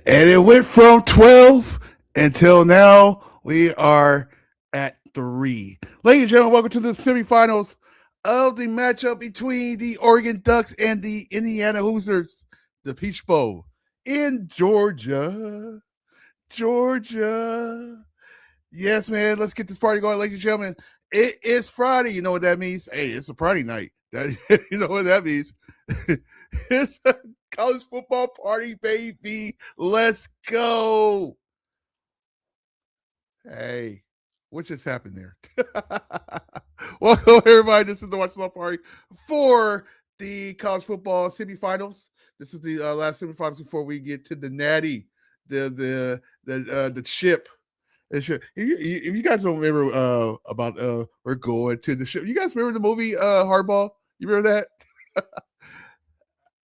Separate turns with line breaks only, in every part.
And it went from 12 until now we are at 3. Ladies and gentlemen, welcome to the semifinals of the matchup between the Oregon Ducks and the Indiana Hoosiers, the Peach Bowl in Georgia. Georgia. Yes, man. Let's get this party going, ladies and gentlemen. It is Friday. You know what that means? Hey, it's a party night. You know what that means? It's a college football party, baby. Let's go. Hey, what just happened there? Welcome, everybody. This is the Watch Love Party for the college football semifinals. This is the last semifinals before we get to the natty, the chip. If you guys don't remember about we're going to the ship, you guys remember the movie Hardball? You remember that?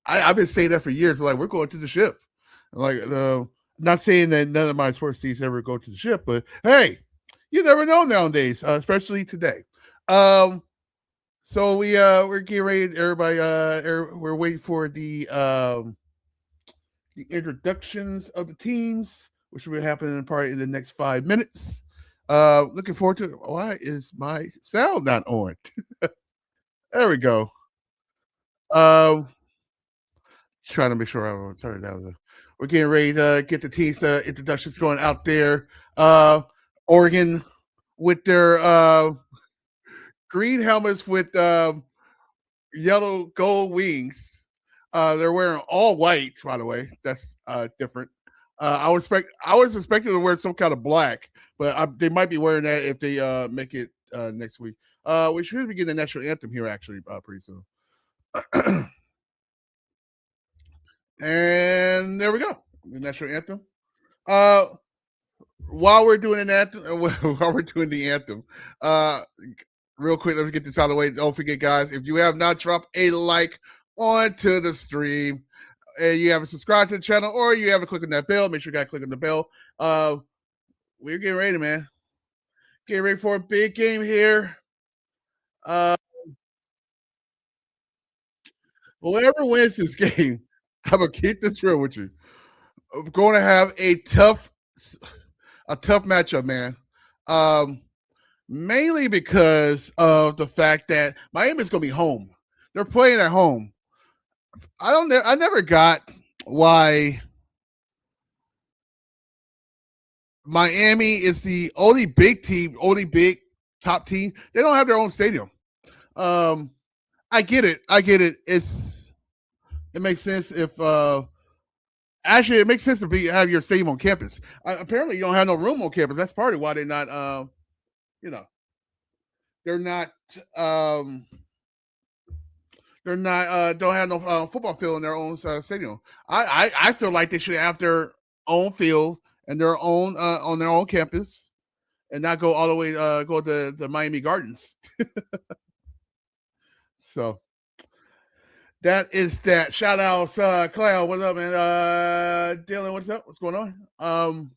I've been saying that for years. Like, we're going to the ship. Like, not saying that none of my sports teams ever go to the ship, but hey, you never know nowadays, especially today. So we're getting ready. Everybody, we're waiting for the introductions of the teams, which will be happening probably in the next 5 minutes. Looking forward to it. Why is my sound not on? There we go. Trying to make sure I don't turn it down. We're getting ready to get the teams introductions going out there. Oregon with their green helmets with yellow gold wings. They're wearing all white, by the way. That's different. I was expecting to wear some kind of black, but they might be wearing that if they make it next week. We should be getting the national anthem here actually pretty soon. And there we go. The national anthem. While we're doing the anthem, real quick, let me get this out of the way. Don't forget, guys, if you have not dropped a like onto the stream, and you haven't subscribed to the channel, or you haven't clicked on that bell, make sure you gotta click on the bell. We're getting ready, man. Getting ready for a big game here. Whoever wins this game, I'm gonna keep this real with you. I'm going to have a tough matchup, man. Mainly because of the fact that Miami's going to be home. They're playing at home. I never got why Miami is the only big team, only big top team. They don't have their own stadium. I get it. It makes sense if actually it makes sense to have your stadium on campus. Apparently, you don't have no room on campus. That's part of why they're not. They're not. They're not. Don't have no football field in their own stadium. I feel like they should have their own field and their own on their own campus, and not go all the way go to the Miami Gardens. So that is that. Shout outs, Clown. What's up, man? Dylan, what's up? What's going on?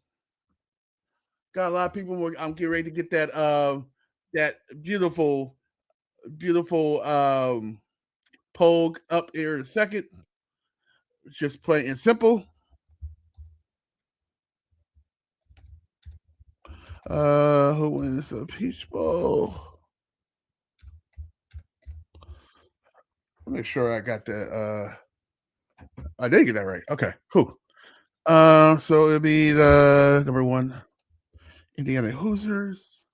Got a lot of people. I'm getting ready to get that beautiful poll up here in a second. Just plain and simple. Who wins the Peach Bowl? Make sure I got that. I did get that right. Okay, cool. So it'll be the number 1 Indiana Hoosiers.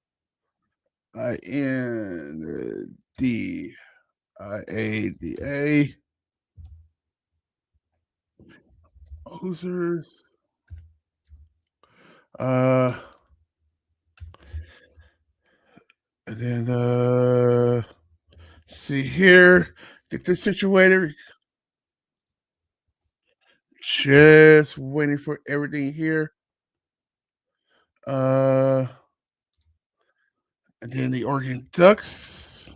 INDIADA Hoosiers. And then see here, get this situated. Just waiting for everything here. And then the Oregon Ducks.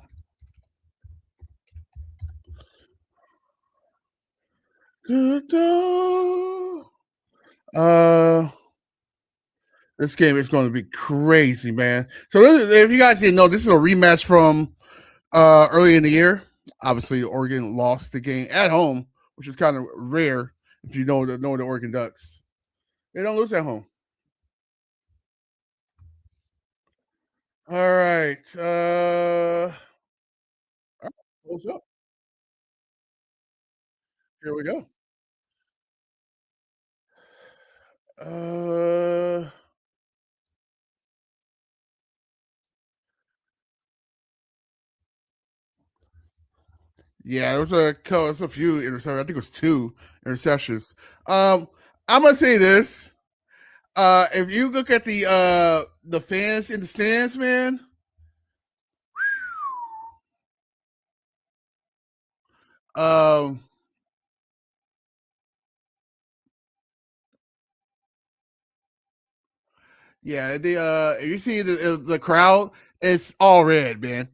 This game is going to be crazy, man. So if you guys didn't know, this is a rematch from early in the year. Obviously, Oregon lost the game at home, which is kind of rare if you know the Oregon Ducks. They don't lose at home. All right. What's up? Here we go. Uh, yeah, there was a few interceptions. I think it was 2 interceptions. I'm gonna say this. If you look at the fans in the stands, man, um, yeah, if you see the crowd, it's all red, man.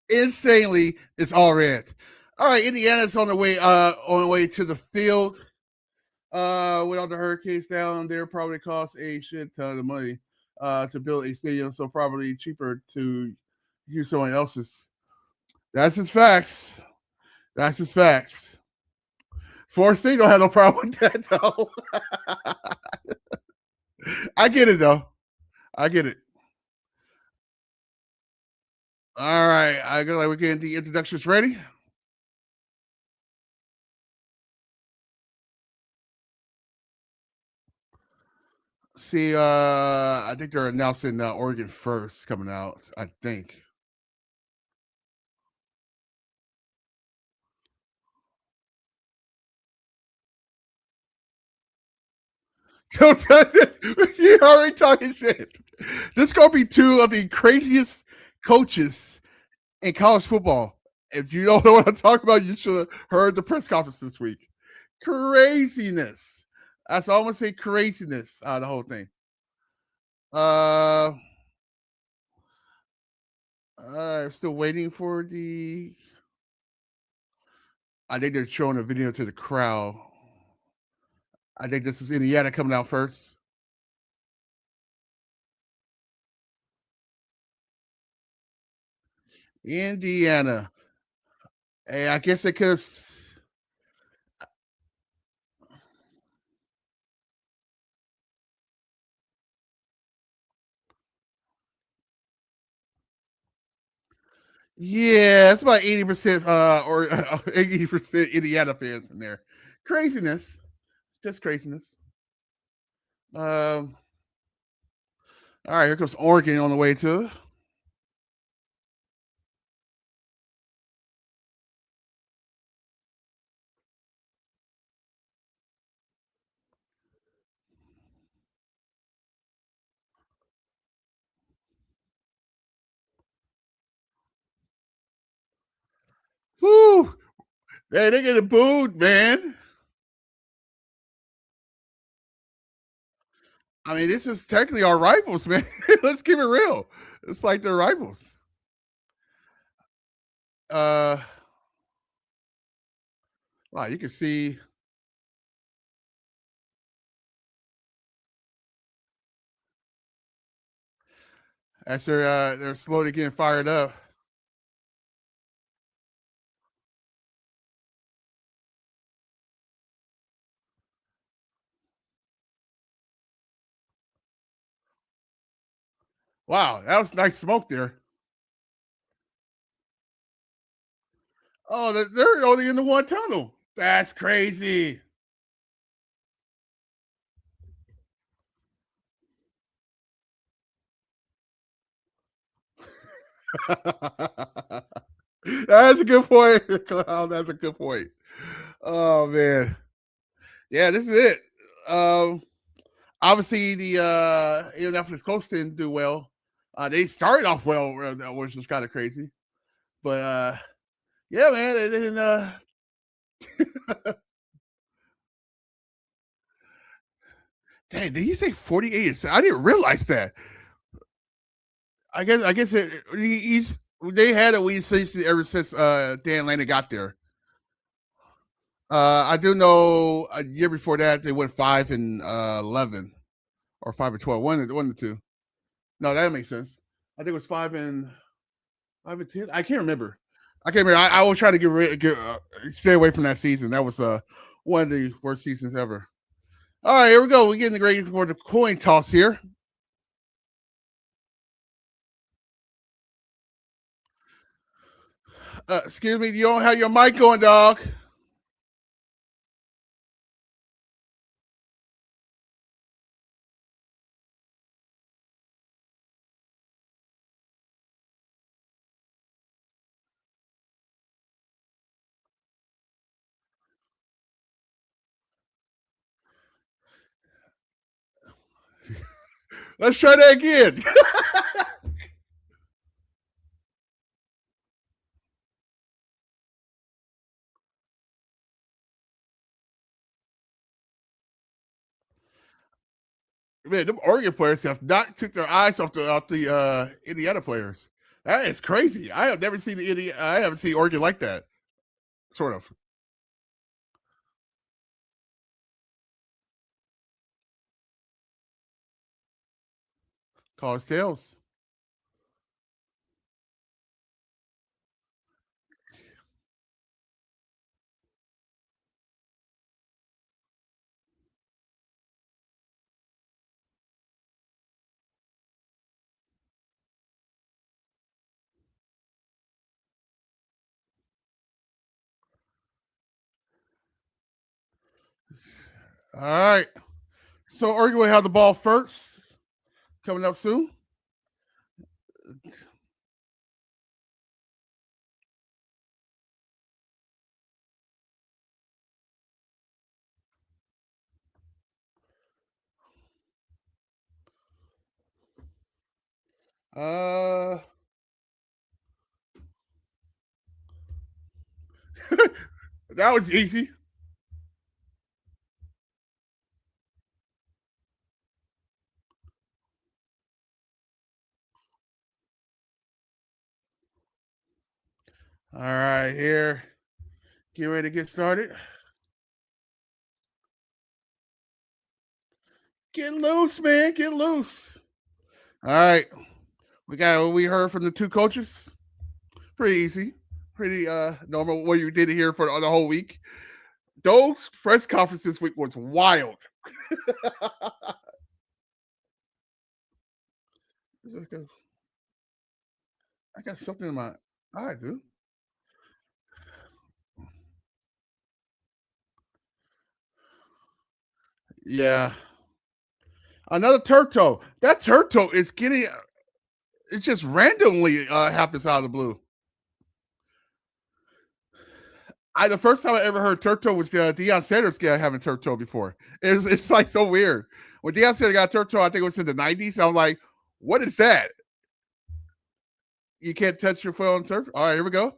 Insanely, it's all red. All right, Indiana's on the way to the field. With all the hurricanes down there, probably cost a shit ton of money to build a stadium, so probably cheaper to use someone else's. That's his facts. That's his facts. Florida State don't have no problem with that though. I get it though. I get it. All right, I got like we're getting the introductions ready. See, I think they're announcing Oregon first coming out. I think. You already talking shit. This gonna be 2 of the craziest coaches in college football. If you don't know what I'm talking about, you should have heard the press conference this week. Craziness. That's all I'm gonna say. Craziness. The whole thing. Uh, I'm still waiting for the. I think they're showing a video to the crowd. I think this is Indiana coming out first. Indiana. Hey, I guess they could have. Yeah, it's about 80% or 80% Indiana fans in there. Craziness. Just craziness. All right, here comes Oregon on the way too. Whoo! Hey, they getting booed, man. I mean, this is technically our rivals, man. Let's keep it real. It's like they're rivals. Uh, wow, you can see as they're slowly getting fired up. Wow, that was nice smoke there. Oh, they're only in the one tunnel. That's crazy. That's a good point, Clown. That's a good point. Oh man, yeah, this is it. Obviously, the Indianapolis Colts didn't do well. They started off well, which was kind of crazy, but yeah, man, they didn't. Dang, did you say 48? I didn't realize that. I guess they had a weed season ever since Dan Lanning got there. I do know a year before that they went 5-11 or 5-12. One of the two. No, that makes sense. I think it was 5-10. I can't remember. I can't remember. I was trying to stay away from that season. That was one of the worst seasons ever. All right, here we go. We're getting ready for the coin toss here. Excuse me, you don't have your mic on, dog. Let's try that again. Man, them Oregon players have not took their eyes off the Indiana players. That is crazy. I have never seen I haven't seen Oregon like that. Sort of. College Tales. All right. So Oregon will have the ball first. Coming up soon. Uh that was easy. All right, here. Get ready to get started. Get loose, man. Get loose. All right. We got what we heard from the two coaches. Pretty easy. Pretty normal what you did here for the whole week. Those press conferences this week was wild. I got something in my eye, dude. Yeah. Another turtle. That turtle is getting it just randomly happens out of the blue. The first time I ever heard turtle was Deion Sanders having turtle before. It's like so weird. When Deion Sanders got turtle, I think it was in the 90s. I'm like, what is that? You can't touch your foot on turf. All right, here we go.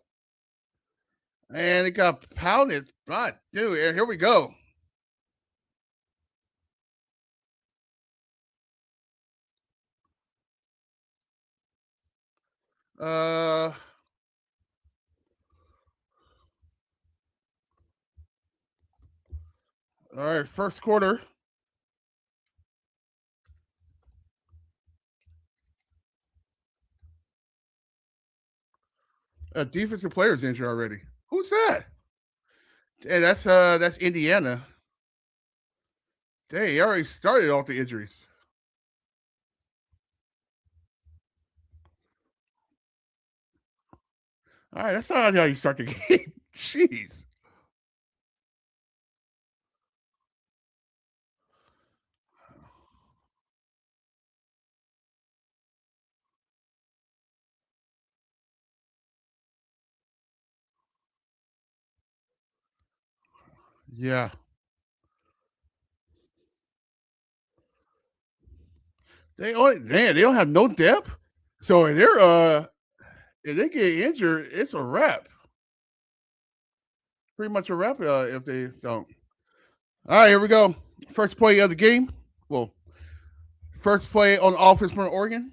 And it got pounded. God, dude, here we go. Uh, all right, first quarter. A defensive player's injured already. Who's that? Hey, that's Indiana. They already started off the injuries. All right, that's not how you start the game. Jeez. Yeah. They don't have no depth. So if they get injured, it's a wrap. Pretty much a wrap if they don't. All right, here we go. First play of the game. Well, first play on offense for Oregon.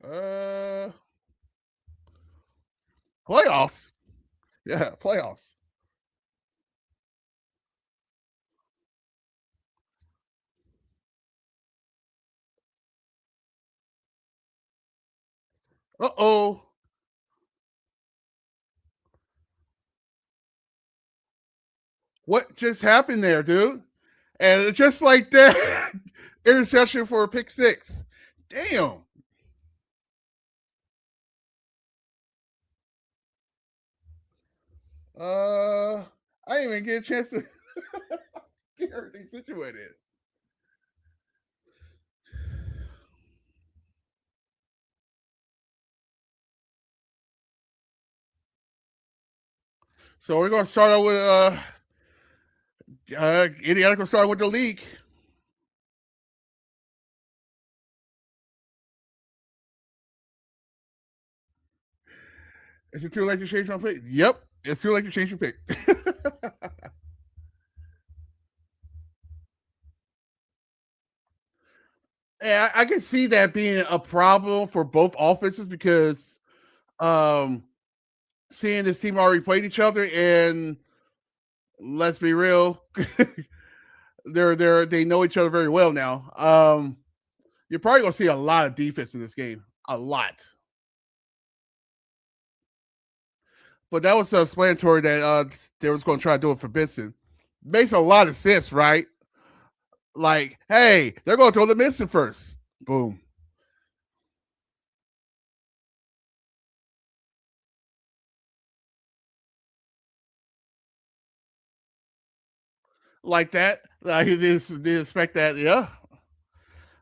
Uh, Playoffs. Yeah, playoffs. Uh oh. What just happened there, dude? And just like that, interception for a pick six. Damn. I didn't even get a chance to get everything situated. So we're gonna start out with Indiana gonna start with the league. Is it too late to change my pick? Yep, it's too late to change your pick. Yeah, I can see that being a problem for both offenses because um, seeing this team already played each other, and let's be real, they know each other very well now. You're probably gonna see a lot of defense in this game, a lot. But that was explanatory that they was going to try to do it for Benson. Makes a lot of sense, right? Like, hey, they're going to throw the Benson first. Boom. Like that. Like, you didn't expect that. Yeah.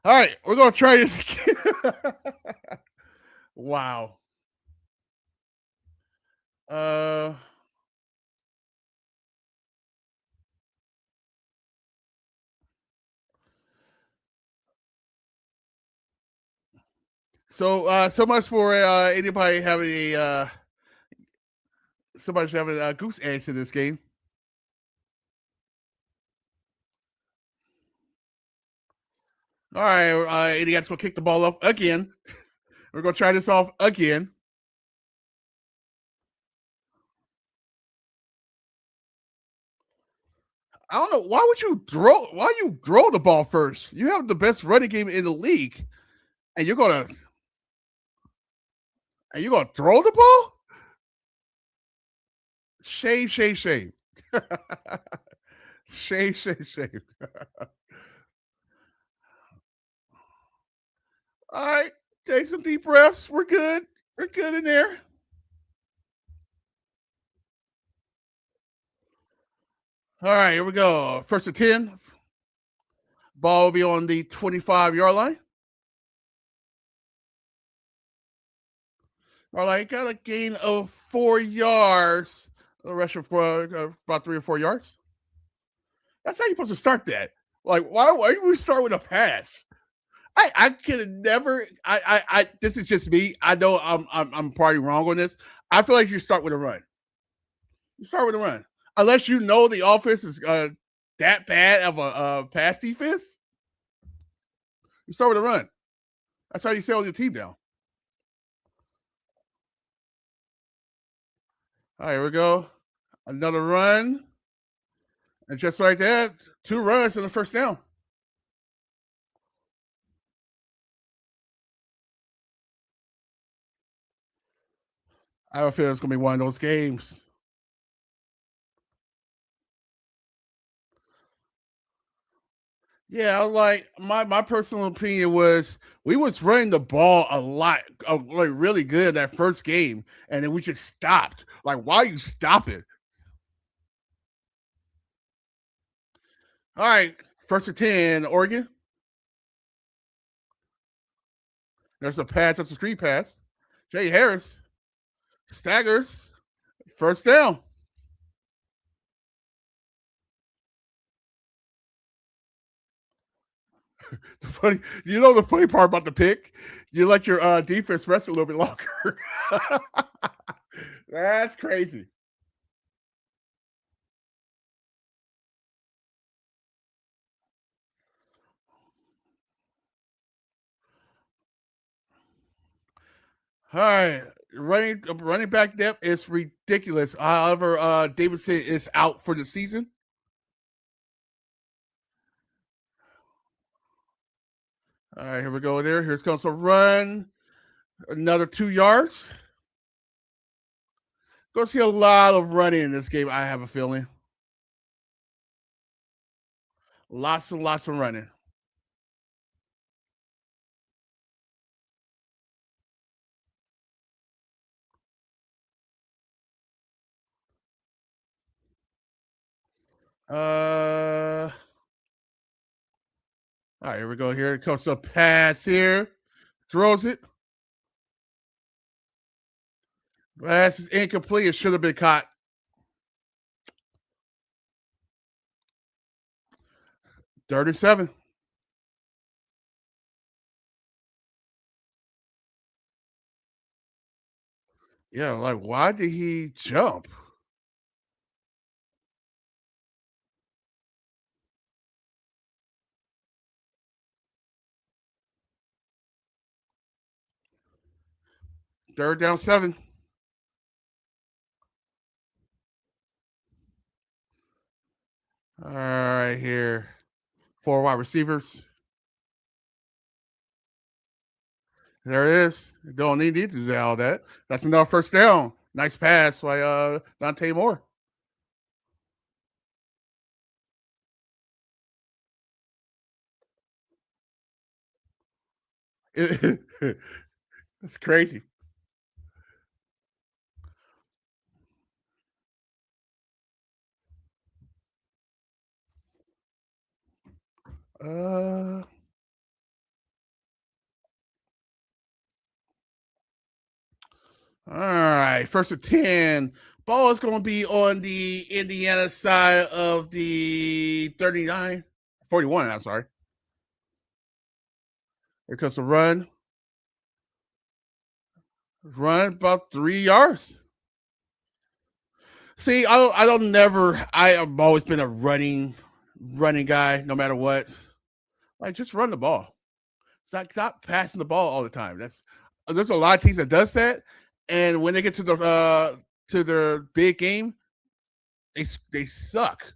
All right, we're going to try this again. Wow. Uh, so much for anybody having somebody having a goose eggs in this game. All right, Indiana's gonna kick the ball up again. We're gonna try this off again. I don't know why would you throw the ball first? You have the best running game in the league, and you're gonna throw the ball? Shame, shame, shame. Shame, shame, shame. All right, take some deep breaths. We're good. We're good in there. All right, here we go. First and 10. Ball will be on the 25-yard line. All right, got a gain of 4 yards. The rest of about 3 or 4 yards. That's how you're supposed to start that. Like, why do we start with a pass? I could never. This is just me. I know I'm probably wrong on this. I feel like you start with a run. You start with a run, unless you know the offense is that bad of a pass defense. You start with a run. That's how you settle your team down. All right, here we go. Another run, and just like that, 2 runs and the first down. I have a feeling it's gonna be one of those games. Yeah, like my personal opinion was we was running the ball a lot, like really good that first game, and then we just stopped. Like, why you stop it? All right, first and 10, Oregon. There's a pass. That's a screen pass. Jay Harris staggers. First down. The funny part about the pick, you let your defense rest a little bit longer. That's crazy. All right, running back depth is ridiculous. However, Davidson is out for the season. All right, here we go. Here comes a run. Another 2 yards. Gonna see a lot of running in this game. I have a feeling. Lots and lots of running. All right, here we go. Here it comes a pass here. Throws it. Pass is incomplete. It should have been caught. Third and 7. Yeah, like why did he jump? Third down 7. All right, here. 4 wide receivers. There it is. Don't need to do all that. That's enough first down. Nice pass by Dante Moore. It's crazy. Uh, all right, first and 10. Ball is going to be on the Indiana side of the 39, 41. I'm sorry. Here comes the run. Run about 3 yards. See, I don't never. I have always been a running guy, no matter what. Like, just run the ball. Stop passing the ball all the time. There's a lot of teams that does that, and when they get to their big game, they suck.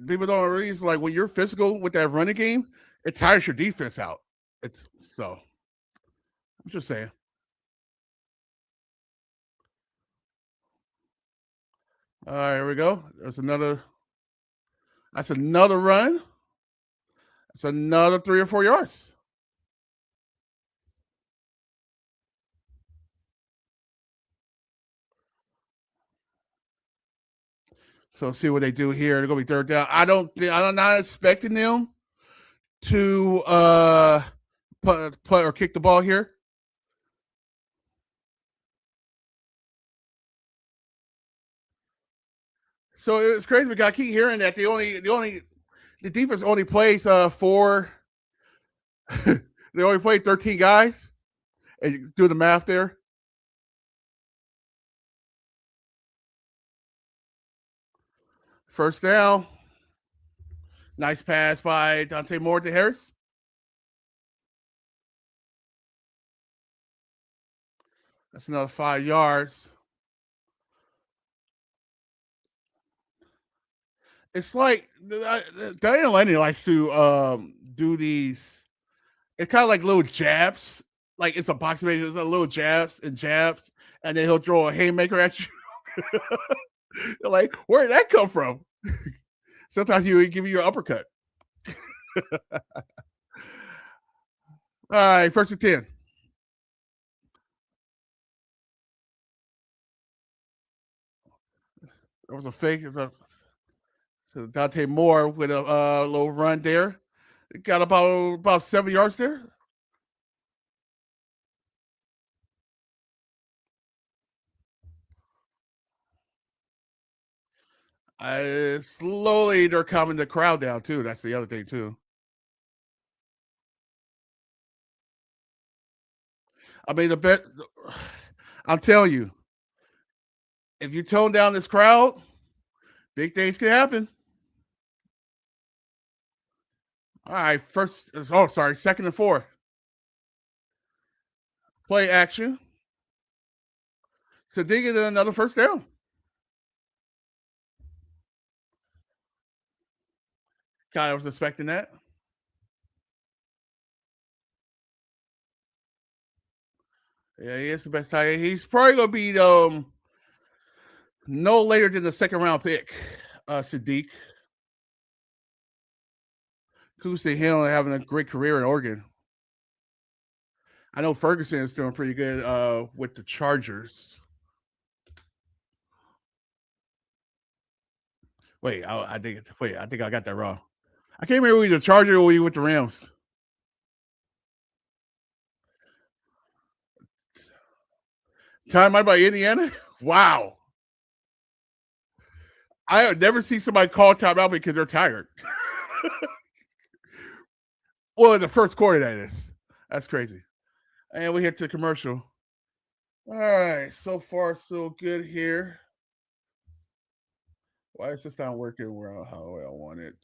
People don't realize, like, when you're physical with that running game, it tires your defense out. It's so. I'm just saying. All right, here we go. There's another. That's another run. That's another 3 or 4 yards. So see what they do here. They're gonna be third down. I'm not expecting them to put or kick the ball here. So it's crazy because I keep hearing that the defense only plays four. They only play 13 guys. And you do the math there. First down. Nice pass by Dante Moore to Harris. That's another 5 yards. It's like Daniel Lenny likes to do these. It's kind of like little jabs. Like it's a boxing match. It's a little jabs, and then he'll throw a haymaker at you. You're like, where did that come from? Sometimes he would give you your uppercut. All right, first and 10. There was a fake. So Dante Moore with a little run there. Got about 7 yards there. Slowly they're calming the crowd down too. That's the other thing too. I mean, the bet. I'm telling you, if you tone down this crowd, big things can happen. All right, second and 4. Play action. So they get another first down. Kind of was expecting that. Yeah, he is the best tight end. He's probably gonna be No later than the second round pick, Sadiq. Kudos to him having a great career in Oregon. I know Ferguson is doing pretty good with the Chargers. I think I got that wrong. I can't remember whether the Chargers or with the Rams. Time out by Indiana? Wow. I have never seen somebody call timeout because they're tired. Well, in the first quarter, that is. That's crazy. And we hit the commercial. All right. So far, so good here. Why is this not working where how I want it?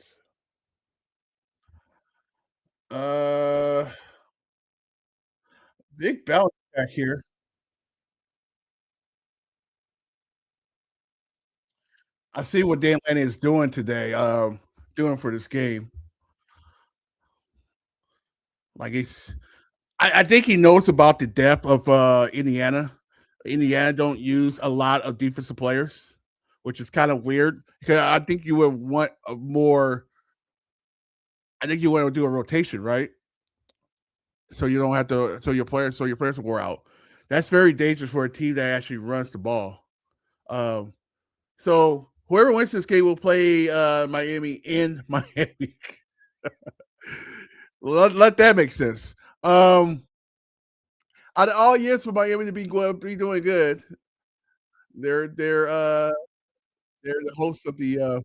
Big bounce back here. I see what Dan Lanning is doing today. Doing for this game. Like I think he knows about the depth of Indiana. Indiana don't use a lot of defensive players, which is kind of weird because I think you would want a more. I think you want to do a rotation, right? So you don't have to. So your players will wear out. That's very dangerous for a team that actually runs the ball. Um, so whoever wins this game will play Miami in Miami. Let that make sense. Out of all years for Miami to be doing good, they're they're the hosts of they're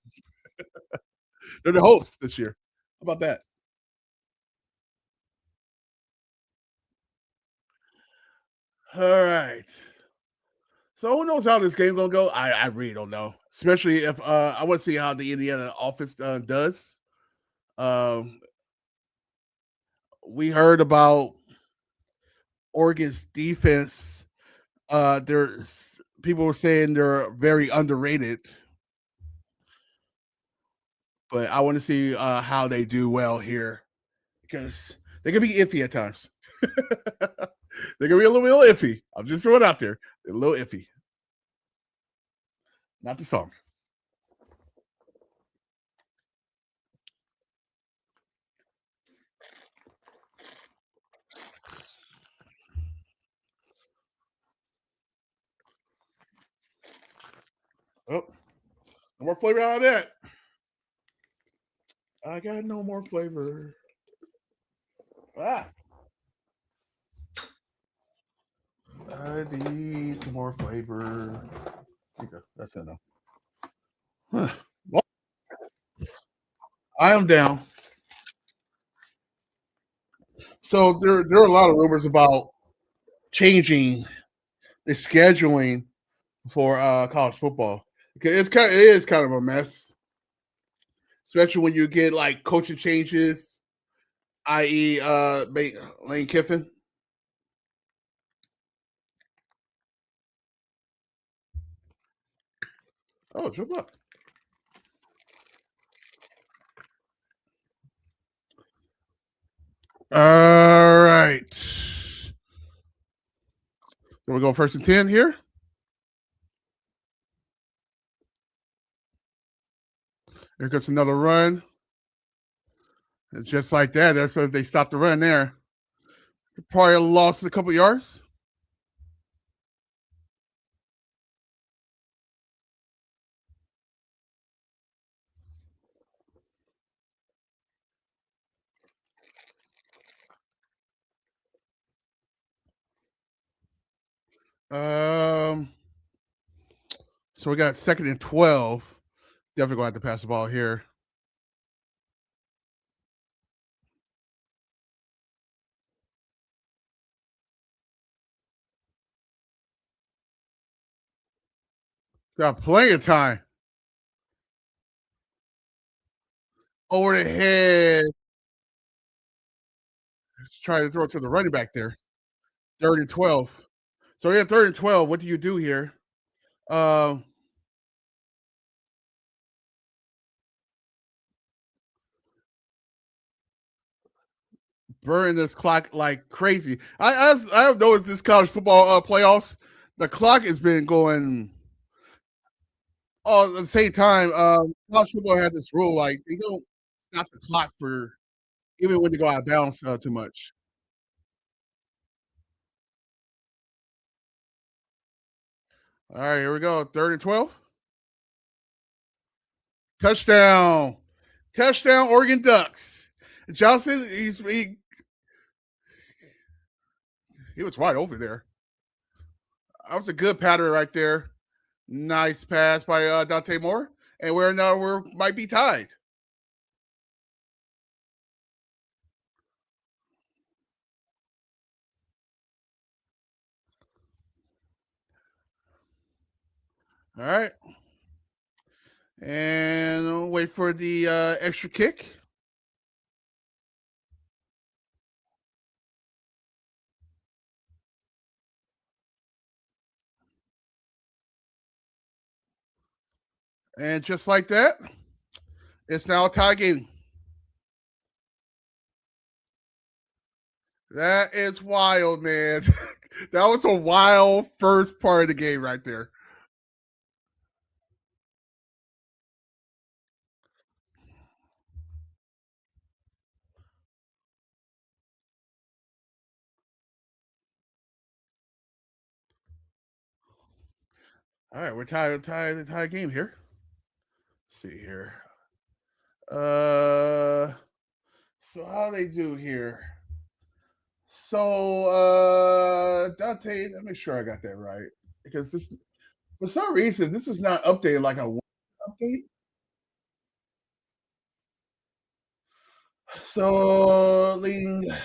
the hosts this year. How about that? All right. So who knows how this game gonna go? I really don't know. Especially if I want to see how the Indiana offense does. Um, we heard about Oregon's defense. There's people were saying they're very underrated, but I want to see how they do well here because they can be iffy at times. They're gonna be a little iffy. I'm just throwing it out there. They're a little iffy. Not the song. Oh, no more flavor out of that. I got no more flavor. Ah, I need some more flavor. Okay, that's enough. Huh. Well, I am down. So there are a lot of rumors about changing the scheduling for college football because it is kind of a mess, especially when you get like coaching changes, i.e., Lane Kiffin. Oh, jump up. All right. So we go 1st and 10 here. There goes another run. And just like that, so they stopped the run there. Probably lost a couple yards. Um, so we got 2nd and 12. Definitely going to have to pass the ball here. Got plenty of time. Over the head. Let's try to throw it to the running back there. 3rd and 12. So we have 3rd and 12. What do you do here? Um, burning this clock like crazy. I have noticed this college football playoffs. The clock has been going At the same time, college football has this rule like they don't stop the clock for even when they go out of bounds too much. All right, here we go. 3rd and 12. Touchdown. Touchdown, Oregon Ducks. Johnson, he was wide open there. That was a good pattern right there. Nice pass by Dante Moore. And we're might be tied. All right. And we'll wait for the extra kick. And just like that, it's now a tie game. That is wild, man. That was a wild first part of the game right there. All right, we're tie game here. Let's see here. So how they do here? So Dante, let me make sure I got that right because this for some reason this is not updated like a update. So leading, there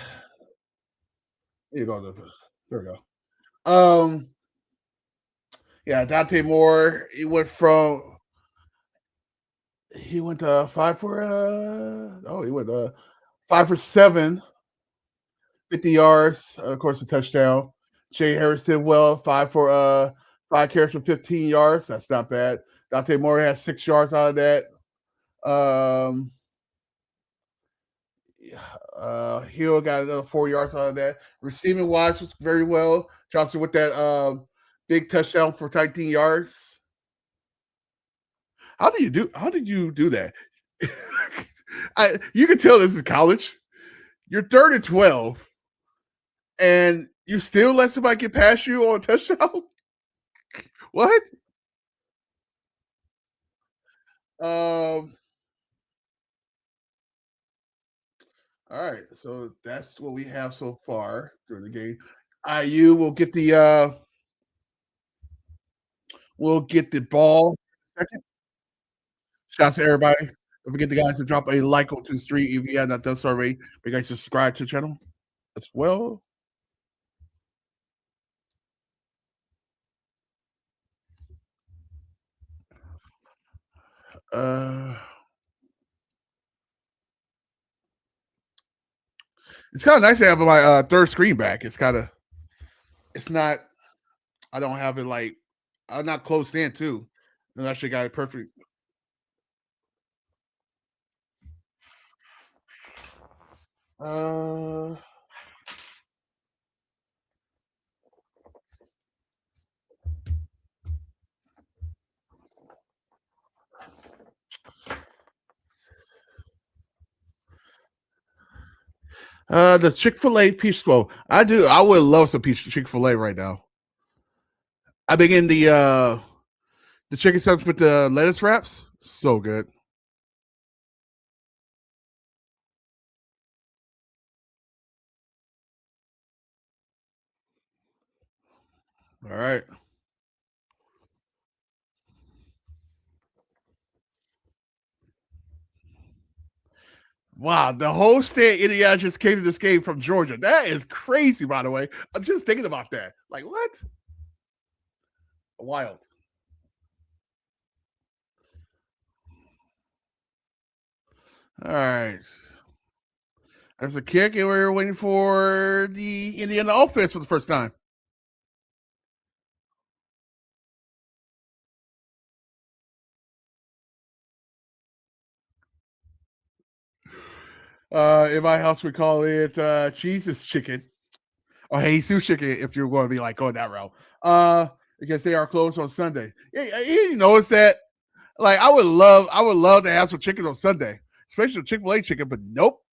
you go. There we go. Um, yeah, Dante Moore. He went 5 for 7, 50 yards. Of course, a touchdown. Jay Harris did well. 5 carries for 15 yards. That's not bad. Dante Moore has 6 yards out of that. Um, Hill got another 4 yards out of that. Receiving wise was very well. Johnson with that big touchdown for 19 yards. How did you do that? You can tell this is college. You're 3rd and 12, and you still let somebody get past you on a touchdown. What? Um. All right. So that's what we have so far during the game. IU will get the ball. Second. Shout out to everybody. Don't forget the guys to drop a like on to the street if you have not done so already. Make sure you subscribe to the channel as well. Uh, it's kind of nice to have my third screen back. It's not. I don't have it like I'm not closed in too. And I actually got it perfect. Uh, the Chick-fil-A peach bowl. I do. I would love some peach Chick-fil-A right now. I've been getting the chicken sandwich with the lettuce wraps. So good. All right. Wow, the whole state of Indiana just came to this game from Georgia. That is crazy, by the way. I'm just thinking about that. Like, what? Wild. All right. There's a kick, and we're waiting for the Indiana offense for the first time. In my house, we call it Jesus chicken or Jesus chicken if you're going to be like going that route. Because they are closed on Sunday. You notice that Like I would love to have some chicken on Sunday, especially Chick-fil-A chicken, but nope.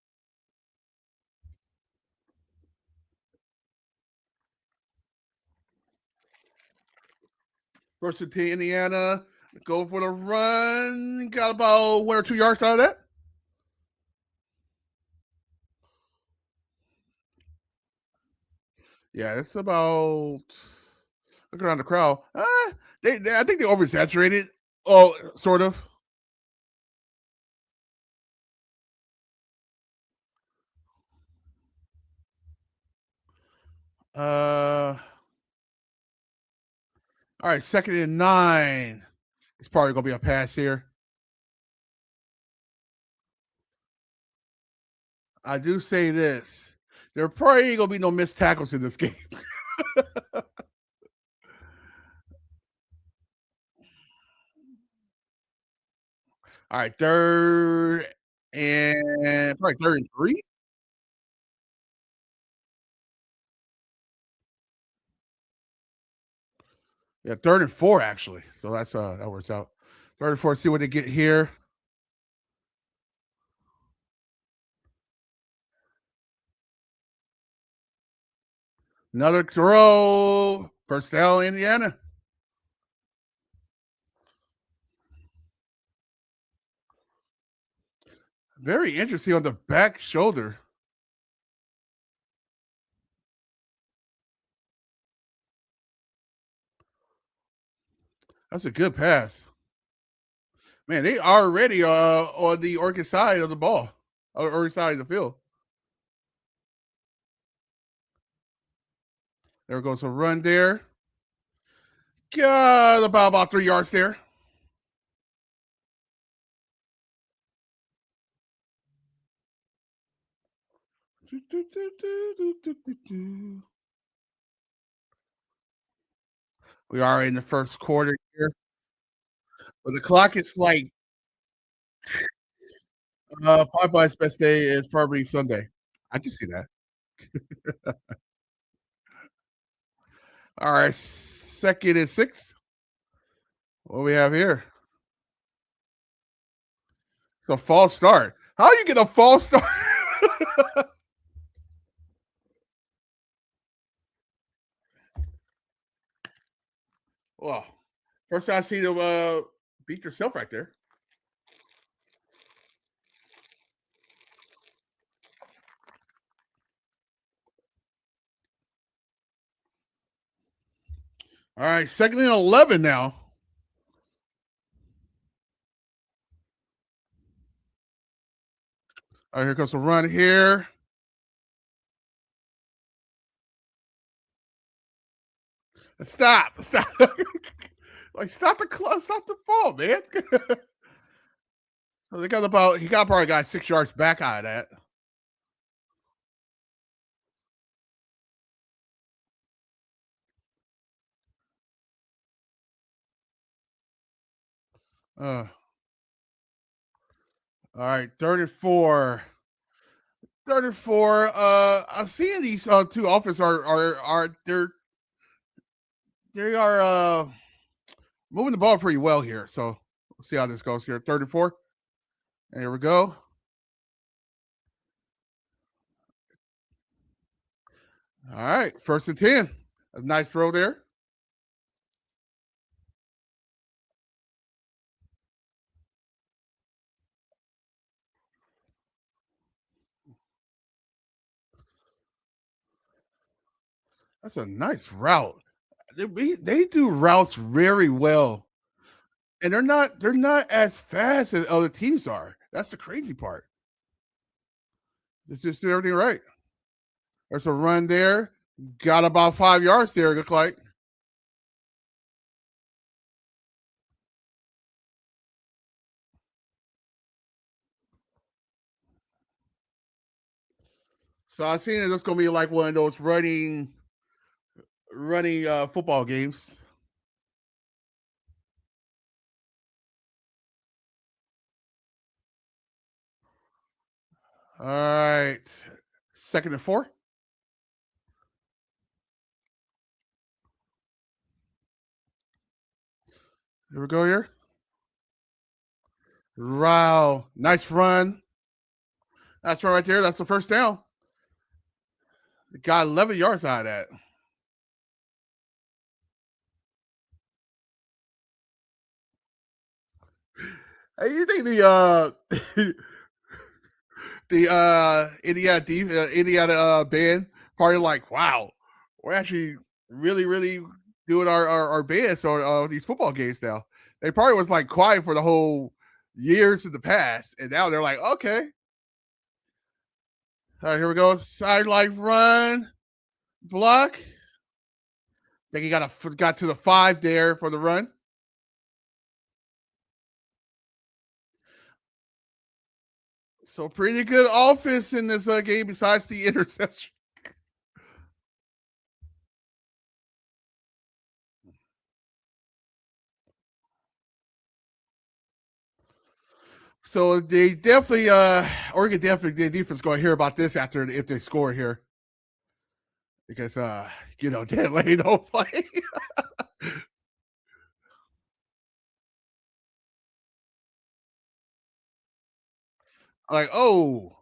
Versus to Indiana, go for the run. Got about 1 or 2 yards out of that. Yeah, it's about. Look around the crowd. I think they oversaturated. Oh, sort of. All right, 2nd and 9. It's probably gonna be a pass here. I do say this: there probably ain't gonna be no missed tackles in this game. All right, 3rd and 3. Yeah, 3rd and 4 actually. So that works out. 3rd and 4. See what they get here. Another throw. First down, Indiana. Very interesting on the back shoulder. That's a good pass. Man, they already on the Oregon side of the ball, or Oregon side of the field. There goes a run there. Got about 3 yards there. We are in the first quarter here, but the clock is like Popeye's best day is probably Sunday. I can see that. All right, 2nd and 6. What do we have here? It's a false start. How you get a false start? Well, first time I see them beat yourself right there. All right, 2nd and 11 now. All right, here comes a run here. Stop. Like stop the ball, man. So he probably got 6 yards back out of that. All right, 3rd and 4. 3rd and 4. I'm seeing these two offenses they are moving the ball pretty well here. So we'll see how this goes here. 3rd and 4. And here we go. All right, 1st and 10. A nice throw there. That's a nice route. They do routes very well, and they're not as fast as other teams are. That's the crazy part. It's just do everything right. There's a run there. Got about 5 yards there. It looked like. So I seen it's gonna be like one of those running football games. All right, 2nd and 4. Here we go here. Wow. Nice run. That's right there. That's the first down. Got 11 yards out of that. Hey, you think the Indiana band probably like, wow, we're actually really doing our bands on these football games now. They probably was like quiet for the whole years in the past, and now they're like, okay, all right, here we go, sideline run, block. I think he got to the 5 there for the run. So pretty good offense in this game besides the interception. So they definitely, Oregon definitely, their defense going to hear about this after if they score here, because Dan Lane don't play. Like, oh,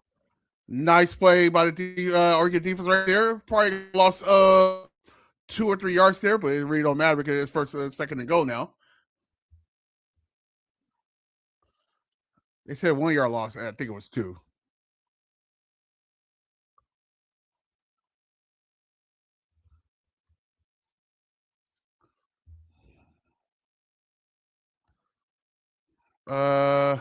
nice play by the Oregon defense right there. Probably lost 2 or 3 yards there, but it really don't matter because it's first, second and goal now. They said 1 yard loss. I think it was 2. Uh,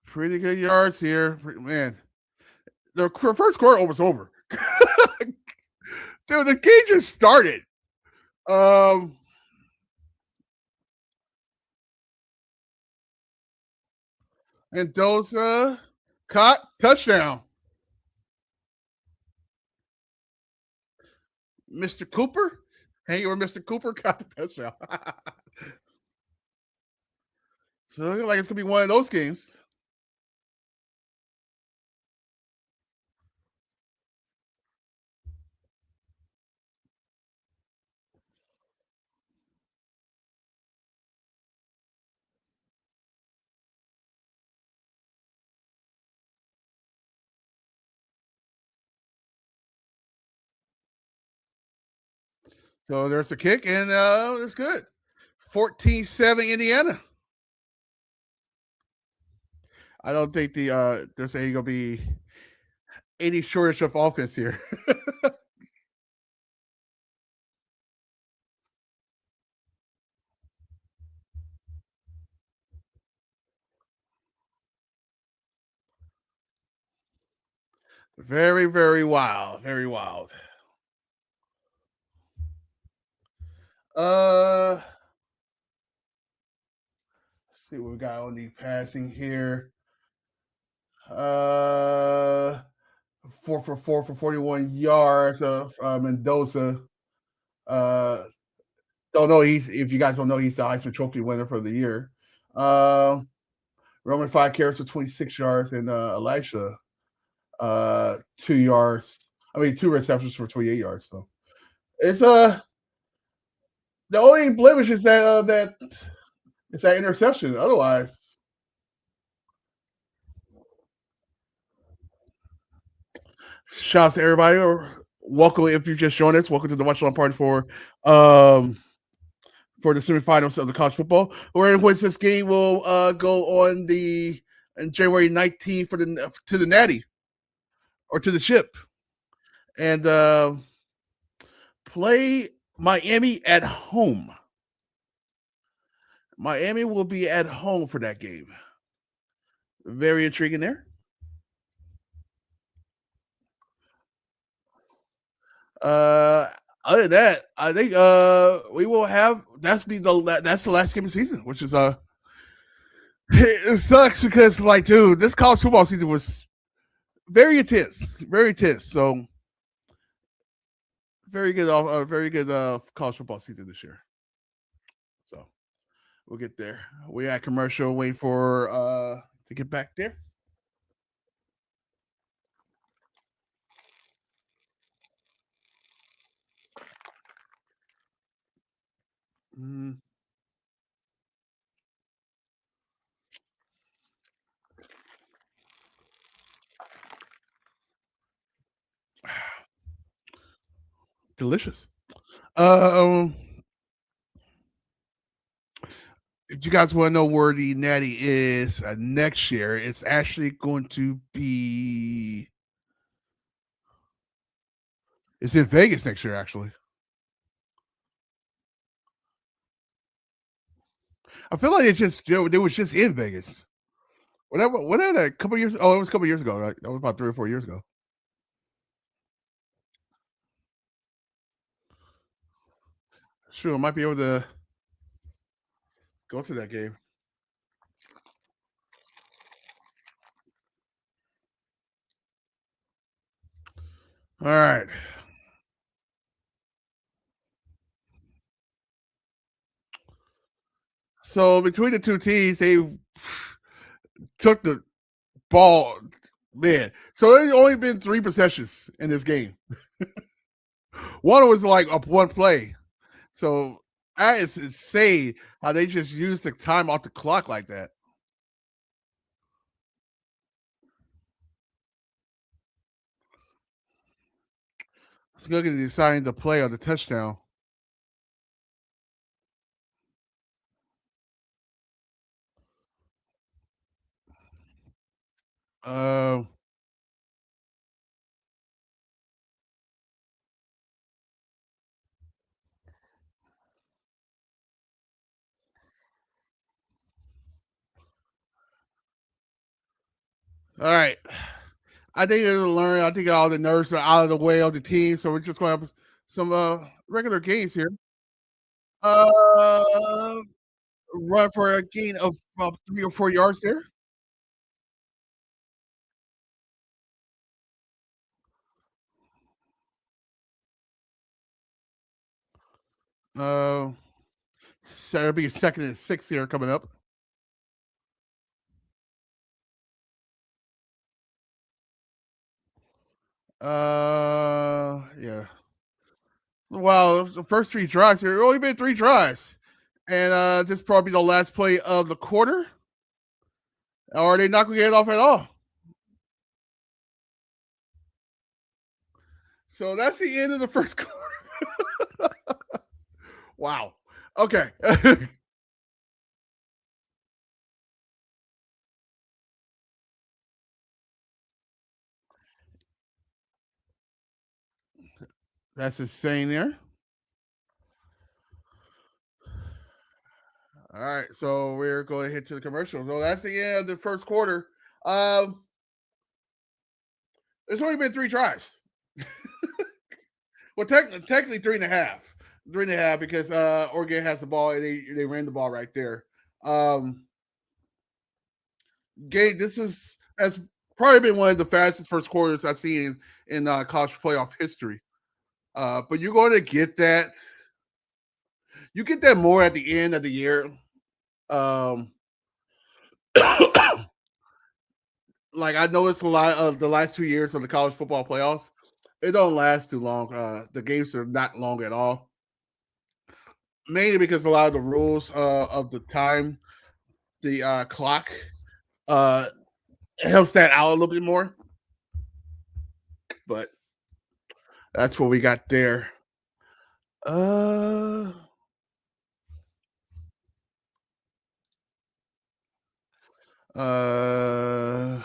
Pretty good yards here, man. The first quarter almost over. Dude, the game just started. Um, Mendoza caught touchdown. Mr. Cooper, hey, or Mr. Cooper caught the touchdown. So it looks like it's gonna be one of those games. So there's the kick, and it's good. 14-7 Indiana. I don't think they're saying gonna be any shortage of offense here. Very wild. Very wild. Let's see what we got on the passing here. Uh 4 for 4 for 41 yards of Mendoza. Uh Don't know, he's if you guys don't know, he's the Heisman Trophy winner for the year. Uh, Roman 5 carries for 26 yards, and Elisha 2 yards. I mean, 2 receptions for 28 yards. So it's the only blemish is that it's that interception. Otherwise, shouts to everybody. Or welcome if you just joined us. Welcome to the Watch Along Party um for the semifinals of the college football. Where in which this game will go on the on January 19th for the to the Natty or to the chip, and play Miami at home. Miami will be at home for that game. Very intriguing there. Uh, Other than that, I think we will have that's the last game of the season, which is it sucks because like dude, this college football season was very intense. So very good college football season this year. So we'll get there. We at commercial, wait for to get back there. Mm, delicious. Um, if you guys want to know where the Natty is next year, it's actually going to be. It's in Vegas next year, actually. I feel like it was just in Vegas. Whatever, a couple years. Oh, it was a couple years ago. Right? That was about 3 or 4 years ago. Sure, I might be able to go to that game. All right. So between the two teams, they took the ball. Man, so there's only been 3 possessions in this game. One was like a one play. So that is insane how they just used the time off the clock like that. Let's look at deciding the play on the touchdown. Uh, all right. I think it'll learn. I think all the nerves are out of the way of the team, so we're just going to have some regular games here. Uh, Run for a gain of about 3 or 4 yards there. Uh, so it'll be 2nd and 6 here coming up. Yeah. Well, the first 3 drives here. Only been 3 drives, and this probably the last play of the quarter. Or are they not going to get it off at all? So that's the end of the first quarter. Wow. Okay. That's insane there. All right, so we're going to hit to the commercial. So that's the end of the first quarter. Um, it's only been 3 tries. Well, technically 3.5, 3.5 because Oregon has the ball and they ran the ball right there. Um, Gabe, this has probably been one of the fastest first quarters I've seen in college playoff history. But you're going to get that. You get that more at the end of the year. Um, like I noticed a lot of the last 2 years of the college football playoffs, it don't last too long. The games are not long at all. Mainly because a lot of the rules of the time, the clock, uh, helps that out a little bit more. But that's what we got there. Uh, uh,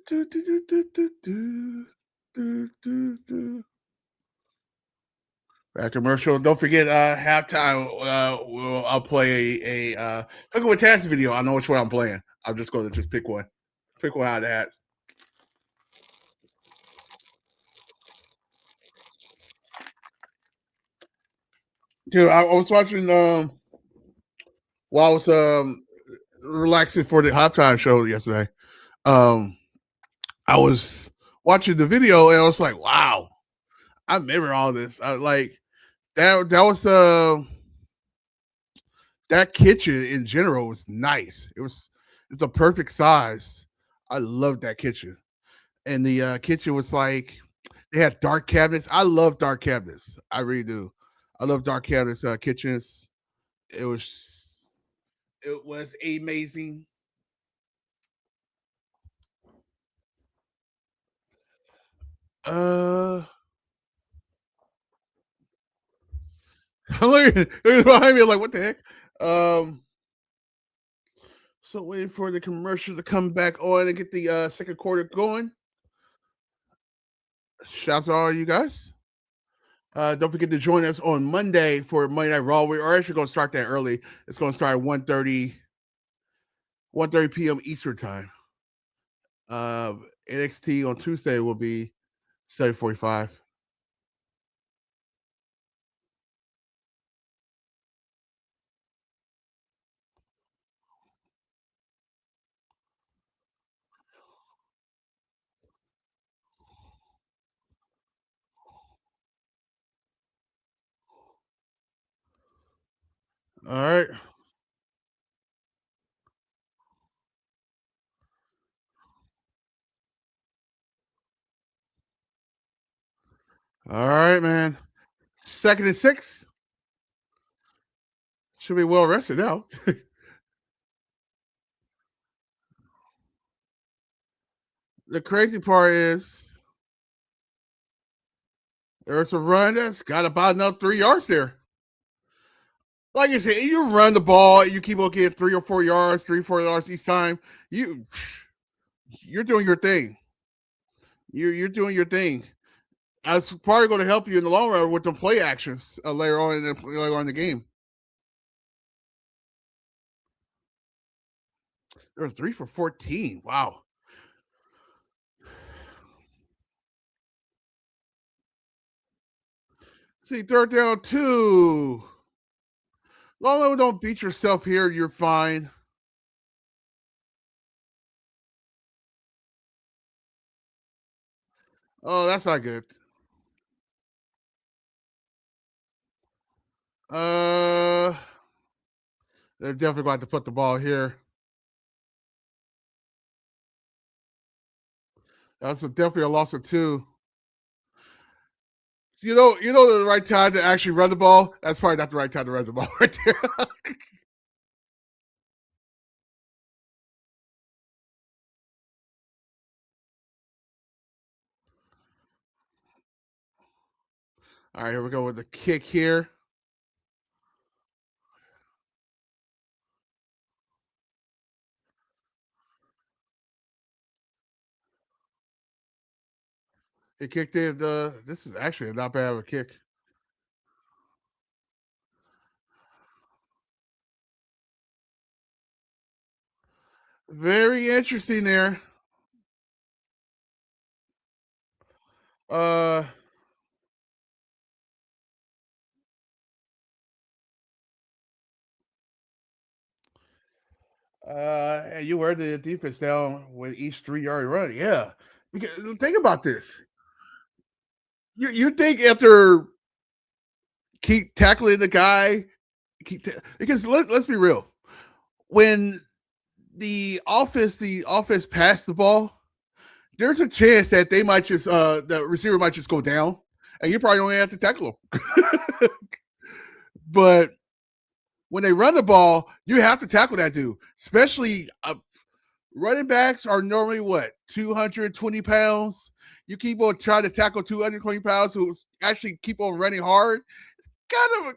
do, do, do, do, do, do, do, do, do. Back commercial. Don't forget halftime. I'll play a look at what TAZZY video. I know which one I'm playing. I'm just going to just pick one. Pick one out of that. Dude, I was watching while I was relaxing for the halftime show yesterday. Um, I was watching the video and I was like, wow, I remember all this. I like that was that kitchen in general was nice. It's the perfect size. I love that kitchen. And the kitchen was like they had dark cabinets. I love dark cabinets. I really do. I love dark cabinets kitchens. It was it was amazing. I'm looking behind me, like, what the heck? So waiting for the commercial to come back on and get the second quarter going. Shouts to all you guys. Don't forget to join us on Monday for Monday Night Raw. We are actually going to start that early. It's going to start at 1:30 p.m. Eastern time. NXT on Tuesday will be 7:45. All right. All right, man. Second and 6. Should be well rested now. The crazy part is there's a run that's got about another 3 yards there. Like I said, you run the ball, you keep looking at 3 or 4 yards, 3 or 4 yards each time. You're doing your thing. You're doing your thing. That's probably going to help you in the long run with the play actions later on in the game. There was 3 for 14. Wow. See, third down 2. Long as don't beat yourself here, you're fine. Oh, that's not good. Uh, they're definitely going to put the ball here. That's definitely a loss of 2. The right time to actually run the ball. That's probably not the right time to run the ball right there. All right, here we go with the kick here. He kicked it. This is actually not bad of a kick. Very interesting there. Uh, and you wear the defense down with each 3 yard run. Yeah. Because, think about this. You think after keep tackling the guy, because let's be real. When the offense passed the ball, there's a chance that they might just the receiver might just go down, and you probably only have to tackle him. But when they run the ball, you have to tackle that dude. Especially running backs are normally what 220 pounds. You keep on trying to tackle 220 pounds who actually keep on running hard. Kind of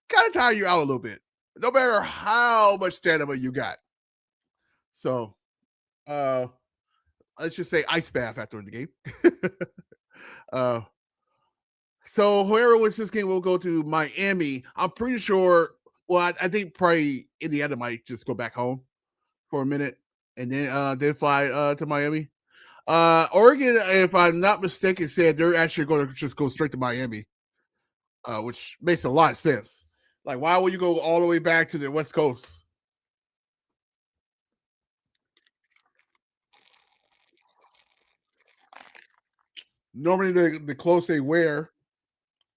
kind of tire you out a little bit, no matter how much stamina you got. So, uh, let's just say ice bath after the game. uh, so whoever wins this game will go to Miami. I'm pretty sure. Well, I think probably Indiana might just go back home for a minute and then fly to Miami. Oregon, if I'm not mistaken, said they're actually going to just go straight to Miami, which makes a lot of sense. Like, why would you go all the way back to the West Coast? Normally, the clothes they wear,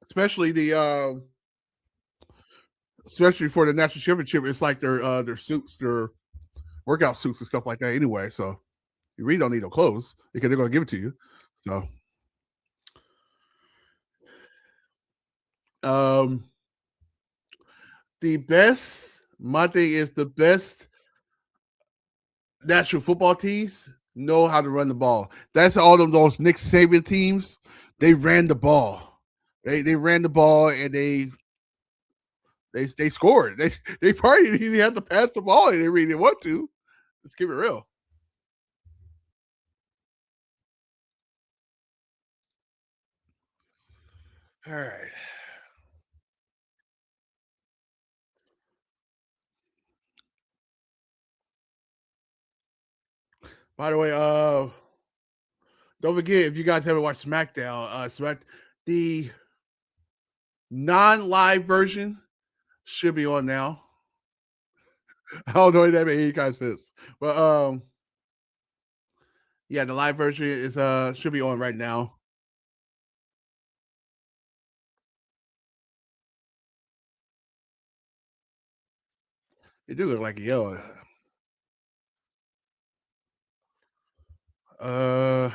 especially especially for the national championship, it's like their suits, their workout suits and stuff like that. Anyway, so you really don't need no clothes because they're going to give it to you. So, um, the best, my thing is the best national football teams know how to run the ball. That's all of those Nick Saban teams. They ran the ball. They ran the ball and they scored. They probably didn't even have to pass the ball and they really didn't want to. Let's keep it real. All right. By the way, don't forget if you guys haven't watched SmackDown, the non-live version should be on now. I don't know if that makes any kind of sense, but yeah, the live version is should be on right now. It do look like a yellow. Uh,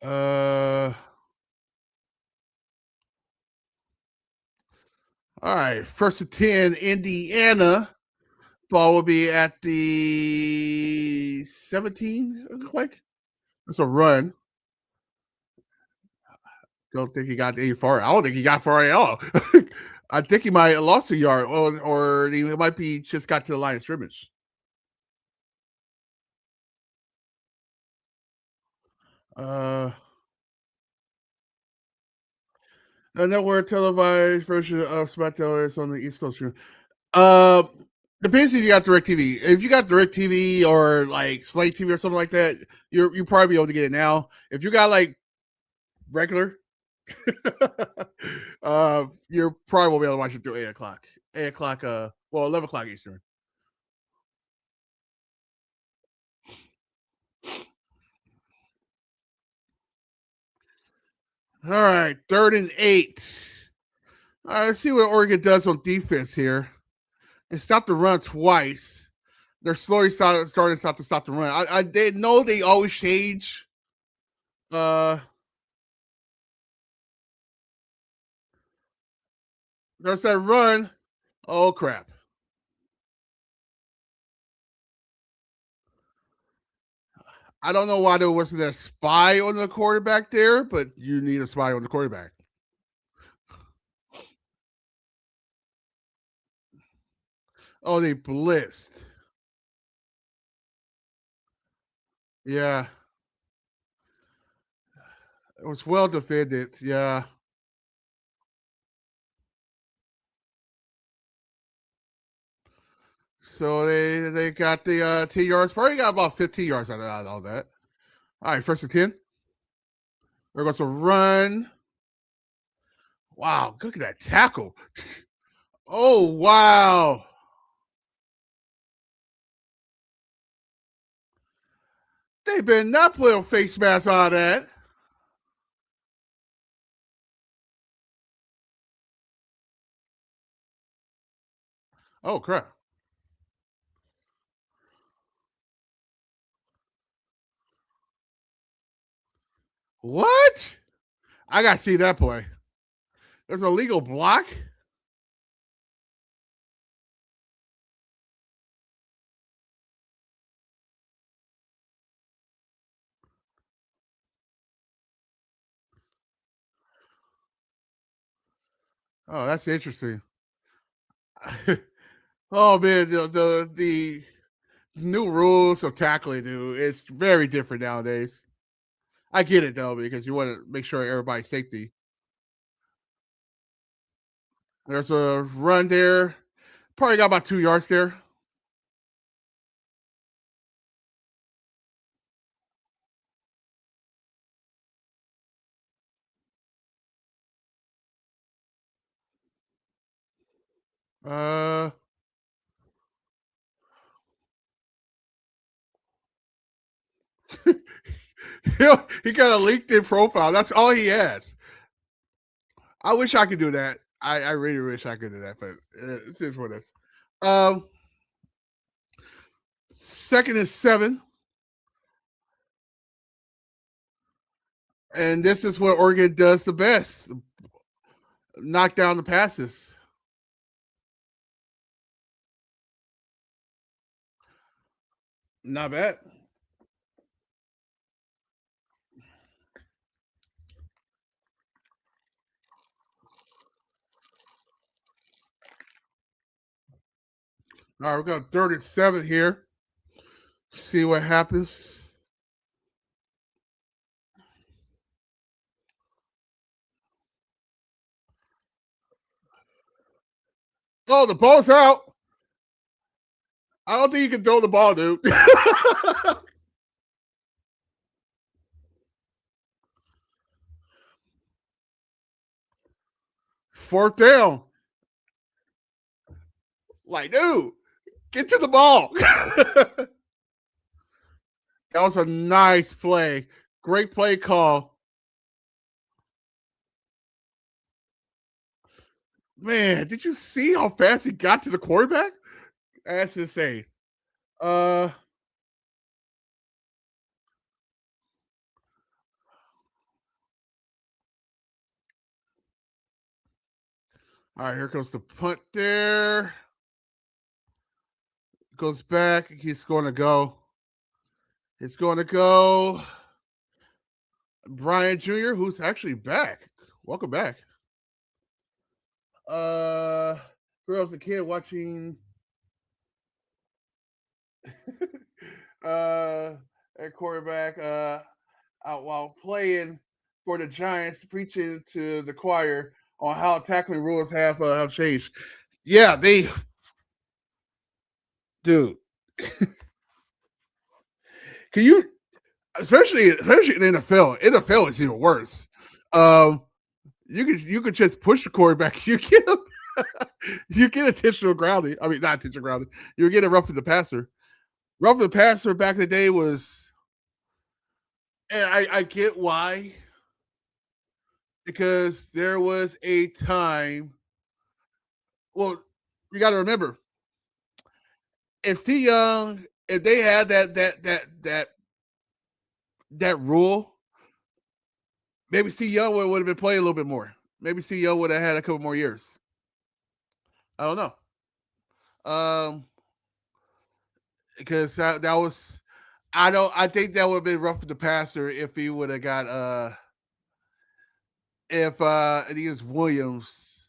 uh. All right, first and 10, Indiana. Ball will be at the 17. It looks like it's a run. Don't think he got any far. I don't think he got far at all. I think he might have lost a yard, or he might be just got to the line of scrimmage. A network televised version of SmackDown is on the East Coast. Uh, depends if you got DirecTV. If you got DirecTV or like Slate TV or something like that, you probably be able to get it now. If you got like regular, you probably won't be able to watch it through 8 o'clock. 8 o'clock, 11 o'clock Eastern. All right, 3rd and 8. All right, let's see what Oregon does on defense here. They stopped the run twice. They're slowly starting to stop the run. I they know they always change. Uh, there's that run. Oh crap! I don't know why there wasn't a spy on the quarterback there, but you need a spy on the quarterback. Oh, they blitzed. Yeah, it was well defended. Yeah. So they got the 10 yards. Probably got about 15 yards out of all that. All right, 1st and 10. They're going to run. Wow, look at that tackle. Oh, wow. They better not put a face mask on that. Oh, crap. What? I got to see that play. There's a legal block. Oh, that's interesting. Oh man, the new rules of tackling, dude, it's very different nowadays. I get it though because you want to make sure everybody's safety. There's a run there. Probably got about 2 yards there. Uh, he got a LinkedIn profile. That's all he has. I wish I could do that. I really wish I could do that, but it is what it is. 2nd and 7, and this is what Oregon does the best. knock down the passes. Not bad. All right, we're going 37 here. See what happens. Oh, the ball's out. I don't think you can throw the ball, dude. Fourth down. Like, dude, get to the ball. That was a nice play. Great play call. Man, did you see how fast he got to the quarterback? That's insane. All right, here comes the punt there. Goes back. He's going to go. It's going to go. Brian Jr., who's actually back. Welcome back. Grew up as a kid watching at quarterback out while playing for the Giants, preaching to the choir on how tackling rules have changed. Yeah, they, dude. Can you, especially in the NFL? NFL is even worse. Um, you could just push the quarterback. You get intentional grounding. I mean, not intentional grounding. You get a roughing the passer. Roughing the passer back in the day was, and I get why, because there was a time. Well, you got to remember, if Steve Young, if they had that rule, maybe Steve Young would have been playing a little bit more. Maybe Steve Young would have had a couple more years. I don't know. Because that was, I don't. I think that would have been rough for the passer if he would have got if I think it's Williams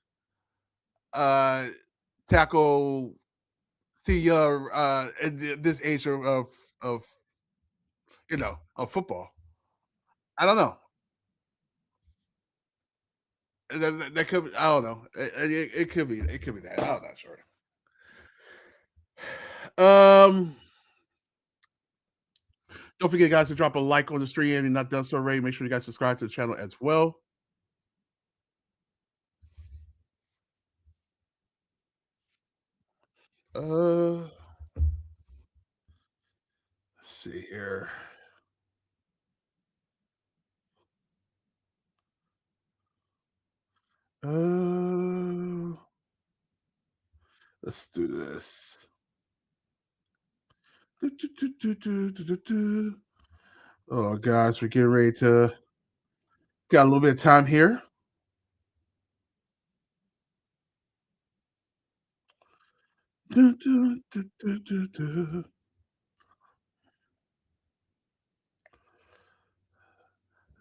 uh tackle Steve Young at this age of of football. I don't know. That could be, I don't know. It could be that. I'm not sure. Um, don't forget, guys, to drop a like on the stream and not done so already. Make sure you guys subscribe to the channel as well. Let's see here. Let's do this. Oh, guys, we're getting ready to got a little bit of time here.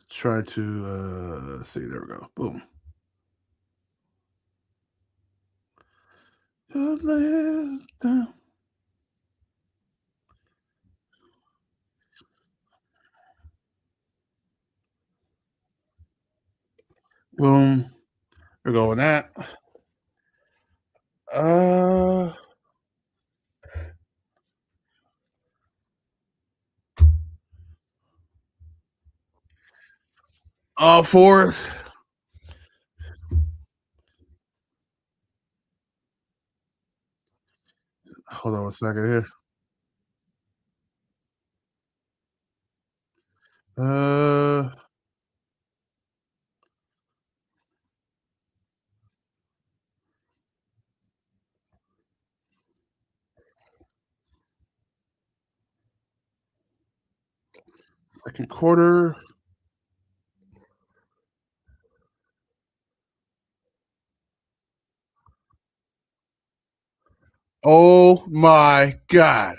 Try to see. There we go. Boom. Boom. We're going that. Uh, all four. Hold on a second here. Uh, second quarter. Oh my God.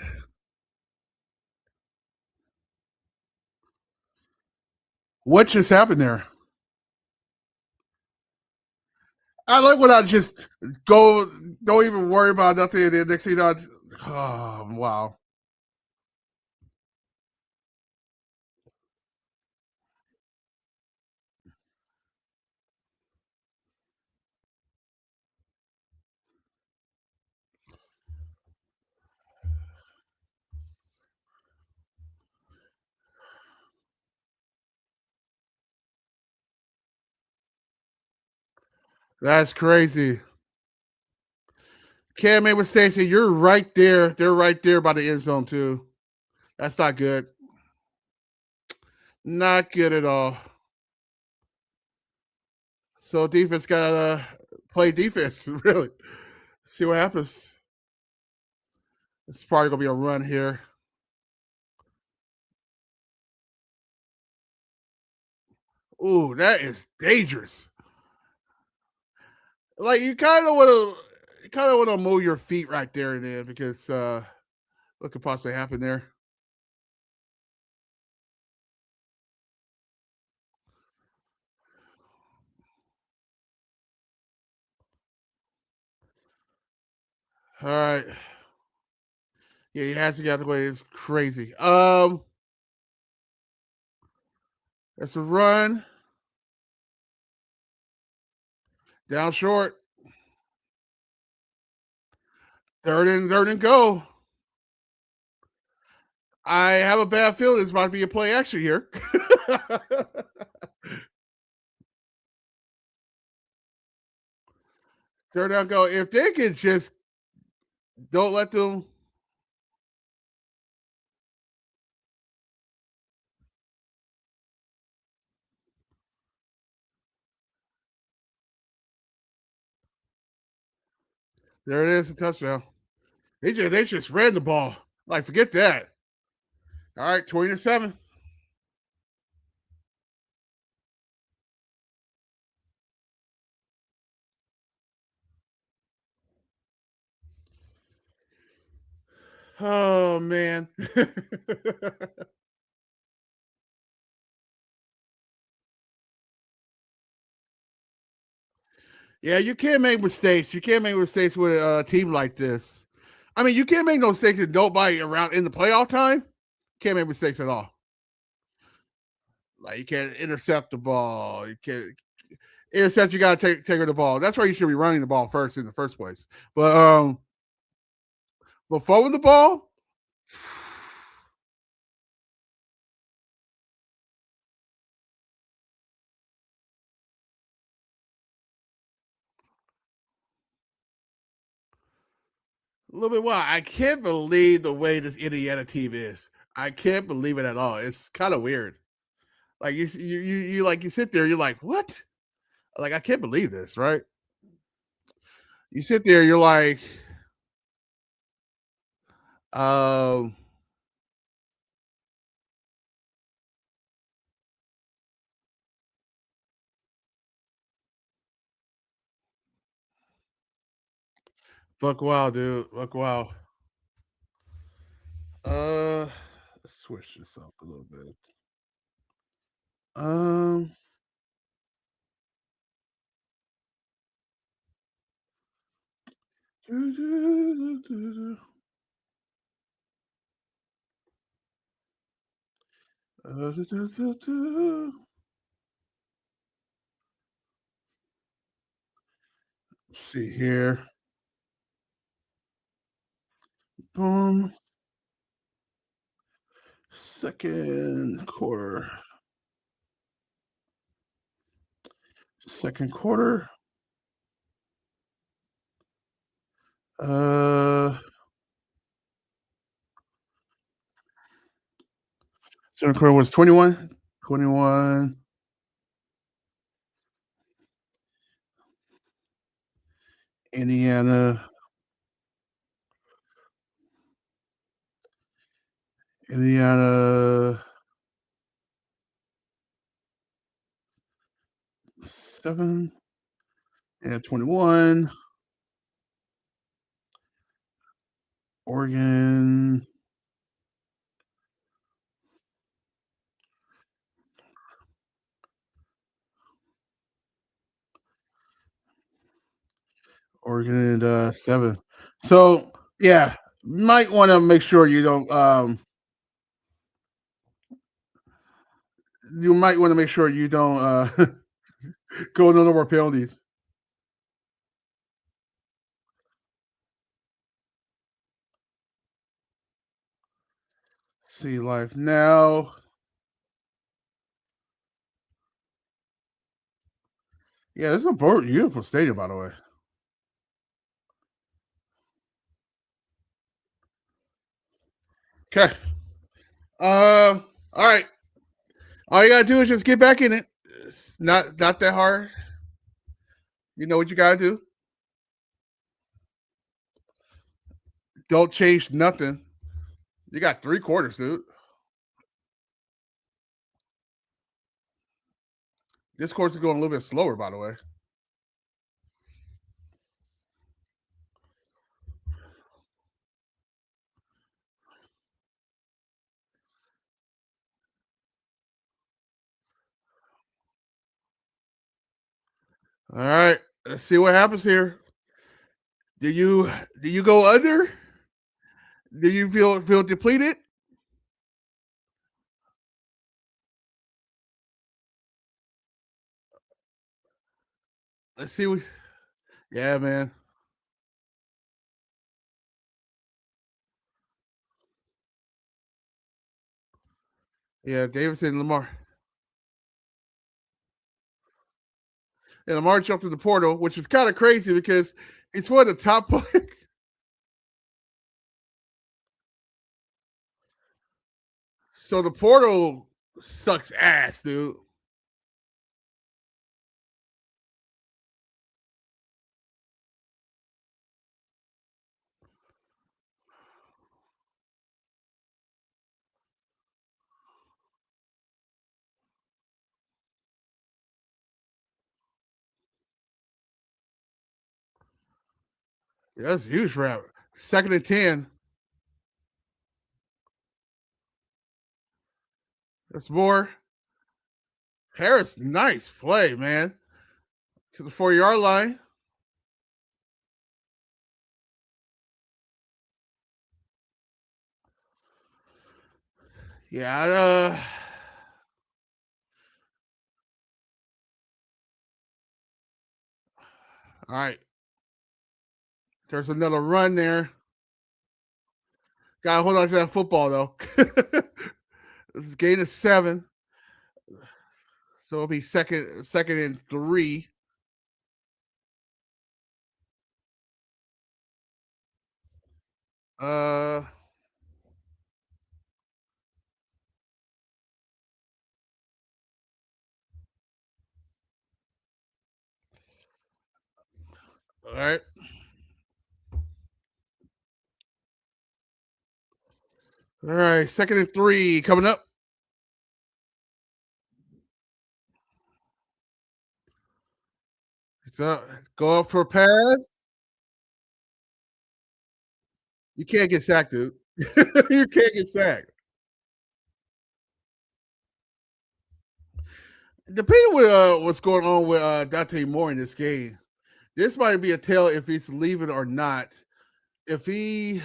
What just happened there? I like when I just go, don't even worry about nothing. And then next thing you know, oh, wow. That's crazy. Can't make mistakes. And you're right there. They're right there by the end zone, too. That's not good. Not good at all. So defense gotta play defense, really. See what happens. It's probably gonna be a run here. Ooh, that is dangerous. Like you kind of want to move your feet right there and then because what could possibly happen there? All right, yeah, he has to get out of the way. It's crazy. That's a run down short. Third and go. I have a bad feeling this might be a play action here. Third down go. If they can just don't let them. There it is, a touchdown. They just ran the ball. Like forget that. All right, 20-7. Oh man. Yeah, you can't make mistakes. You can't make mistakes with a team like this. I mean, you can't make no mistakes with nobody around in the playoff time. Can't make mistakes at all. Like you can't intercept the ball. You can't intercept. You got to take her the ball. That's why you should be running the ball first in the first place. But forward the ball. A little bit wild. I can't believe the way this Indiana team is. I can't believe it at all. It's kind of weird. Like you like you sit there, you're like, what? Like I can't believe this, right? You sit there, you're like, um, Buck wow, dude. Buck wow. Uh let's switch this up a little bit. Um let's see here. Boom. Second quarter. Second quarter. Uh Second quarter was 21. 21. Indiana. Indiana 7 and 21. Oregon. Oregon at 7. So yeah, might want to make sure you don't. You might want to make sure you don't go no more penalties. See life now. Yeah, this is a beautiful stadium, by the way. Okay. All right. All you gotta do is just get back in it. It's not that hard. You know what you gotta do. Don't change nothing. You got 3 quarters, dude. This course is going a little bit slower, by the way. All right. Let's see what happens here. Do you go under? Do you feel depleted? Let's see what. Yeah, man. Yeah, Davidson and Lamar. And Lamar jumped in the portal, which is kind of crazy because it's one of the top players. So the portal sucks ass, dude. Yeah, that's huge for him. Second and 10. That's more. Harris, nice play, man. To the 4 yard line. Yeah. All right. There's another run there. Gotta hold on to that football though. This is gain of 7. So it'll be second and 3. Uh all right. All right. Second and 3 coming up. So go up for a pass. You can't get sacked, dude. You can't get sacked. Depending on what's going on with Dante Moore in this game, this might be a tell if he's leaving or not. If he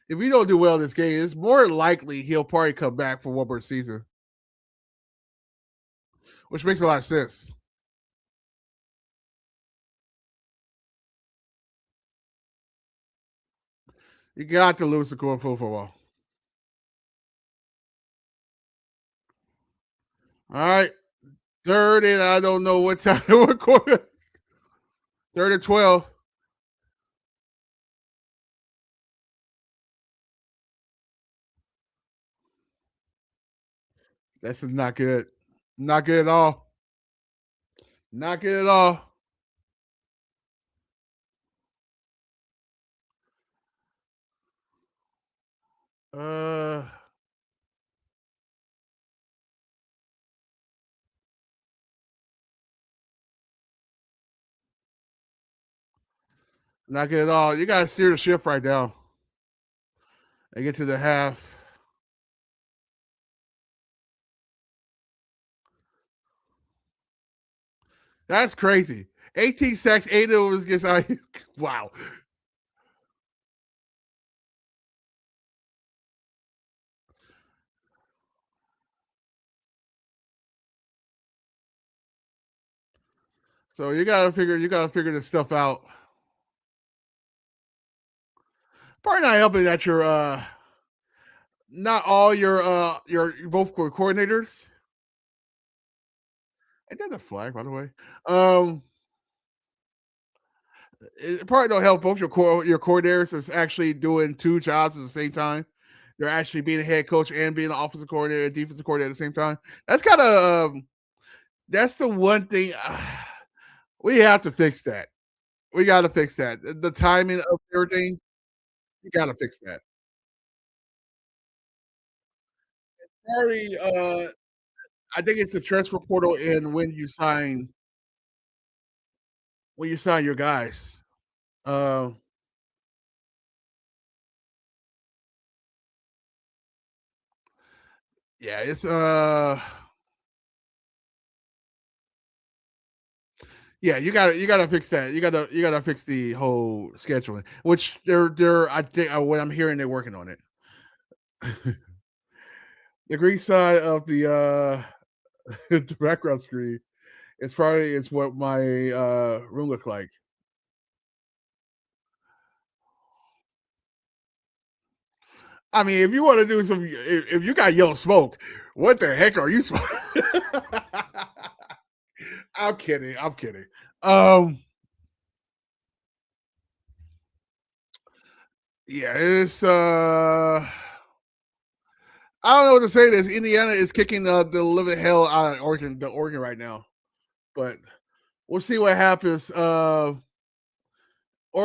if he don't do well in this game, it's more likely he'll probably come back for one more season, which makes a lot of sense. You got to lose the core full for a while. All right, third and I don't know what time. What quarter? Third and 12. That's not good. Not good at all. Not good at all. Uh, Not good at all. You got to steer the ship right now and get to the half. That's crazy. 18 sacks, 8 of those gets out. Wow. So you gotta figure this stuff out. Probably not helping that you're not all your both coordinators. And that's a flag, by the way. It probably don't help both your coordinators is actually doing two jobs at the same time. They're actually being a head coach and being an offensive coordinator, and defensive coordinator at the same time. That's kind of that's the one thing we have to fix that. We got to fix that. The timing of everything, you got to fix that. Probably, I think it's the transfer portal and when you sign your guys. Uh, yeah, it's yeah, you gotta fix that. You gotta fix the whole scheduling, which they're I think what I'm hearing they're working on it. The green side of the the background screen is what my room looked like. I mean, if you want to do some, if you got yellow smoke, what the heck are you smoking? I'm kidding. I'm kidding. Um, yeah, it's I don't know what to say. This Indiana is kicking the living hell out of Oregon right now, but we'll see what happens. Oregon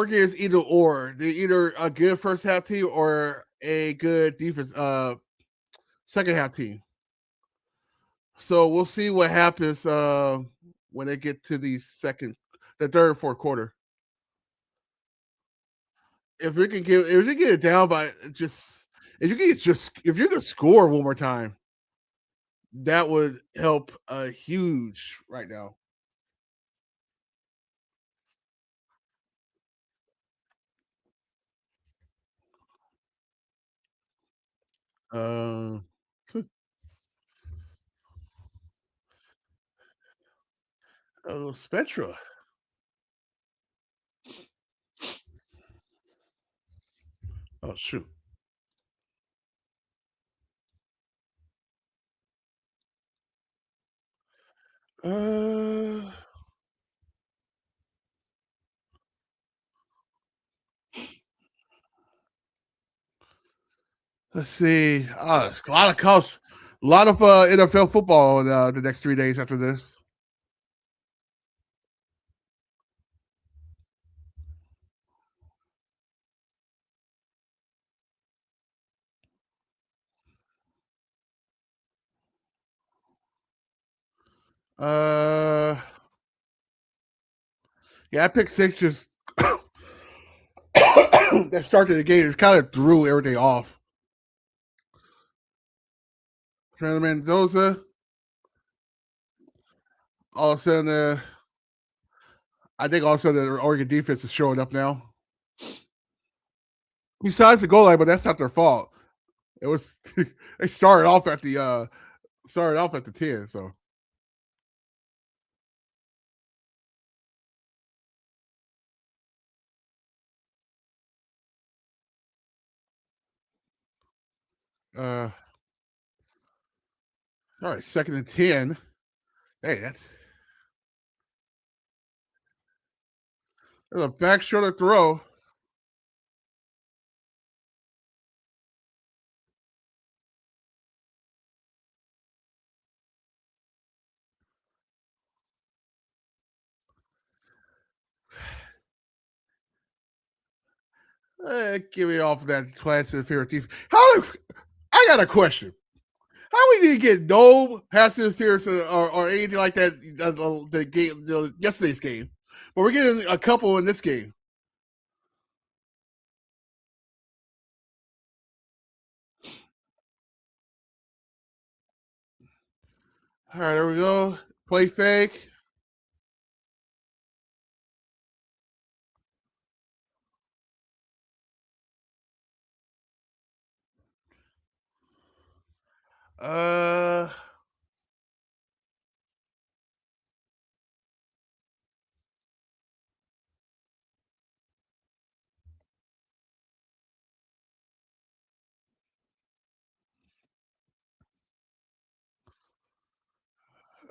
is either or. They're either a good first half team or a good defense second half team. So we'll see what happens when they get to the third and fourth quarter. If you get it down by just if you could score one more time, that would help a huge right now. Uh, oh, Spectra. Oh shoot. Uh, let's see. It's a lot of college, a lot of NFL football in the next 3 days after this. Uh, yeah, I picked six just that started the game. It's kind of threw everything off. Trent Mendoza, all of a sudden, I think also the Oregon defense is showing up now. Besides the goal line, but that's not their fault. It was they started off at the 10. So all right, second and 10. Hey, that's a back shoulder throw. Give me off of that class interference defense. I got a question. How we didn't get no pass interference or anything like that the game yesterday's game, but we're getting a couple in this game. All right, there we go. Play fake. Uh,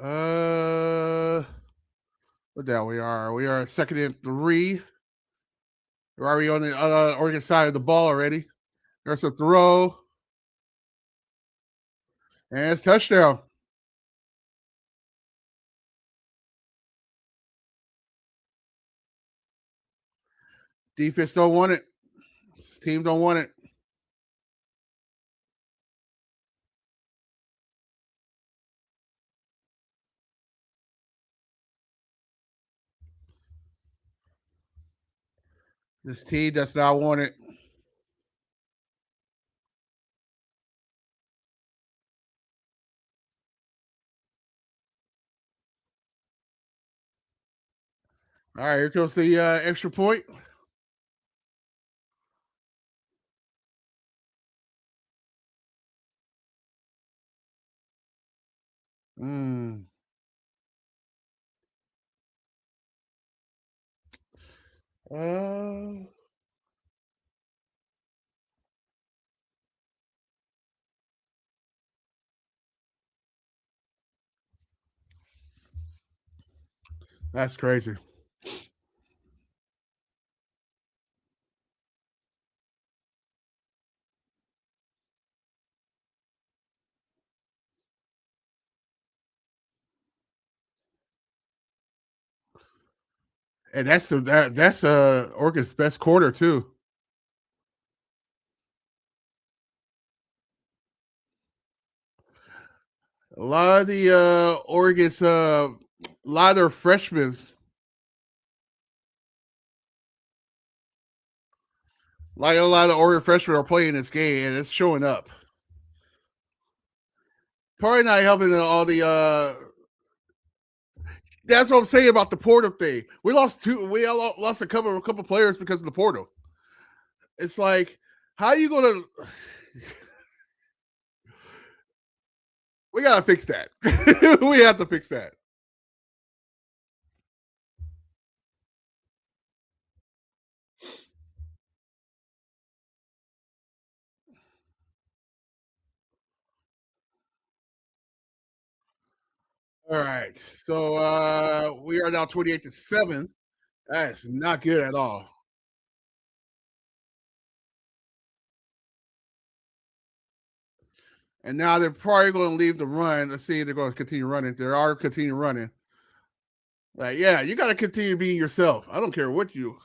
uh, what down we are? We are second and 3. We're already on the Oregon side of the ball already. There's a throw. And it's touchdown. Defense don't want it. This team don't want it. This team does not want it. All right, here comes the extra point. Mm. Uh, that's crazy. And that's Oregon's best quarter too. A lot of the Oregon's a lot of their freshmen, like a lot of Oregon freshmen are playing this game, and it's showing up. Probably not helping all the. That's what I'm saying about the portal thing. We lost two. We lost a couple players because of the portal. It's like, how are you gonna? We gotta fix that. We have to fix that. All right. So we are now 28-7. That's not good at all. And now they're probably going to leave the run. Let's see if they're going to continue running. They are continue running. Like, yeah, you got to continue being yourself. I don't care what you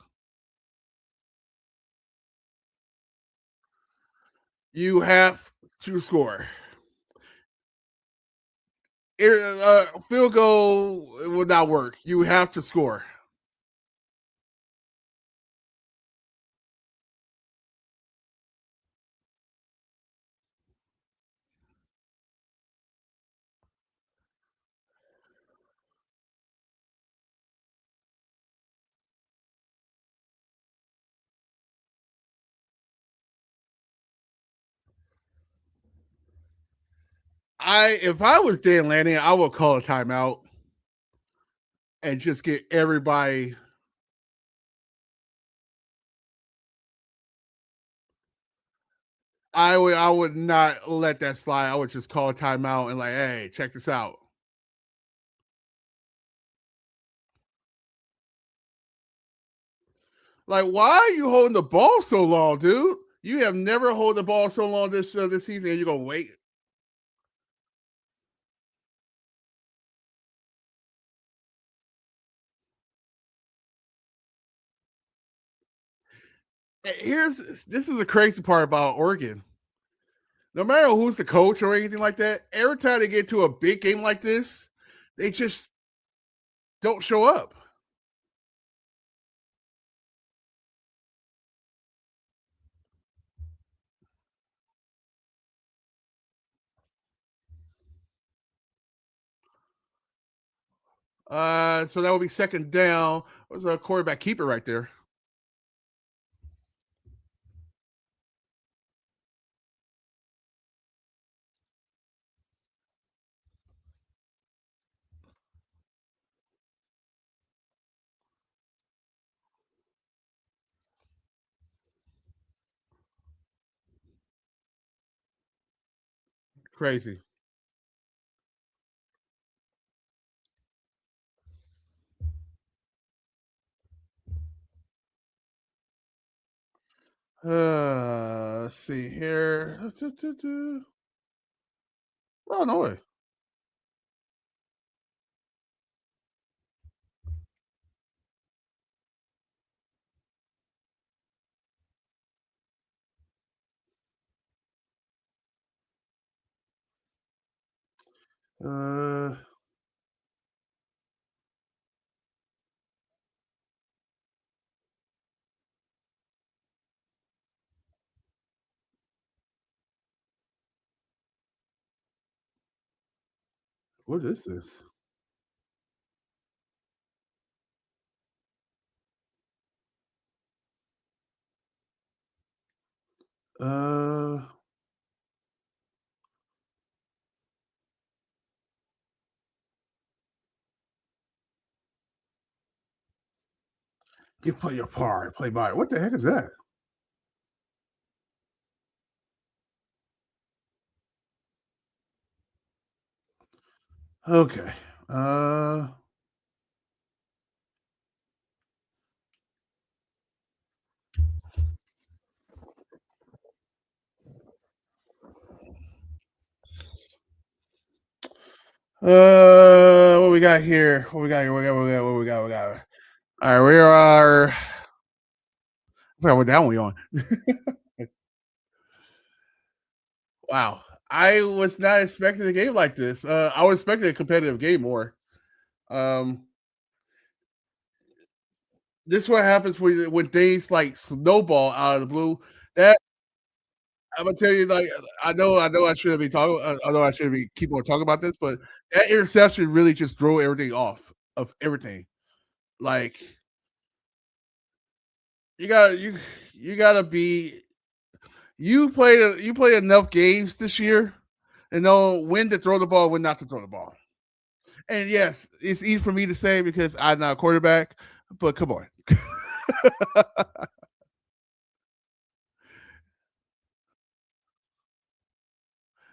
have to score. Field goal would not work. You have to score. If I was Dan Lanning, I would call a timeout and just get everybody. I would not let that slide. I would just call a timeout and like, hey, check this out. Like, why are you holding the ball so long, dude? You have never held the ball so long this season, and you're gonna wait. Here's this is the crazy part about Oregon. No matter who's the coach or anything like that, every time they get to a big game like this, they just don't show up. So that would be second down. What's a quarterback keeper right there? Crazy. Let's see here. Oh no way. Uh, what is this? Uh, you play your part, play by it. What the heck is that? Okay. Uh, what we got here? What we got here? What we got? All right, we are. I forgot what down we on. Wow. I was not expecting a game like this. I was expecting a competitive game more. Um, this is what happens when things like snowball out of the blue. That I'm gonna tell you, like I know, I shouldn't be talking. I know I shouldn't be keep on talking about this, but that interception really just threw everything off of everything. Like you got you gotta be you played enough games this year and know when to throw the ball, when not to throw the ball. And yes, it's easy for me to say because I'm not a quarterback, but come on.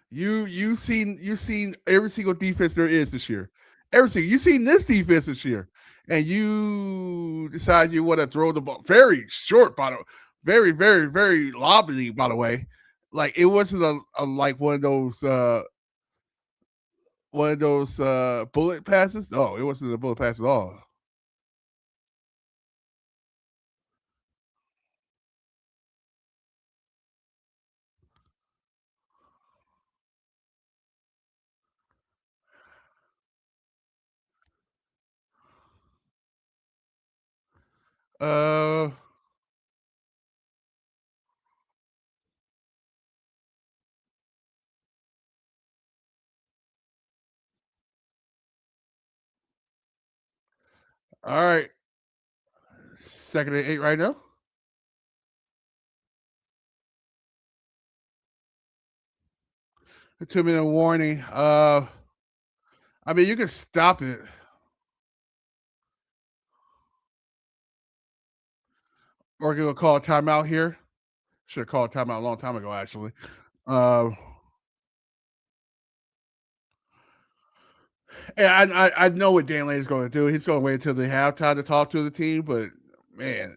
You seen every single defense there is this year. Every single you seen this defense this year. And you decide you want to throw the ball very short, by the way, very, very, very lobbly, by the way. Like it wasn't a like one of those bullet passes. No, it wasn't a bullet pass at all. Uh all right. Second and 8 right now. A 2-minute warning. I mean you can stop it. Or gonna call a timeout here. Should have called a timeout a long time ago, actually. Uh, and I know what Dan Lane is going to do. He's going to wait until they have time to talk to the team. But man,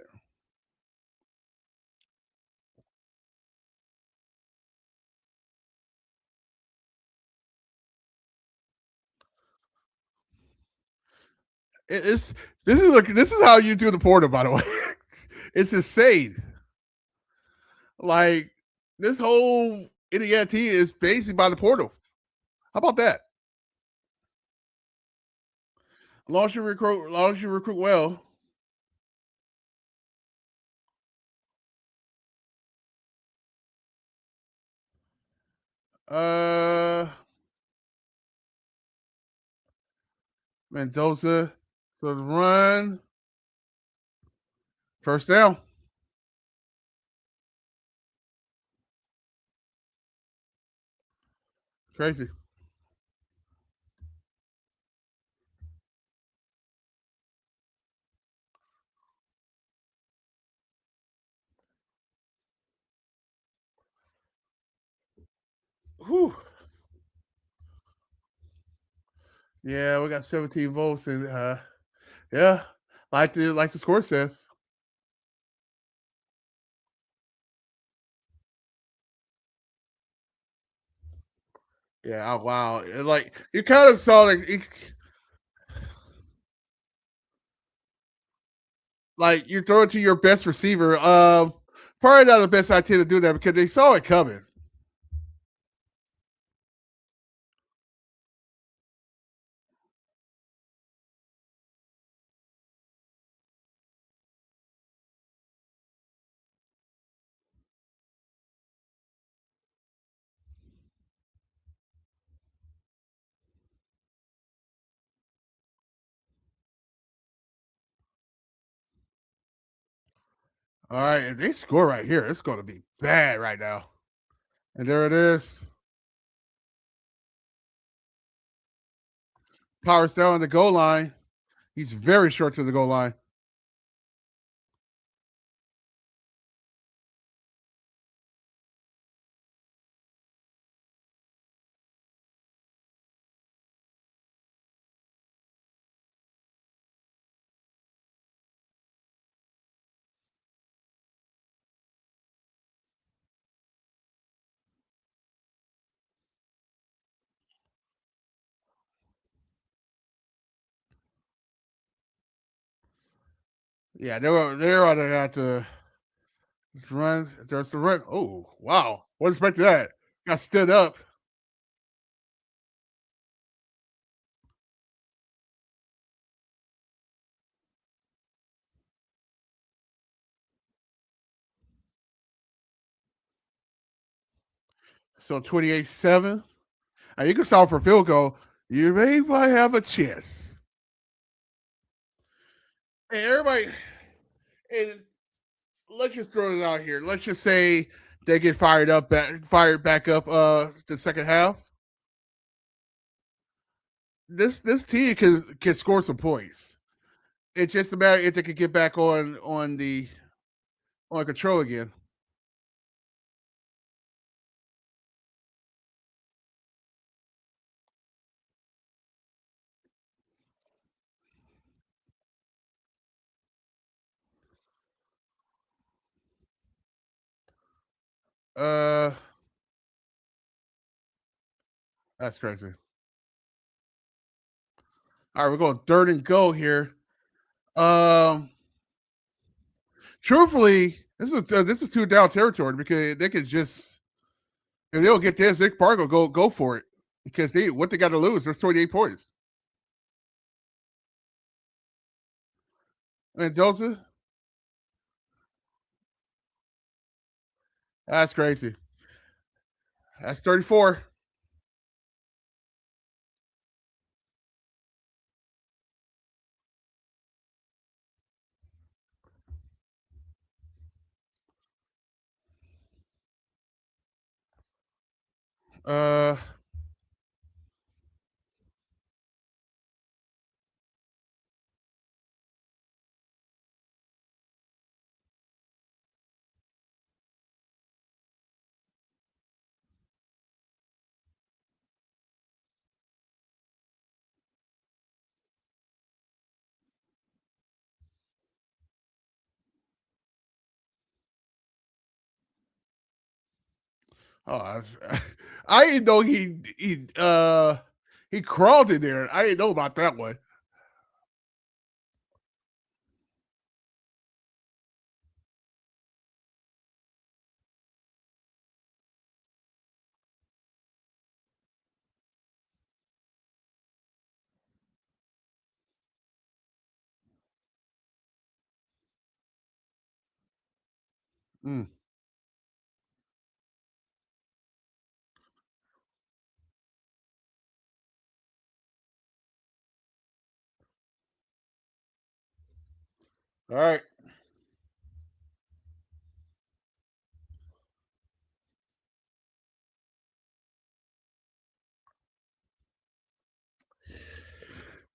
it's this is how you do the portal. By the way, it's insane. Like this whole Indiana team is basically by the portal. How about that? As long as you recruit well. Uh, Mendoza. So the run. First down. Crazy. Whew. Yeah, we got 17 votes, and yeah, like the score says. Yeah, oh, wow. Like you kind of saw like you throw it to your best receiver. Probably not the best idea to do that because they saw it coming. All right, if they score right here, it's going to be bad right now. And there it is. Powers down on the goal line. He's very short to the goal line. Yeah, they're on to have to run. There's the run. Oh, wow. Wasn't expecting that. Got stood up. So 28-7. You can start for a field goal. You may might have a chance. Hey, everybody, and let's just throw it out here. Let's just say they get fired back up the second half. This team can score some points. It's just a matter if they could get back on control again. Uh, that's crazy. All right, we're going third and go here. Um, Truthfully, this is two down territory because they could just if they don't get this, Nick Park go for it because they what they got to lose. There's 28 points. Mendoza, that's crazy. That's 34. Uh, oh, I didn't know he crawled in there. I didn't know about that one. Mm. All right.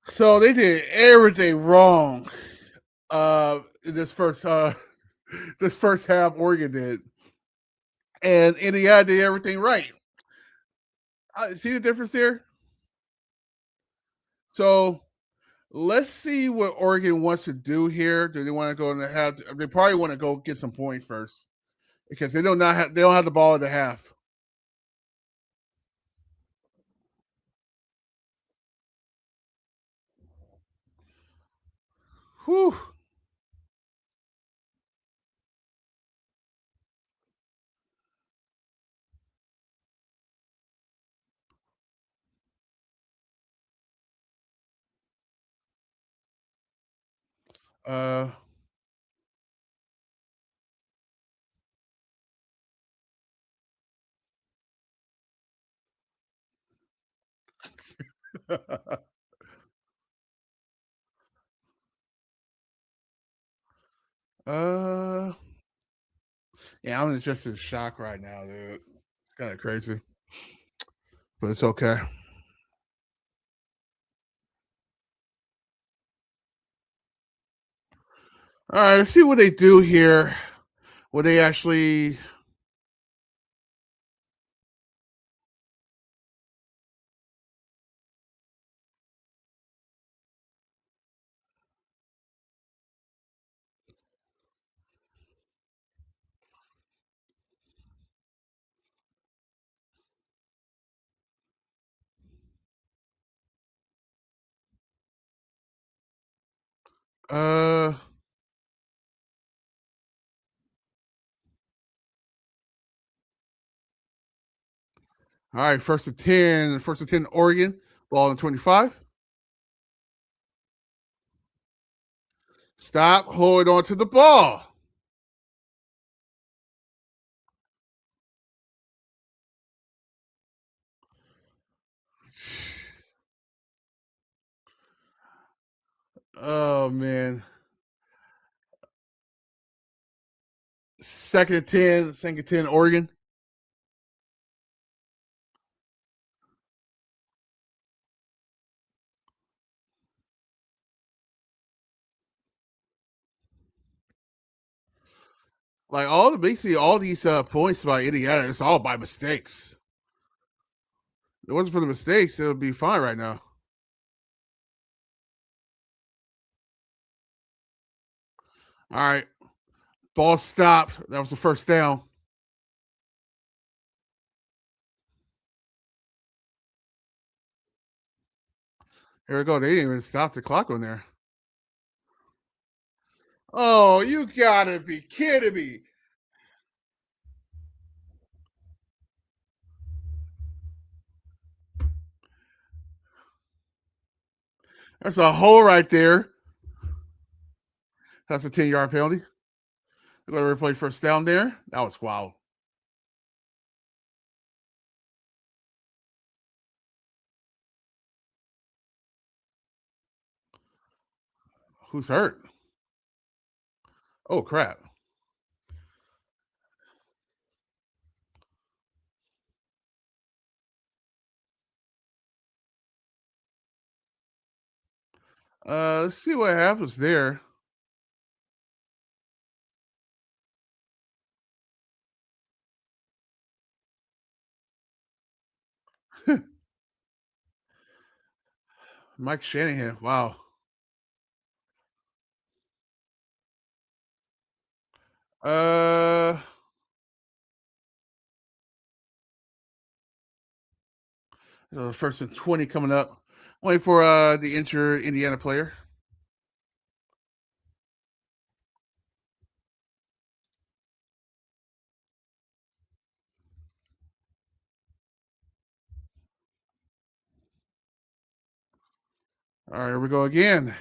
So they did everything wrong. In this first half, Oregon did, and Indiana did everything right. See the difference there? So let's see what Oregon wants to do here. Do they want to go and have? They probably want to go get some points first because they don't have the ball at the half. Whew. Uh, uh, yeah, I'm just in shock right now, dude. It's kind of crazy, but it's okay. All right, let's see what they do here. What they actually. Uh, all right, first and 10. First and 10, Oregon. Ball in 25. Stop. Hold on to the ball. Oh man. Second and 10, Oregon. Like basically all these points by Indiana, it's all by mistakes. If it wasn't for the mistakes, it would be fine right now. All right. Ball stopped. That was the first down. Here we go. They didn't even stop the clock on there. Oh, you gotta be kidding me. That's a hole right there. That's a 10-yard penalty. They're going to replay first down there. That was wow. Who's hurt? Oh, crap. Let's see what happens there. Mike Shanahan. Wow. Uh, First and 20 coming up. Waiting for the injured Indiana player. All right, here we go again.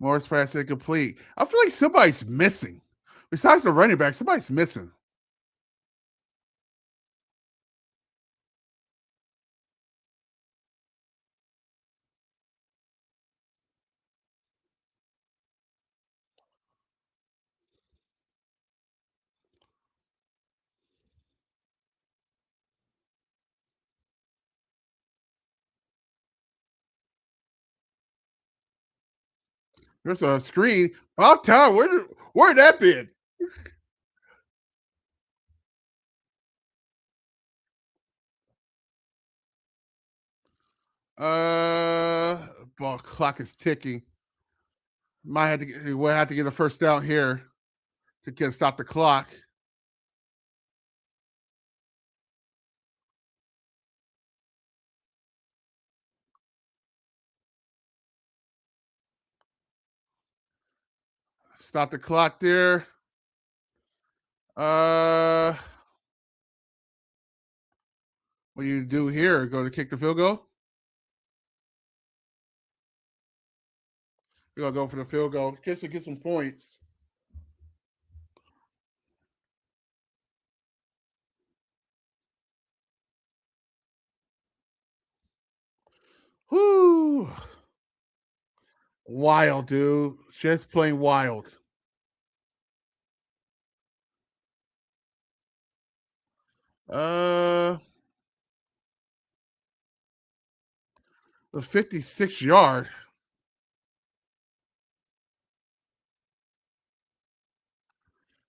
Morris pass incomplete. I feel like somebody's missing. Besides the running back, somebody's missing. There's a screen. About time. Where'd that been? Ball clock is ticking. We'll have to get a first down here to stop the clock. Stop the clock there. What do you do here? Go to kick the field goal? You're gonna go for the field goal. Get some points. Whoo! Wild, dude. Just plain wild. The 56-yard.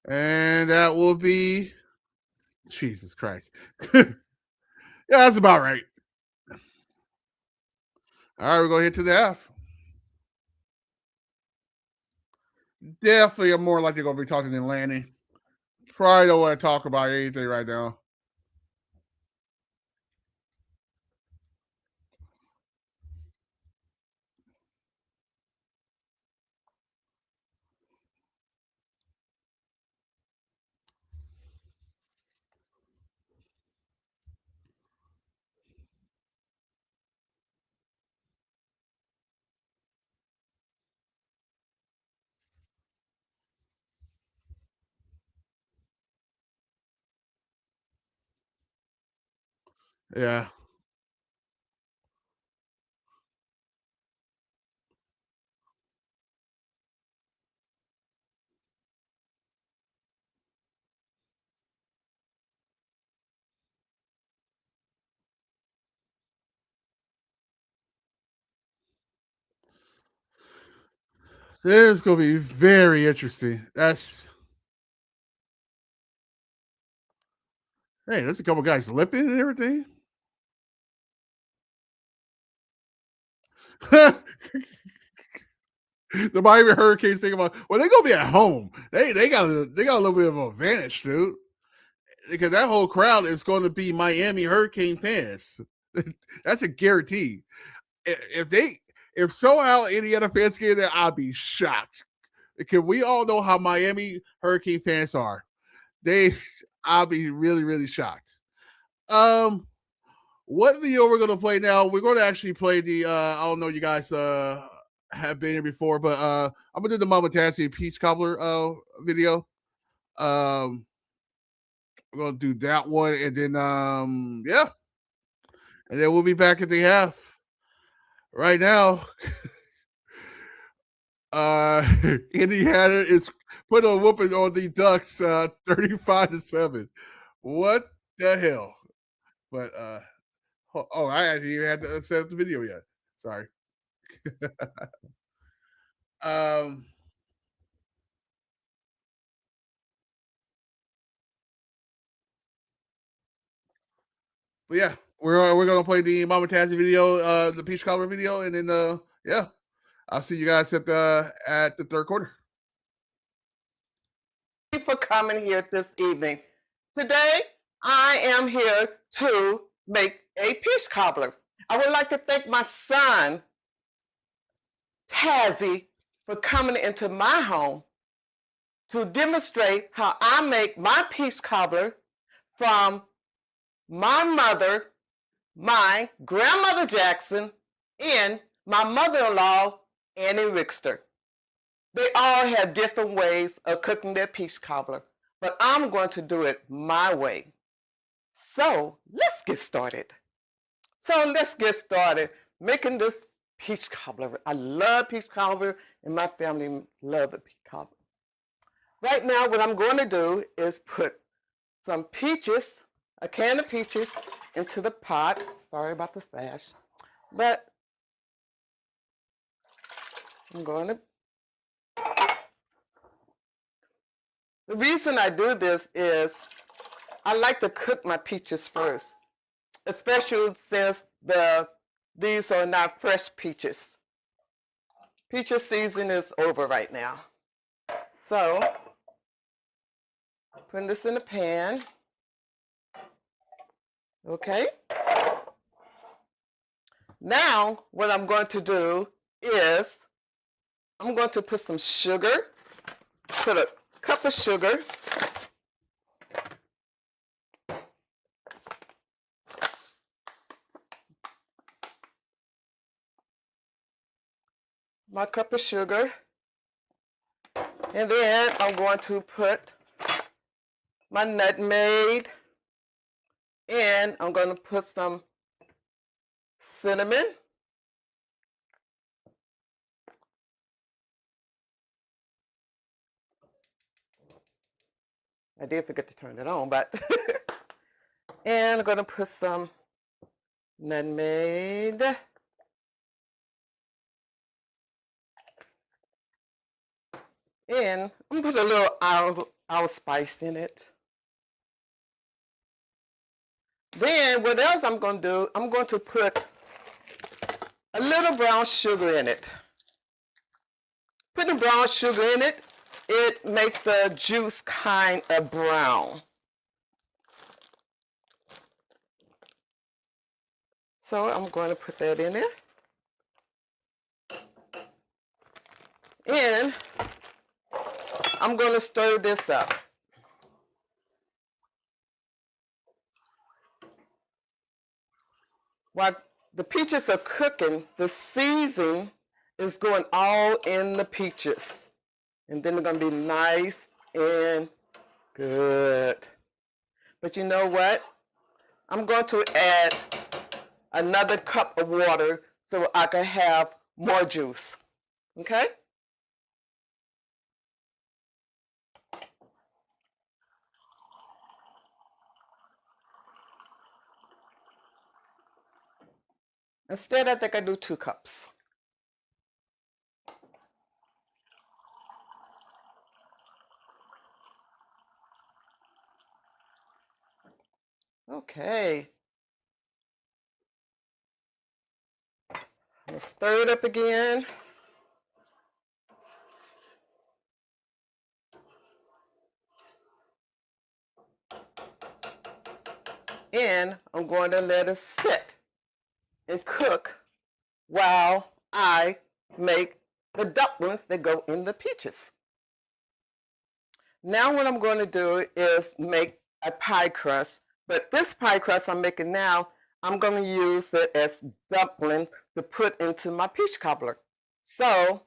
And that will be Jesus Christ. Yeah, that's about right. All right, we're gonna hit to the half. Definitely, I'm more likely gonna be talking than Lanny. Probably don't want to talk about anything right now. Yeah. This is gonna be very interesting. There's a couple guys lipping and everything. The Miami Hurricanes think about they're gonna be at home. They got a little bit of an advantage, dude. Because that whole crowd is going to be Miami Hurricane fans. That's a guarantee. If somehow any other fans get there, I'll be shocked. Because we all know how Miami Hurricane fans are. I'll be really, really shocked. What video we're gonna play now? We're going to actually play the. I don't know, you guys have been here before, but I'm gonna do the Mama Tassie Peach Cobbler video. We're gonna do that one, and then yeah, and then we'll be back at the half. Right now, Indiana is put a whooping on the Ducks, 35-7. What the hell? But I hadn't even had to set up the video yet. Sorry. um, but yeah, we're gonna play the Mama Tassie video, the Peach Cobbler video, and then yeah, I'll see you guys at the third quarter.
Thank you for coming here this evening. Today, I am here to make a peach cobbler. I would like to thank my son, Tazzy, for coming into my home to demonstrate how I make my peach cobbler from my mother, my grandmother Jackson, and my mother-in-law, Annie Rickster. They all have different ways of cooking their peach cobbler, but I'm going to do it my way. So let's get started. Making this peach cobbler. I love peach cobbler, and my family love the peach cobbler. Right now, what I'm going to do is put some peaches, a can of peaches, into the pot. Sorry about the sash, but I'm going to The reason I do this is I like to cook my peaches first, especially since these are not fresh peaches. Peaches season is over right now. So, putting this in the pan. Okay. Now, what I'm going to do is I'm going to put some sugar, put a cup of sugar. My cup of sugar. And then I'm going to put my nutmeg, and I'm going to put some cinnamon. I did forget to turn it on, but and I'm going to put some nutmeg. And I'm going to put a little allspice in it. Then what else I'm going to do, I'm going to put a little brown sugar in it. Putting brown sugar in it, it makes the juice kind of brown. So I'm going to put that in there. And I'm going to stir this up. While the peaches are cooking, the seasoning is going all in the peaches. And then they're going to be nice and good. But you know what? I'm going to add another cup of water so I can have more juice. Okay? Instead, I think I do 2 cups. Okay. I'll stir it up again. And I'm going to let it sit and cook while I make the dumplings that go in the peaches. Now what I'm going to do is make a pie crust, but this pie crust I'm making now, I'm going to use it as dumpling to put into my peach cobbler. So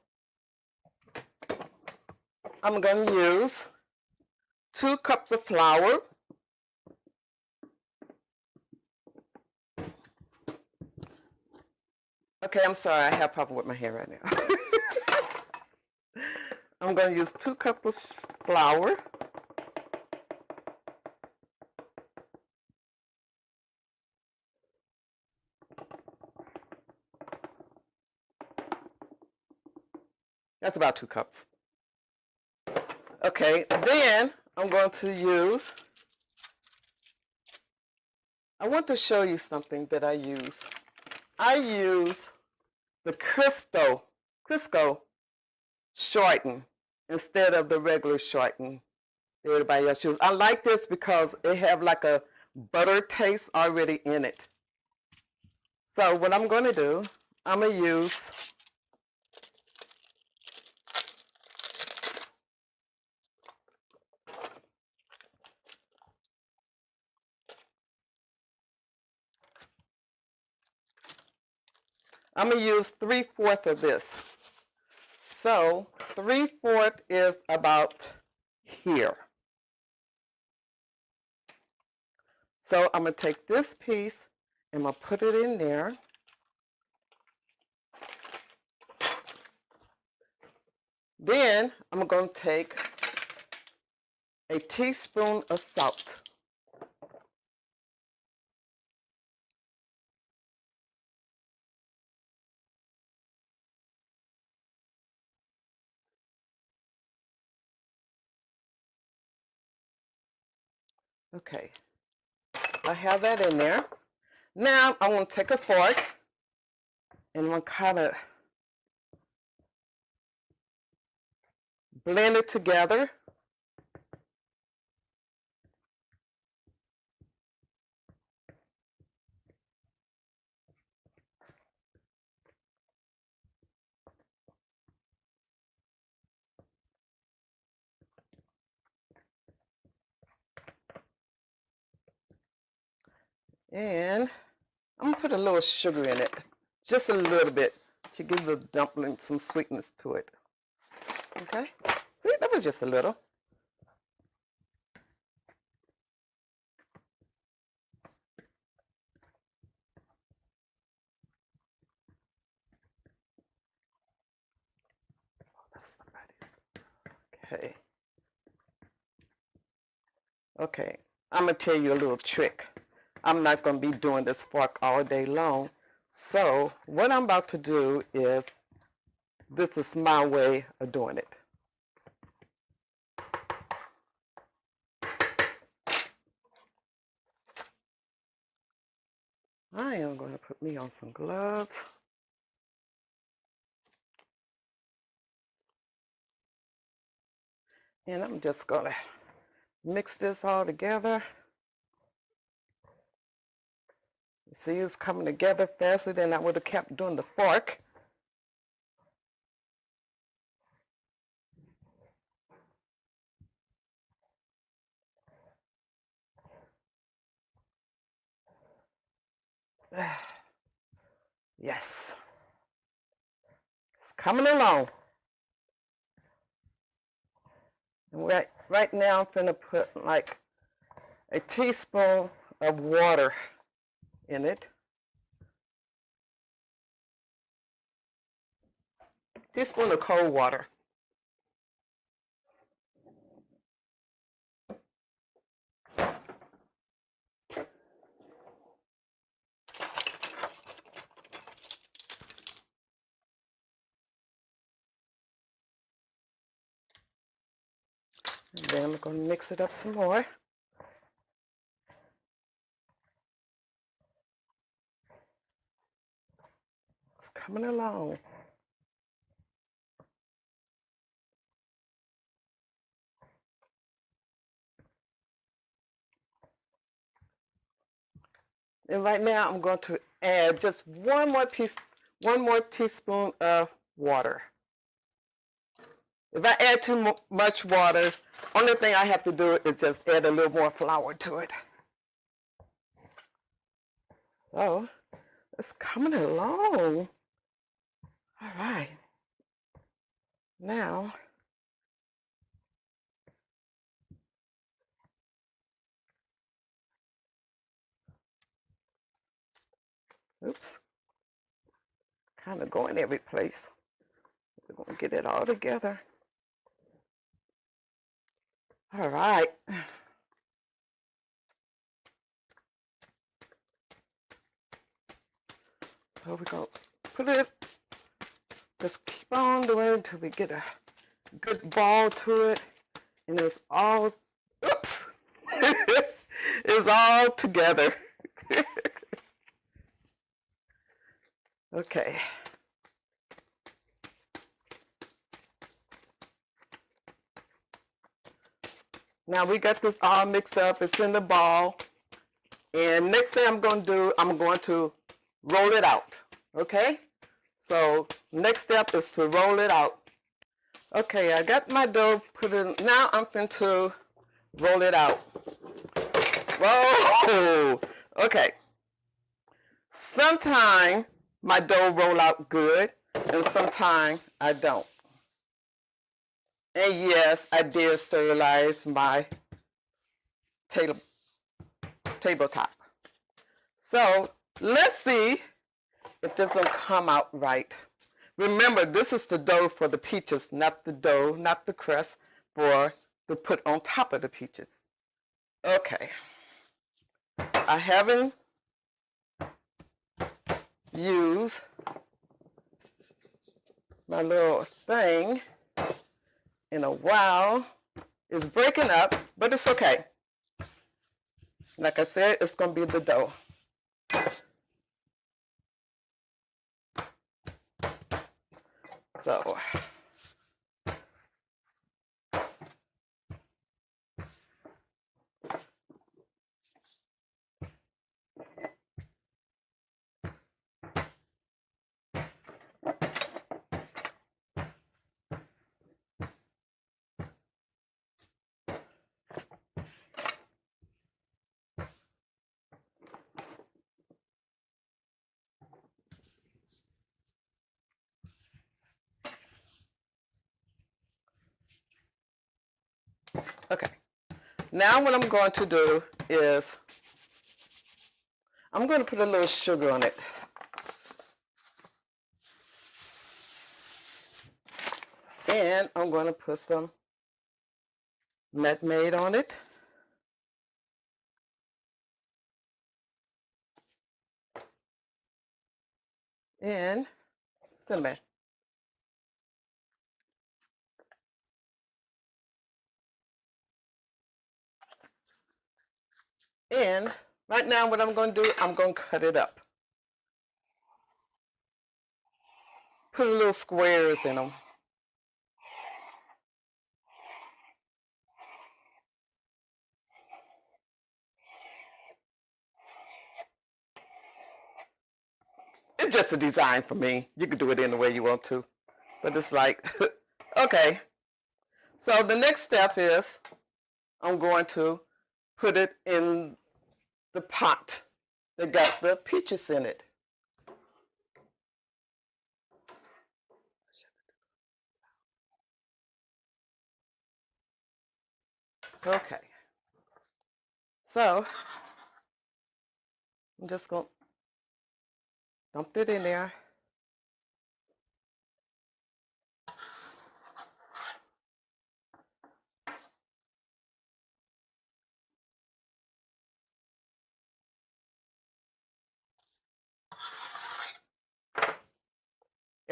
I'm going to use 2 cups of flour. Okay, I'm sorry, I have a problem with my hair right now. I'm going to use 2 cups of flour. That's about 2 cups. Okay, then I'm going to use, I want to show you something that I use. I use the Crisco shorten instead of the regular shorten that everybody else uses. I like this because it have like a butter taste already in it. So what I'm going to do, I'm going to use I'm going to use 3/4 of this. So 3/4 is about here. So I'm going to take this piece and I'm going to put it in there. Then I'm going to take a teaspoon of salt. Okay, I have that in there. Now I'm going to take a fork and I'm going to kind of blend it together. And I'm going to put a little sugar in it, just a little bit, to give the dumpling some sweetness to it. Okay, see, that was just a little. Okay. Okay, I'm going to tell you a little trick. I'm not going to be doing this fork all day long. So what I'm about to do is, this is my way of doing it. I am going to put me on some gloves. And I'm just going to mix this all together. See, it's coming together faster than I would have kept doing the fork. Yes, it's coming along. And right now I'm going to put like a teaspoon of water in it. Teaspoon of cold water. And then I'm going to mix it up some more. It's coming along. And right now I'm going to add just one more teaspoon of water. If I add too much water, only thing I have to do is just add a little more flour to it. Oh, it's coming along. All right. Now, oops, kind of going every place. We're going to get it all together. All right. So we're going to put it, just keep on doing it until we get a good ball to it. And it's all, oops, it's all together. Okay. Now we got this all mixed up. It's in the ball. And next thing I'm going to do, I'm going to roll it out. Okay? So next step is to roll it out. Okay, I got my dough put in. Now I'm going to roll it out. Whoa! Okay. Sometimes my dough roll out good, and sometimes I don't. And yes, I did sterilize my tabletop. So let's see if this will come out right. Remember, this is the dough for the peaches, not the dough, not the crust for to put on top of the peaches. Okay. I haven't used my little thing in a while. It's breaking up, but it's okay. Like I said, it's going to be the dough. So okay. Now what I'm going to do is I'm going to put a little sugar on it. And I'm going to put some nutmeg on it. And cinnamon. And right now what I'm going to do, I'm going to cut it up. Put a little squares in them. It's just a design for me. You can do it any way you want to. But it's like, okay. So the next step is I'm going to put it in the pot that got the peaches in it. Okay. So I'm just going to dump it in there.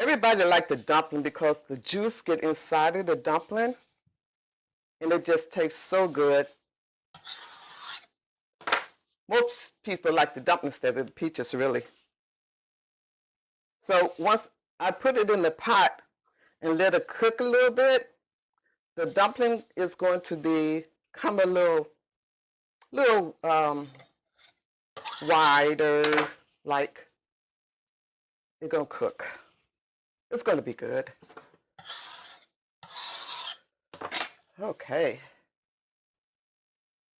Everybody like the dumpling because the juice get inside of the dumpling and it just tastes so good. Most people like the dumpling instead of the peaches, really. So once I put it in the pot and let it cook a little bit, the dumpling is going to become a little wider, like it's gonna cook. It's gonna be good. Okay.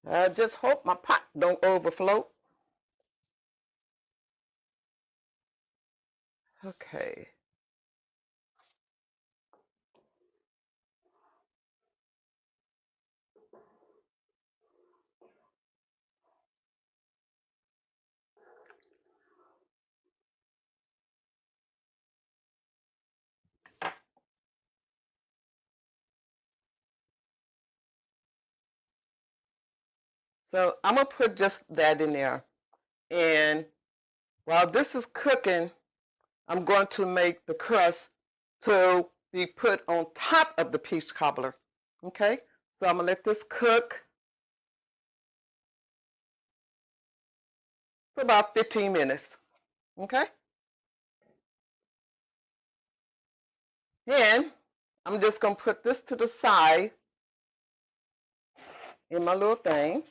I just hope my pot don't overflow. Okay. So I'm gonna put just that in there. And while this is cooking, I'm going to make the crust to be put on top of the peach cobbler. Okay? So I'm gonna let this cook for about 15 minutes. Okay? And I'm just gonna put this to the side in my little thing.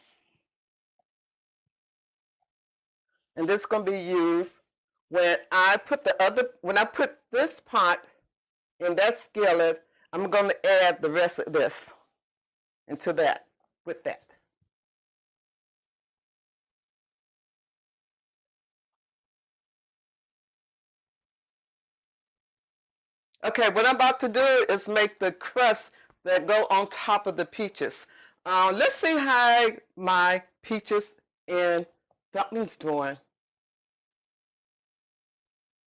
And this is gonna be used when I put this pot in that skillet, I'm gonna add the rest of this into that with that. Okay, what I'm about to do is make the crust that go on top of the peaches. Let's see how my peaches and dumplings doing.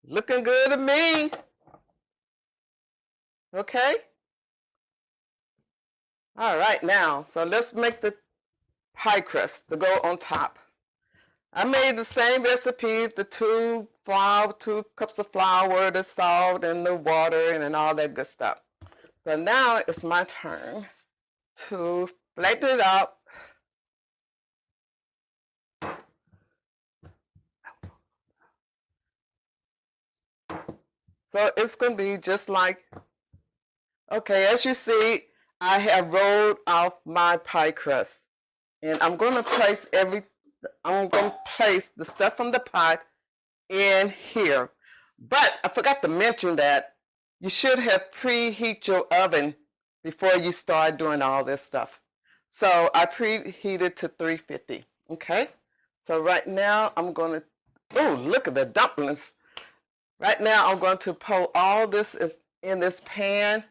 Looking good to me. Okay. All right, now, so let's make the pie crust to go on top. I made the same recipe, the 2 cups of flour, the salt, and the water, and all that good stuff. So now it's my turn to flatten it up So it's going to be just like, okay, as you see, I have rolled off my pie crust. And I'm going to place the stuff from the pot in here. But I forgot to mention that you should have preheat your oven before you start doing all this stuff. So I preheated to 350. Okay. So right now I'm going to, oh, look at the dumplings. Right now I'm going to pour all this in this pan.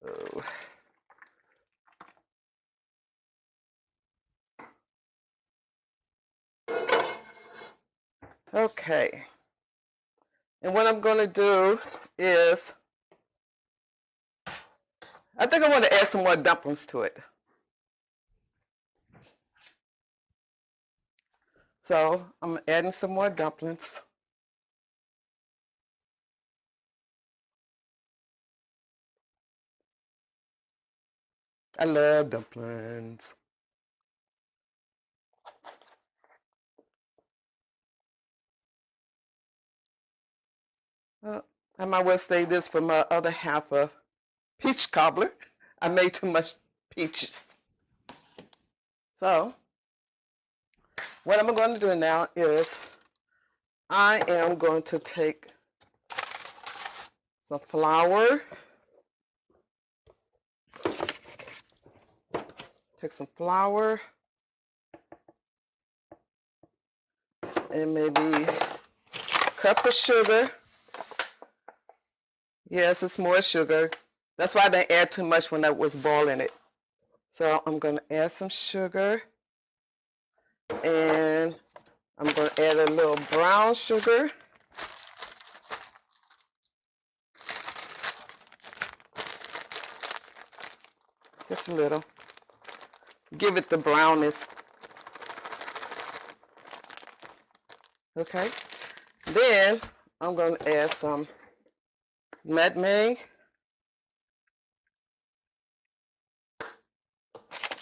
Oh. Okay. And what I'm going to do is, I think I want to add some more dumplings to it. So I'm adding some more dumplings. I love dumplings. I might well save this for my other half of peach cobbler. I made too much peaches. So what I'm going to do now is I am going to take some flour. Take some flour and maybe a cup of sugar. Yes, it's more sugar. That's why I didn't add too much when I was boiling it. So I'm going to add some sugar, and I'm going to add a little brown sugar. Just a little. Give it the brownness. Okay. Then I'm going to add some nutmeg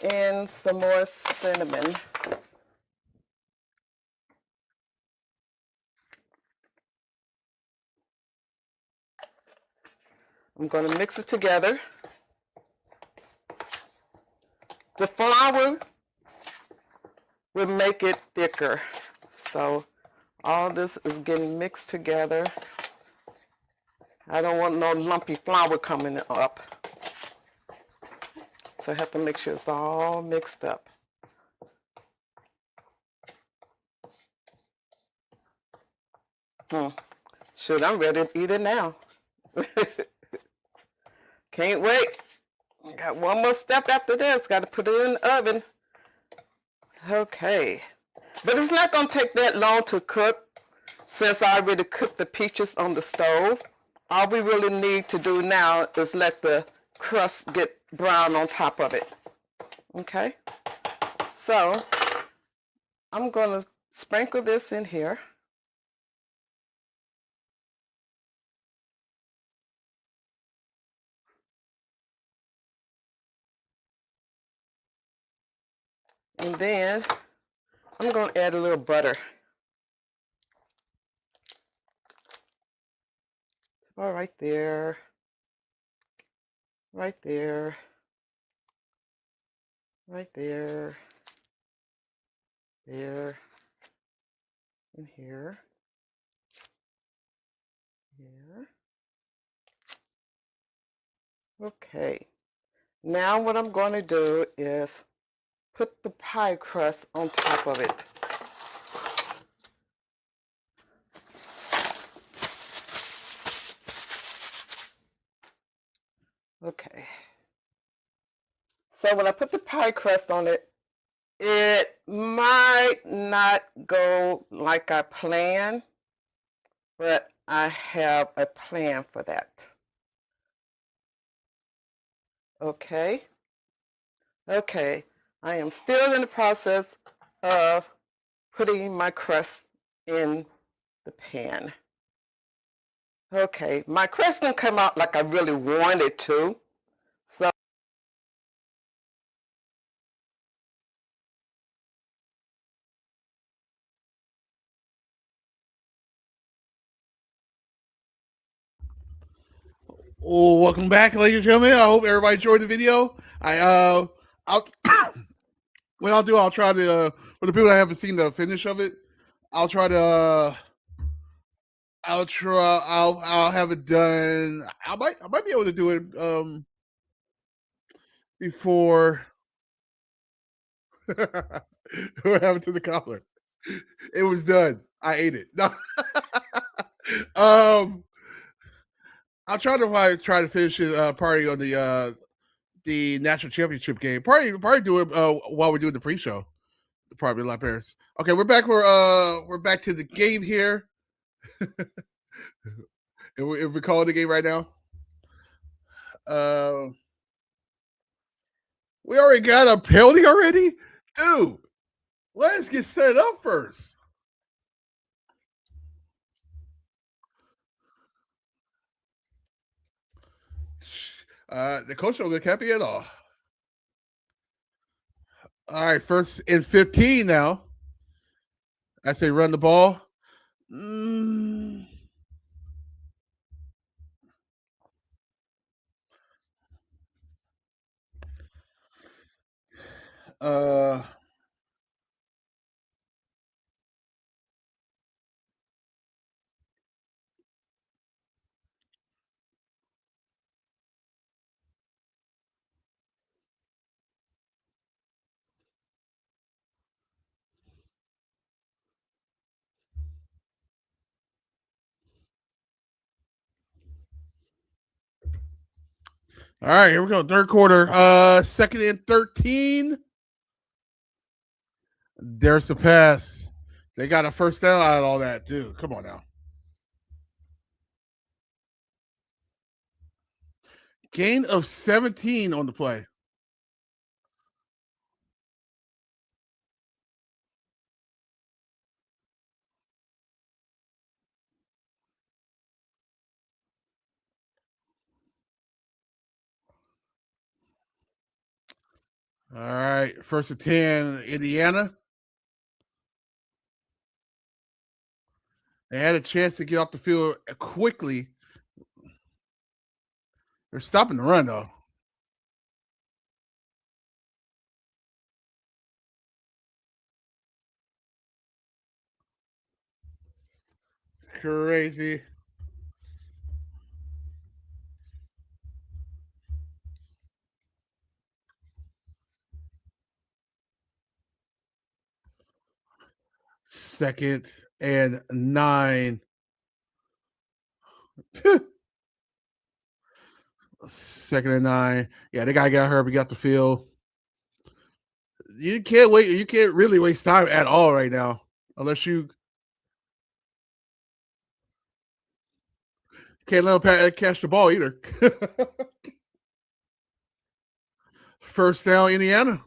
and some more cinnamon. I'm going to mix it together. The flour will make it thicker. So all this is getting mixed together. I don't want no lumpy flour coming up. So I have to make sure it's all mixed up. Shoot, I'm ready to eat it now. Can't wait. Got one more step after this. Got to put it in the oven. Okay. But it's not going to take that long to cook since I already cooked the peaches on the stove. All we really need to do now is let the crust get brown on top of it. Okay. So I'm going to sprinkle this in here. And then I'm going to add a little butter. All right there. Right there. Right there. There. And here. Here. Okay. Now what I'm going to do is put the pie crust on top of it. Okay. So when I put the pie crust on it, it might not go like I planned, but I have a plan for that. Okay. Okay. I am still in the process of putting my crust in the pan. Okay, my crust didn't come out like I really wanted to. So
Oh, welcome back, ladies and gentlemen. I hope everybody enjoyed the video. I'll what I'll do, I'll try to for the people that haven't seen the finish of it, I'll try to I'll have it done. I might be able to do it before what happened to the collar. It was done. I ate it. No. I'll try to finish it party on the national championship game. Probably do it while we're doing the pre-show. Probably a lot better. Okay, we're back. We're back to the game here. If we're calling the game right now. We already got a penalty already, dude. Let's get set up first. The coach don't look happy at all. All right, first and 15 now. I say run the ball. All right, here we go. Third quarter. Second and 13. There's the pass. They got a first down out of all that, dude. Come on now. Gain of 17 on the play. All right, first and 10, Indiana. They had a chance to get off the field quickly. They're stopping the run, though. Crazy. Second and 9. Second and 9. Yeah, the guy got hurt. We got the field. You can't wait. You can't really waste time at all right now, unless you can't let him catch the ball either. First down, Indiana.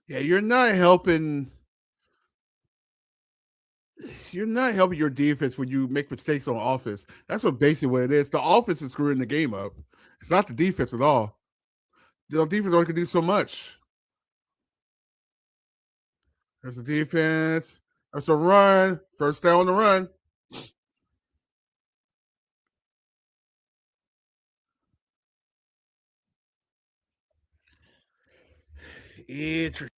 Yeah, you're not helping. You're not helping your defense when you make mistakes on offense. That's what basically what it is. The offense is screwing the game up. It's not the defense at all. The defense only can do so much. There's the defense. There's a run. First down on the run. Interesting.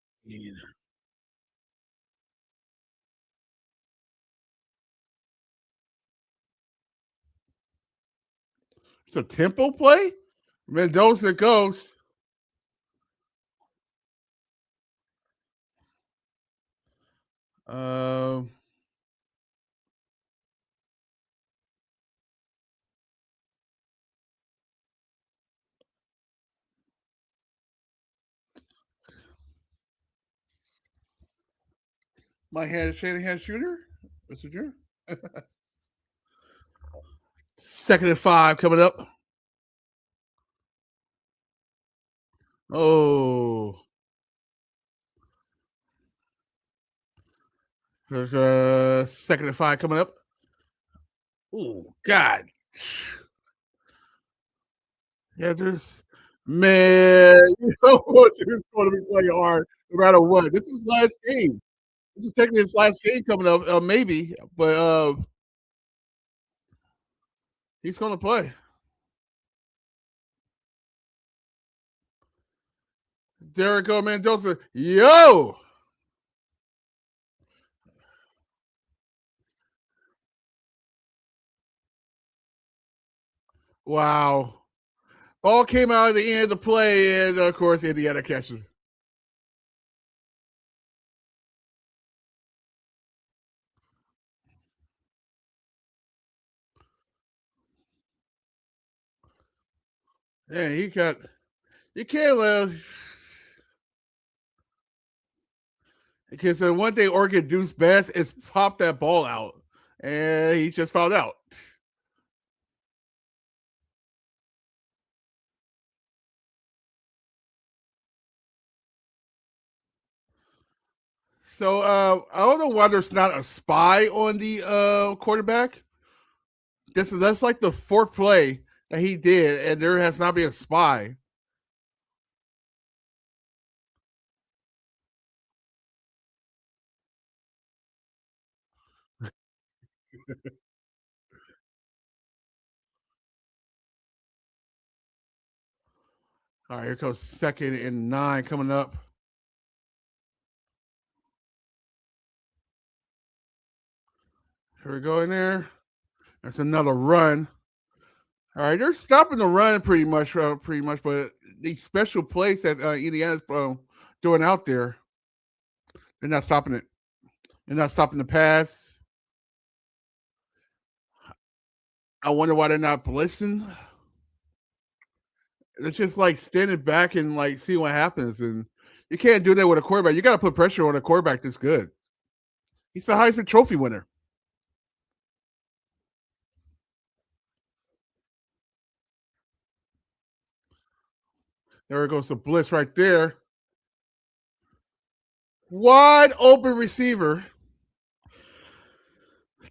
It's a tempo play. Mendoza goes. My hand Shanahan shooter, Mr. Jr. Second and 5 coming up. Oh. There's a second and 5 coming up. Oh, God. Yeah, there's Man, you know what you're going to be playing hard no matter what. This is last game. This is technically his last game coming up, maybe, but he's going to play. Derek Mendoza, yo! Wow. Ball came out at the end of the play, and of course, Indiana catches. Yeah, you can't let because the one thing Oregon does best is pop that ball out, and he just found out. So I don't know why there's not a spy on the quarterback. That's like the fourth play that he did, and there has not been a spy. All right, here comes 2nd and 9 coming up. Here we go in there. That's another run. All right, they're stopping the run pretty much, but the special plays that Indiana's doing out there, they're not stopping it. They're not stopping the pass. I wonder why they're not blitzing. It's just like standing back and like see what happens, and you can't do that with a quarterback. You got to put pressure on a quarterback that's good. He's the Heisman Trophy winner. There goes the blitz right there. Wide open receiver.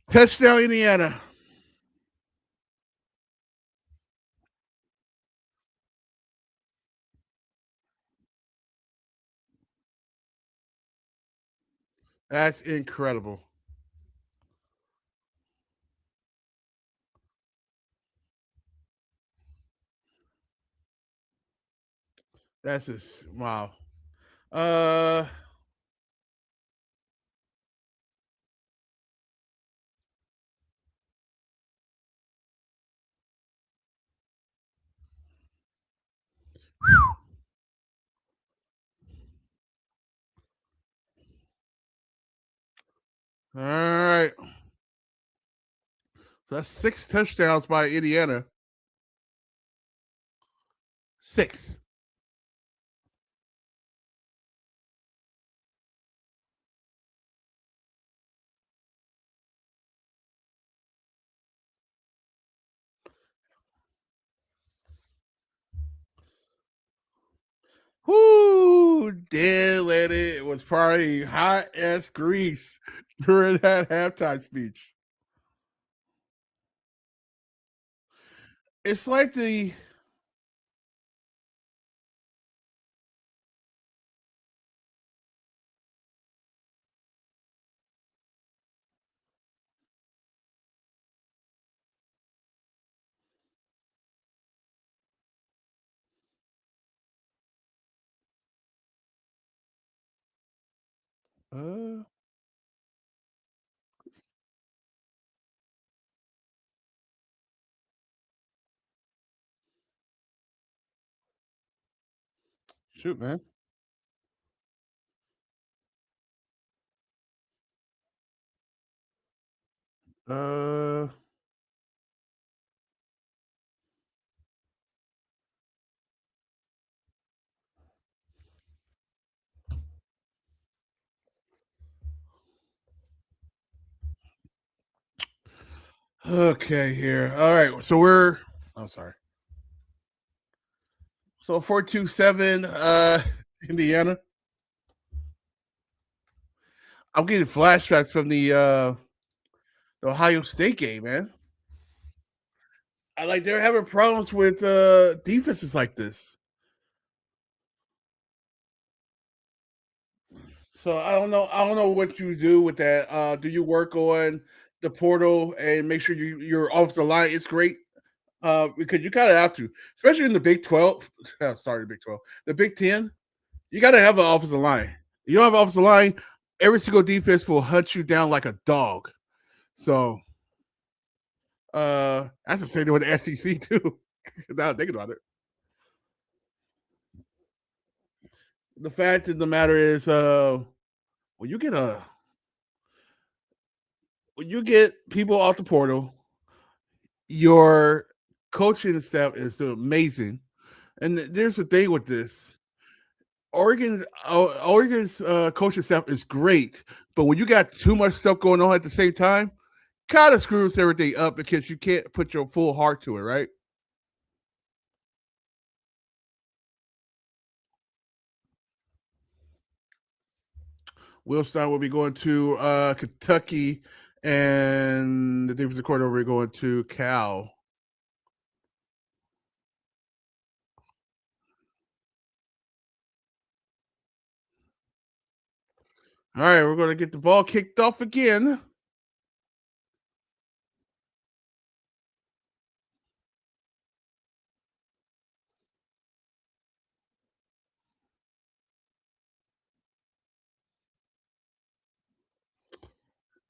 Touchdown, Indiana. That's incredible. That's just wow. Uh, all right. So that's 6 touchdowns by Indiana. 6. Whoo! Did let it. It was probably hot as grease during that halftime speech. It's like the uh shoot, man. Uh okay here. All right. So I'm sorry. So 427 Indiana. I'm getting flashbacks from the Ohio State game, man. I like they're having problems with defenses like this. So I don't know. I don't know what you do with that. Do you work on the portal and make sure your offensive line is great? Because you kind of have to, especially in the Big 12. Sorry, the Big 12, the Big 10. You got to have an offensive line. You don't have an offensive line, every single defense will hunt you down like a dog. So that's the same thing with the SEC too. Now thinking about it, the fact of the matter is, when you get a when you get people off the portal, your coaching staff is doing amazing. And there's the thing with this. Oregon's coaching staff is great, but when you got too much stuff going on at the same time, kind of screws everything up because you can't put your full heart to it, right? Will Stein will be going to Kentucky, and the defensive coordinator will be going to Cal. All right, we're going to get the ball kicked off again.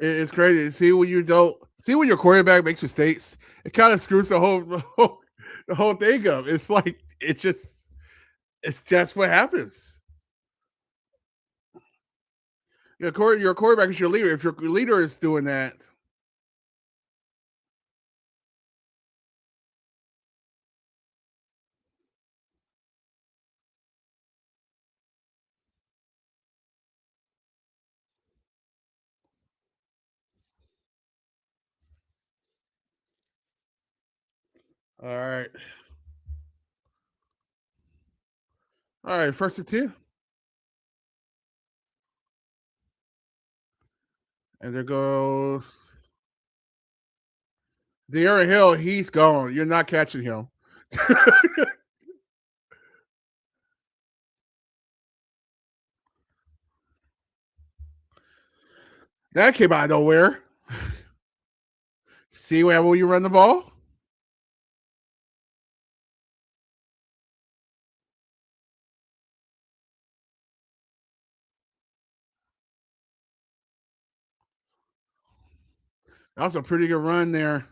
It's crazy. See when you don't see when your quarterback makes mistakes, it kind of screws the whole thing up. It's like it's just what happens. Your quarterback is your leader. If your leader is doing that, all right, all right. First and 10, and there goes De'Aaron Hill. He's gone. You're not catching him. That came out of nowhere. See what happens when you run the ball? That was a pretty good run there.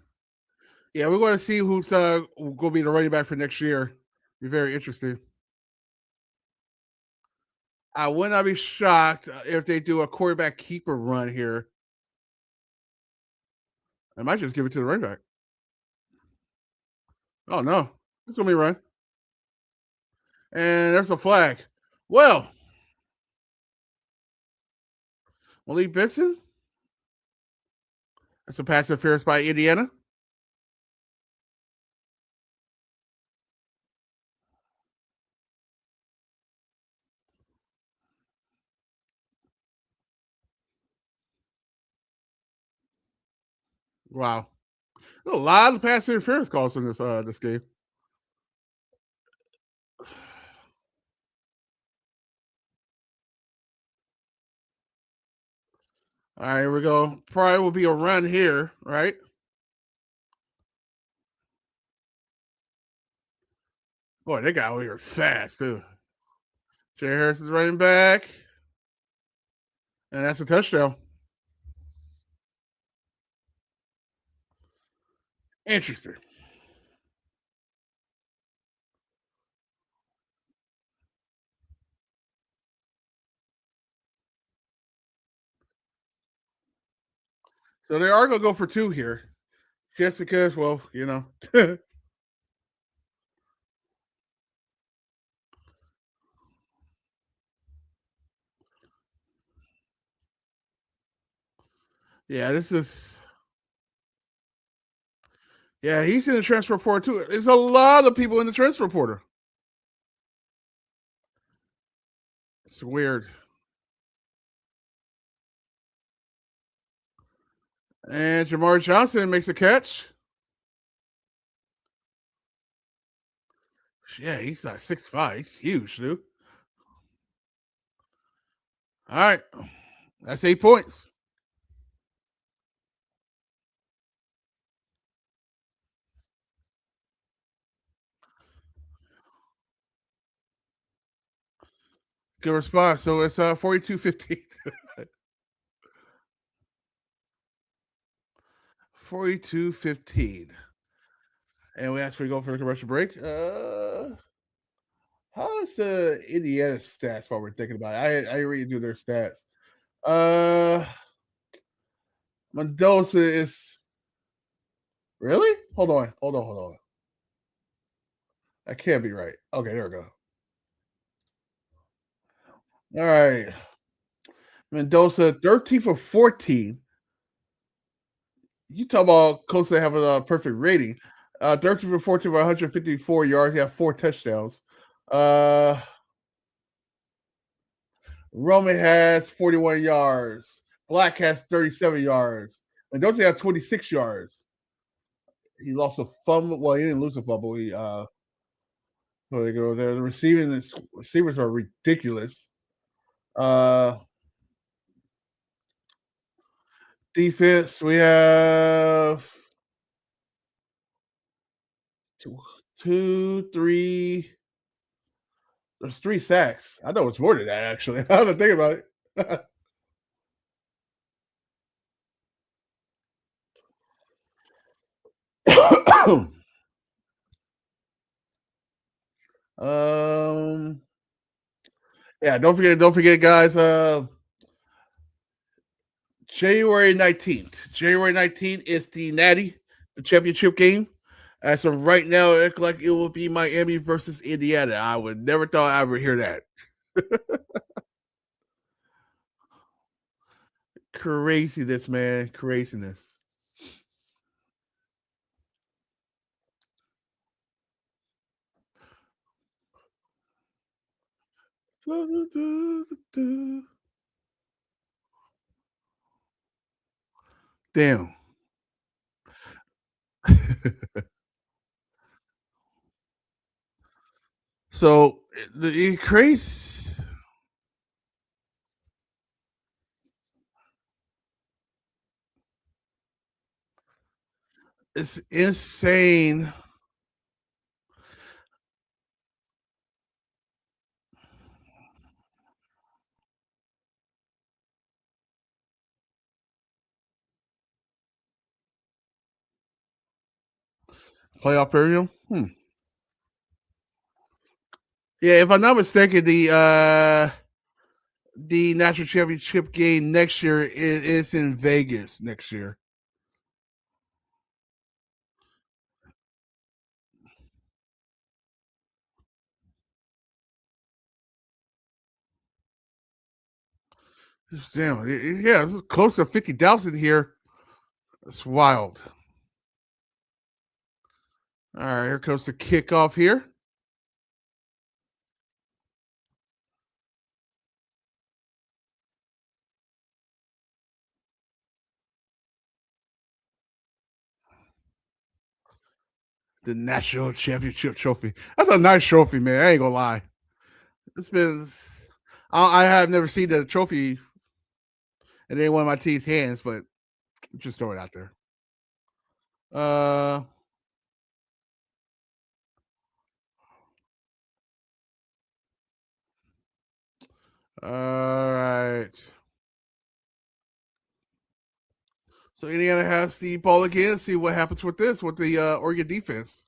Yeah, we're going to see who's going to be the running back for next year. Be very interesting. I would not be shocked if they do a quarterback keeper run here. I might just give it to the running back. Oh no, it's gonna be a run, and there's a flag. Well, Malik Benson. That's a pass interference by Indiana. Wow, there's a lot of pass interference calls in this game. All right, here we go. Probably will be a run here, right? Boy, they got over here fast too. Jay Harrison's running back, and that's a touchdown. Interesting. So they are gonna go for two here, just because. Well, yeah, this is. Yeah, he's in the transfer portal too. There's a lot of people in the transfer portal. It's weird. And Jamar Johnson makes a catch. Yeah, he's like 6'5". He's huge, dude. All right. That's 8 points. Good response. So it's 42-15. 42-15. And we actually go for the commercial break. How is the Indiana stats while we're thinking about it? I already do their stats. Mendoza is really? Hold on. That can't be right. Okay, there we go. All right. Mendoza, 13 for 14. You talk about Costa having a perfect rating. 13 for 14 for 154 yards. He had 4 touchdowns. Roman has 41 yards. Black has 37 yards. Mendoza had 26 yards. He lost a fumble. Well, he didn't lose a fumble. The receivers are ridiculous. Defense, we have two, three. There's 3 sacks. I know it's more than that, actually. I have to think about it. um, yeah, don't forget, guys. January 19th. January 19th is the Natty, the championship game. As of right now, it looks like it will be Miami versus Indiana. I would never thought I would hear that. Craziness, man. Craziness. Damn. So the crazy. It's insane. Playoff period. Yeah, if I'm not mistaken, the national championship game next year is in Vegas next year. Damn, yeah, it's close to 50,000 here. It's wild. All right, here comes the kickoff here. The national championship trophy. That's a nice trophy, man. I ain't gonna lie. It's been. I have never seen the trophy in any one of my team's hands, but just throw it out there. Uh, all right. So Indiana has the ball again. See what happens with this with the Oregon defense.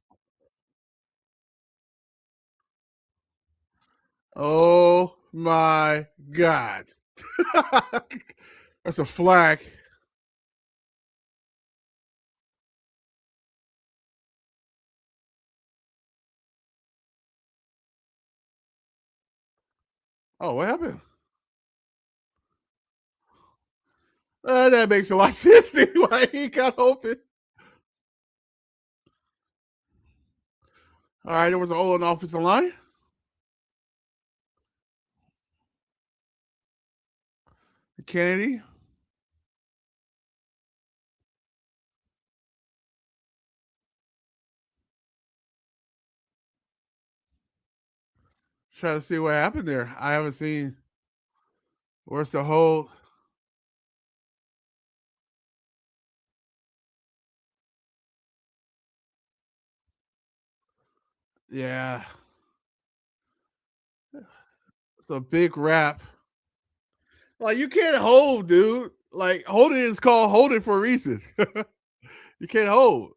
Oh my god. That's a flag. Oh, what happened? That makes a lot of sense. Why he got open? All right, there was an O on the offensive line. Kennedy. Try to see what happened there. I haven't seen Where's the hold? Yeah. It's a big wrap. Like, you can't hold, dude. Like, holding is called holding for a reason. You can't hold.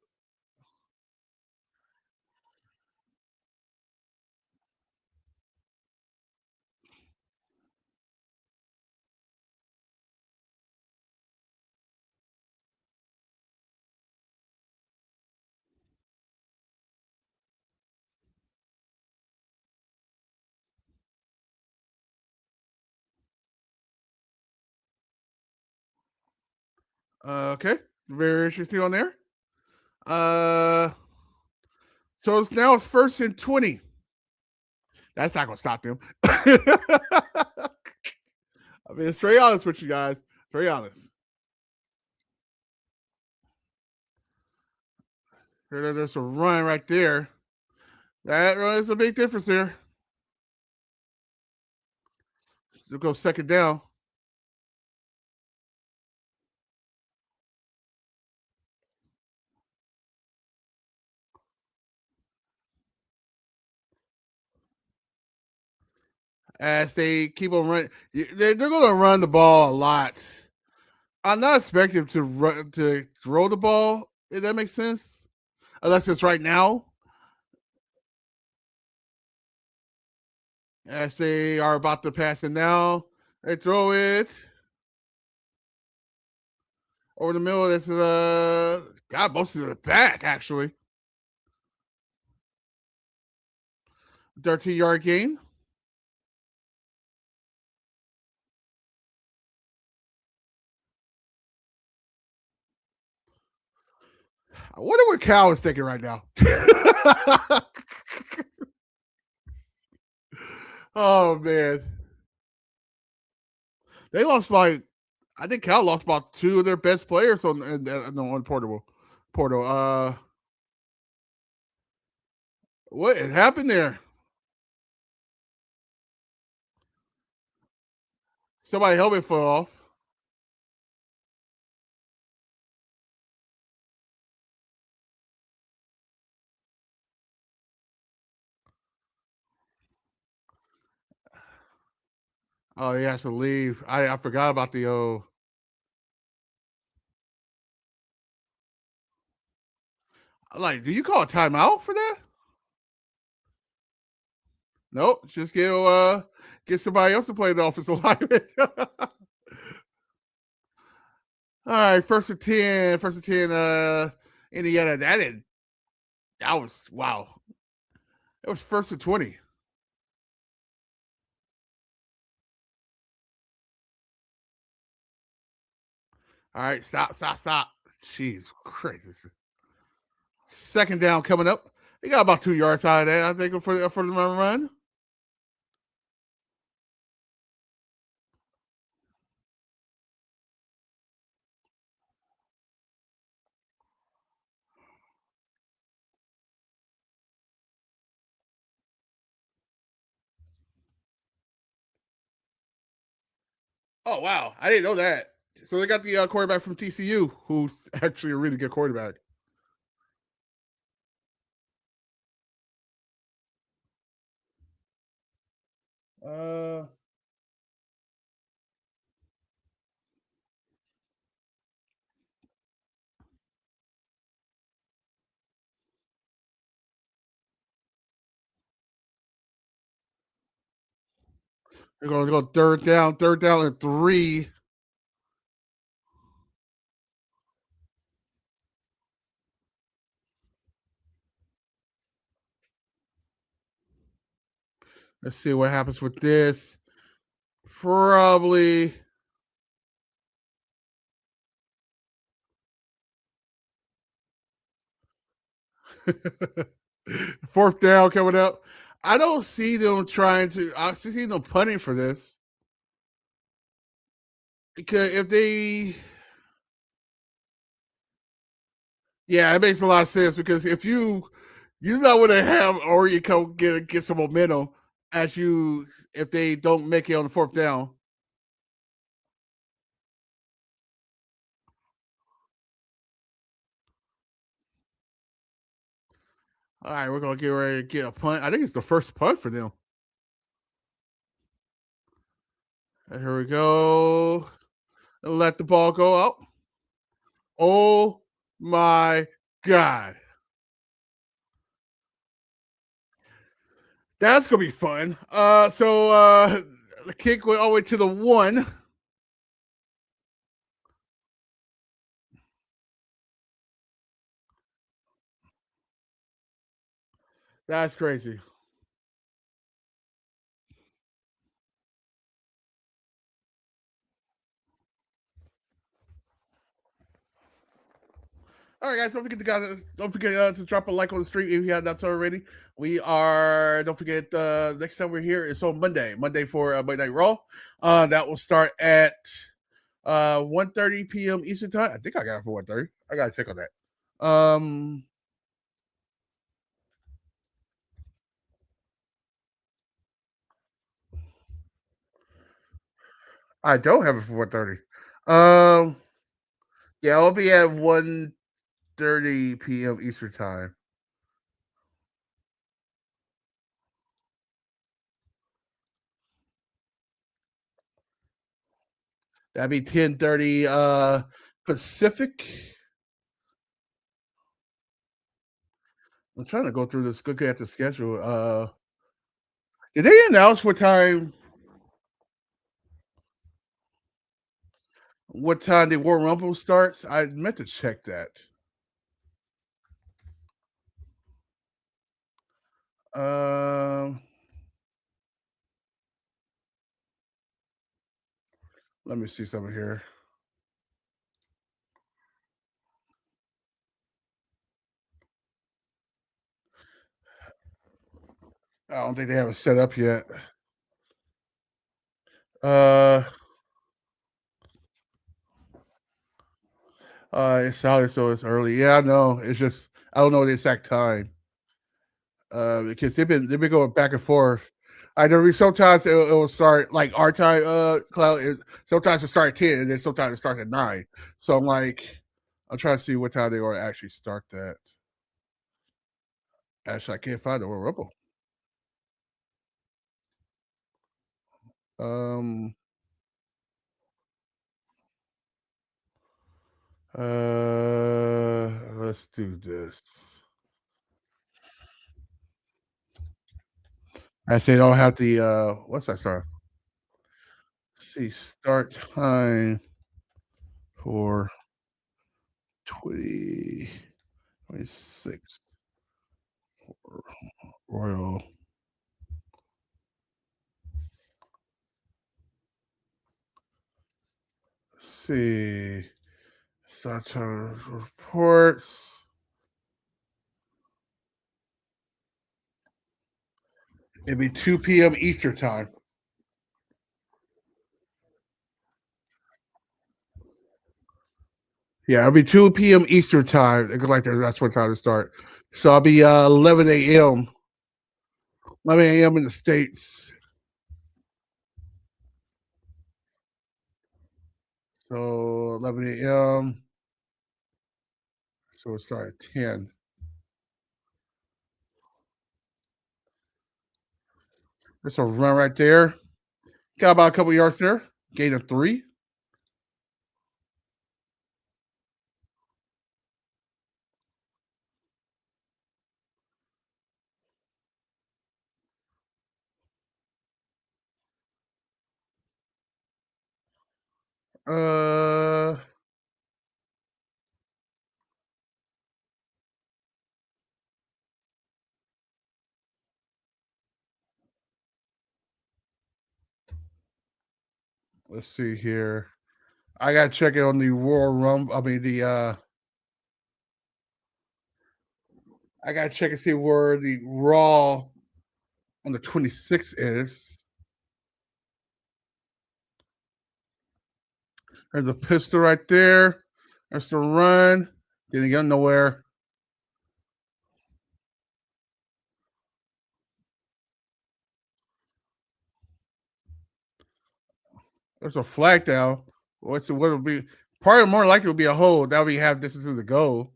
Okay. Very interesting on there. So it's first and 20. That's not gonna stop them. I mean, straight honest with you guys. Straight honest. There's a run right there. That is a big difference there. They'll go second down. As they keep on running, they're going to run the ball a lot. I'm not expecting to throw the ball, if that makes sense, unless it's right now. As they are about to pass it now, they throw it over the middle. This got most of it back, actually. 13-yard gain. I wonder what Cal is thinking right now. Oh man, they lost like, I think Cal lost about two of their best players on portal. What happened there? Somebody helmet fell off. Oh, he has to leave. I forgot about the like, do you call a timeout for that? Nope. Just get somebody else to play the offensive lineman. All right, first and 10. First and 10, Indiana. That was wow. It was first and 20. All right, stop. Jeez, crazy. Second down coming up. They got about 2 yards out of that, I think, for the run. Oh wow, I didn't know that. So they got the quarterback from TCU, who's actually a really good quarterback. Uh, they're going to go third down and 3. Let's see what happens with this. Probably. Fourth down coming up. I don't see them I see them punting for this. Because if they. Yeah, it makes a lot of sense because if you not want to have Oregon come get some momentum if they don't make it on the fourth down. All right, we're gonna get ready to get a punt. I think it's the first punt for them. And here we go. Let the ball go out. Oh my god. That's gonna be fun. So the kick went all the way to the 1. That's crazy. All right, guys, don't forget to drop a like on the stream if you have not so already. We are. Don't forget, next time we're here is on Monday for Monday Night Raw. That will start at 1:30 p.m. Eastern time. I think I got it for 1:30. I gotta check on that. I don't have it for 1:30. Yeah, I'll be at 1:30 p.m. Eastern time. That'd be 10:30 Pacific. I'm trying to go through this. Look at the schedule. Did they announce what time? What time the War Rumble starts? I meant to check that. Um, let me see something here. I don't think they have it set up yet. It's Saturday, so it's early. Yeah, I know. It's just I don't know the exact time. Because they've been going back and forth. I know sometimes it will start like our time. Cloud is sometimes it starts at 10, and then sometimes it starts at 9. So I'm trying to see what time they want to actually start that. Actually, I can't find the Royal Rumble. Um. Let's do this. I say don't have the what's that start? Let's see, start time for 2026 Royal. Let's see. Start time reports. It'd be 2 p.m. Eastern time. Yeah, it'll be 2 p.m. Eastern time. Like that's what time to start. So I'll be 11 a.m. 11 a.m. in the States. So 11 a.m. So we'll start at 10. That's a run right there. Got about a couple yards there. Gain of 3. Uh, let's see here. I gotta check it on the Royal Rumble. I mean I gotta check and see where the Raw on the 26th is. There's a pistol right there. There's the run. Didn't get nowhere. There's a flag down. What will be? Probably more likely will be a hold. That we have distance to the goal.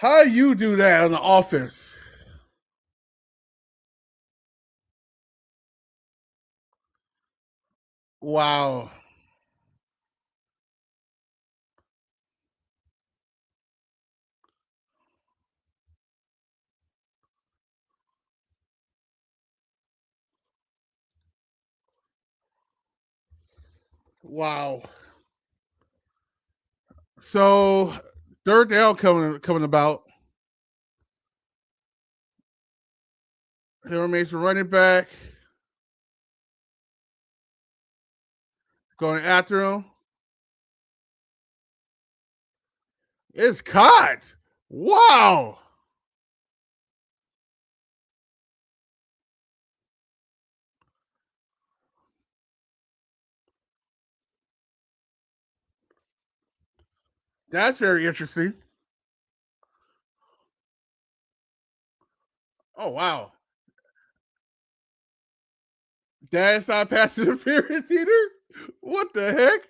How you do that on the offense? Wow. Wow. So third down coming about. Hill Mason running back. Going after him. It's caught. Wow. That's very interesting. Oh wow. That's not pass interference either. What the heck?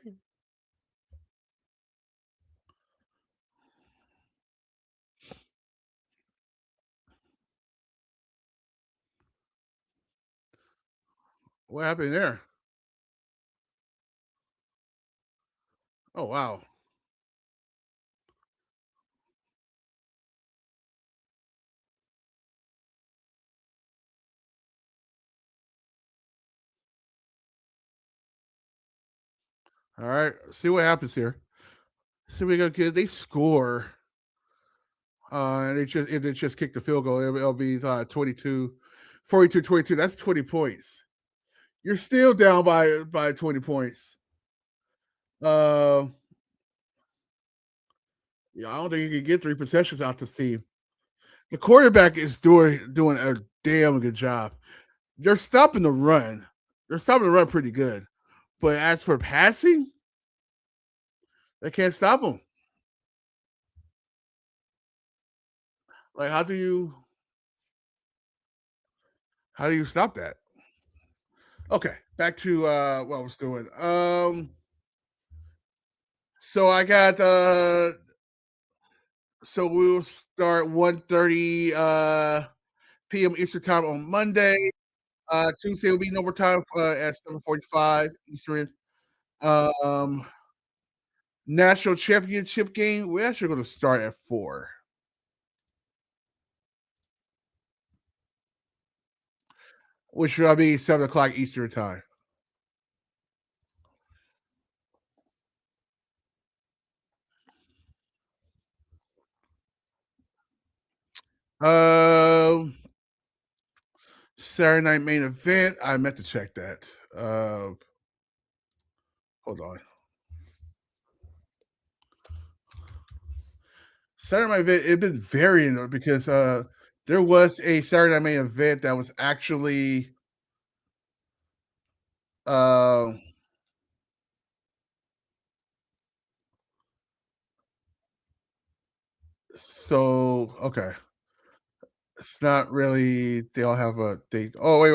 What happened there? Oh wow. All right. See what happens here. See we go get they score. And they just kick the field goal. It'll be 22, 42-22. That's 20 points. You're still down by 20 points. Uh, yeah, I don't think you can get 3 possessions out this team. The quarterback is doing a damn good job. They're stopping the run. They're stopping the run pretty good. But as for passing, they can't stop them. Like how do you stop that? Okay, back to what I was doing. So I got so we'll start 1:30 p.m. Eastern time on Monday. Tuesday will be no more time at 7:45 Eastern. Um, National championship game. We're actually going to start at 4, which will be 7 o'clock Eastern time. Um, Saturday night main event. I meant to check that. Hold on. Saturday night event. It's been varying because there was a Saturday night main event that was actually uh, so okay. It's not really. They all have a date. Oh wait.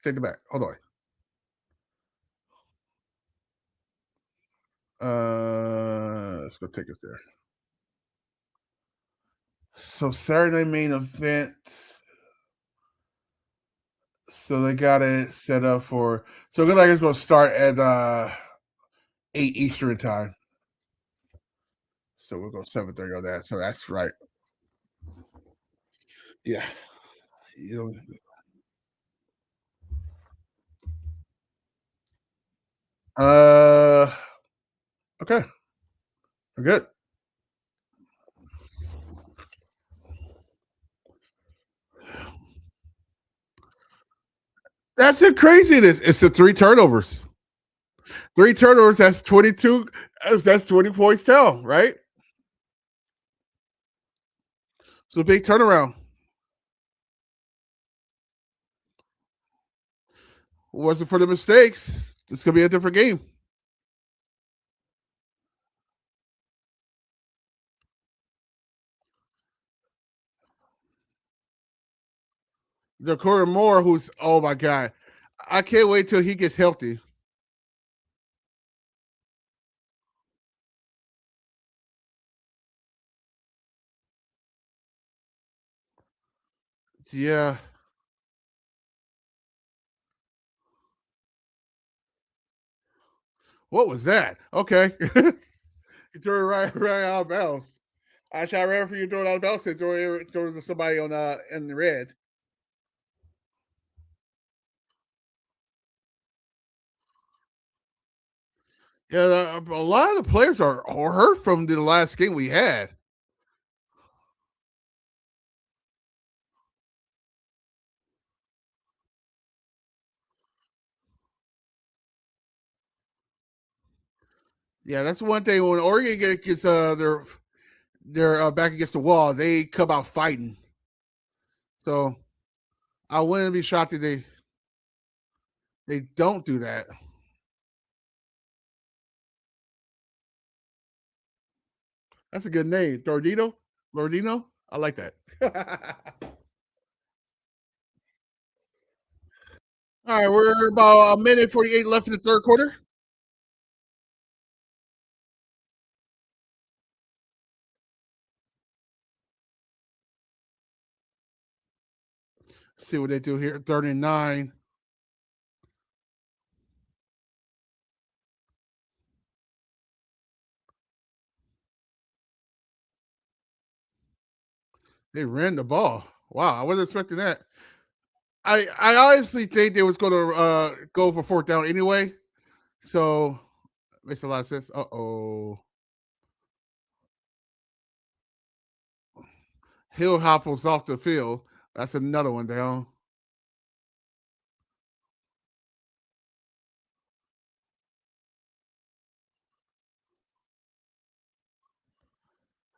Take it back. Hold on. Let's go take us there. So Saturday main event. So they got it set up for. So it looks like it's going to start at 8 Eastern time. So we'll go 7:30 on that. So that's right. Yeah. You know. Okay. We're good. That's the craziness. It's the 3 turnovers. 3 turnovers. That's 22. That's 20 points down, right? So big turnaround. Wasn't for the mistakes. It's gonna be a different game. The Corey Moore, who's oh my god, I can't wait till he gets healthy. Yeah. What was that? Okay. You threw it right out of bounds. I shall remember for you throwing out of bounds and throw it to somebody on in the red. Yeah, a lot of the players are hurt from the last game we had. Yeah, that's one thing when Oregon gets they're back against the wall, they come out fighting. So I wouldn't be shocked if they don't do that. That's a good name, Tordino. Lordino. I like that. All right, we're about a minute 48 left in the third quarter. See what they do here. 39. They ran the ball. Wow, I wasn't expecting that. I honestly think they was going to go for fourth down anyway. So makes a lot of sense. Uh-oh. Hill hopples off the field. That's another one down.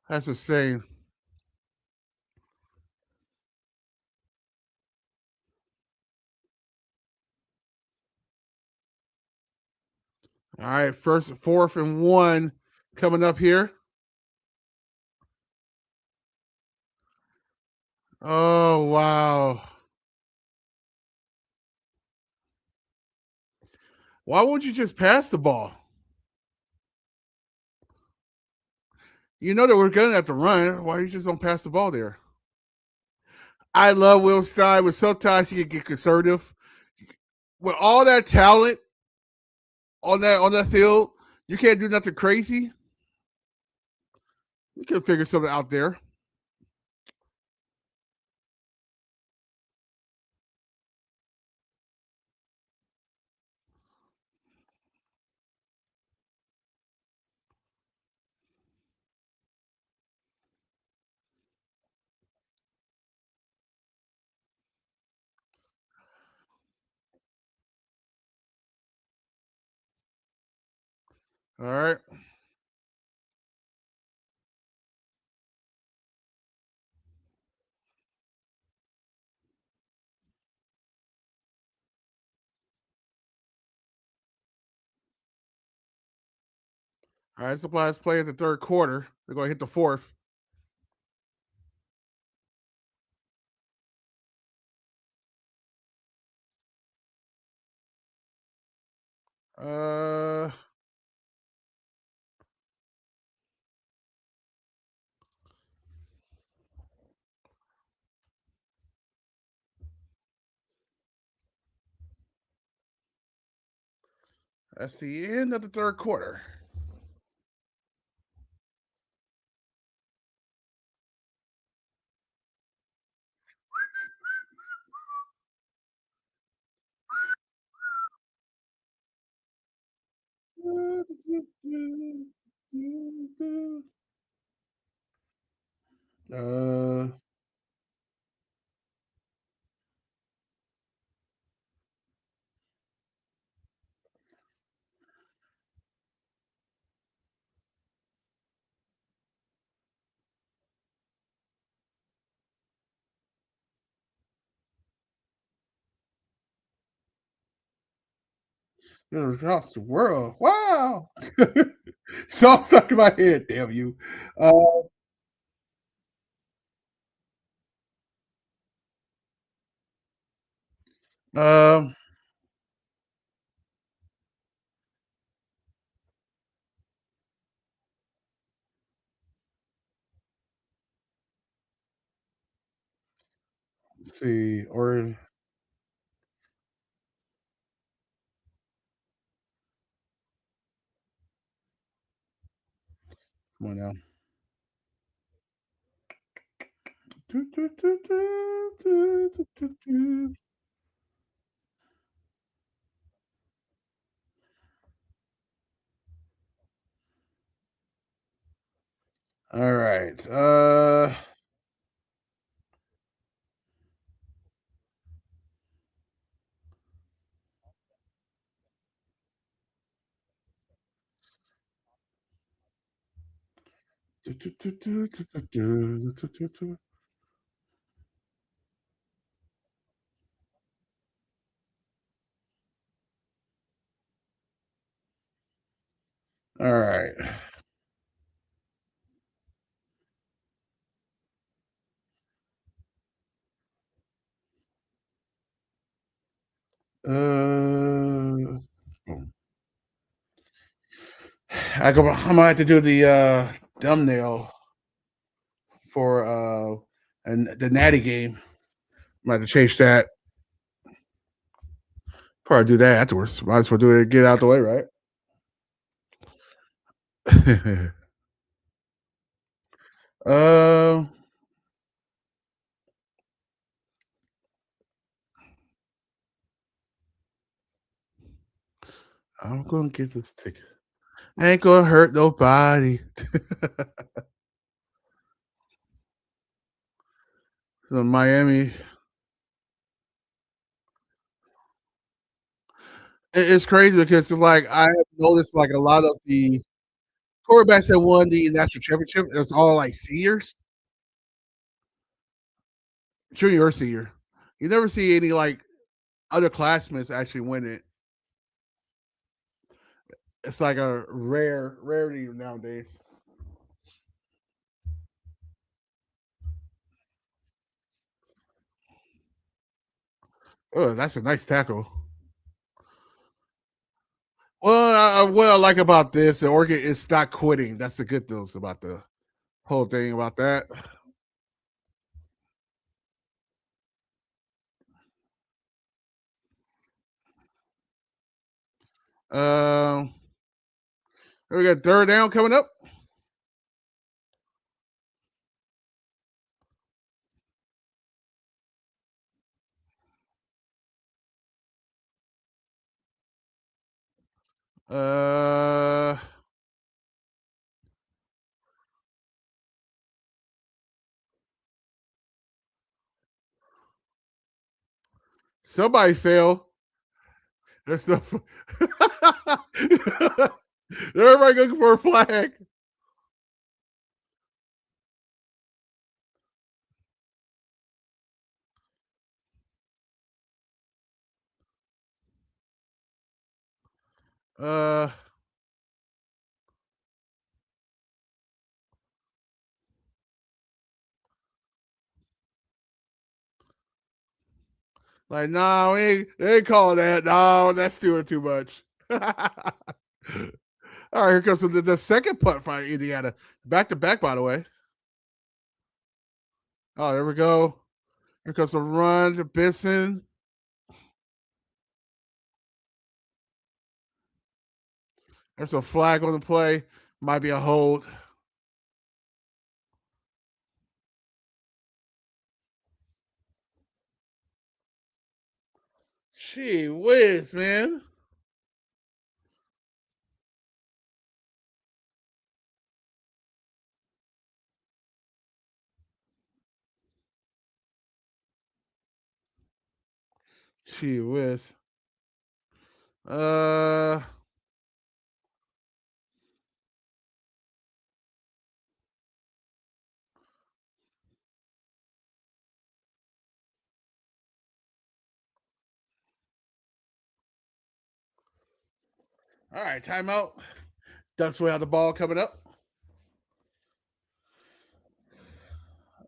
That's insane. All right, fourth and one coming up here. Oh wow. Why won't you just pass the ball? You know that we're gonna have to run. Why you just don't pass the ball there? I love Will Stein, but sometimes he can get conservative. With all that talent on that field, you can't do nothing crazy. You can figure something out there. All right. All right, supplies play at the third quarter. They're going to hit the fourth. Uh, that's the end of the third quarter. Uh, across the world. Wow. So stuck in my head. Damn you. Uh, um, see. Or come on now. All right. All right. Oh. I'm gonna have to do the thumbnail for and the Natty game. I'm gonna have to change that. Probably do that afterwards. Might as well do it. Get it out the way, right? uh, I'm gonna get this ticket. Ain't gonna hurt nobody. So Miami. It's crazy because it's like I have noticed like a lot of the quarterbacks that won the national championship, it's all like seniors, junior or senior. You never see any like other classmates actually win it. It's like a rarity nowadays. Oh, that's a nice tackle. Well, what I like about this, the Oregon is not quitting. That's the good news about the whole thing about that. Um, we got third down coming up. Uh, somebody fell. There's no. Everybody looking for a flag. Uh, like no, they ain't calling that. No, that's doing too much. All right, here comes the second punt for Indiana. Back to back, by the way. Oh, there we go. Here comes the run to Benson. There's a flag on the play. Might be a hold. Gee whiz, man. Gee whiz. Uh, all right, timeout. Ducks will have the ball coming up.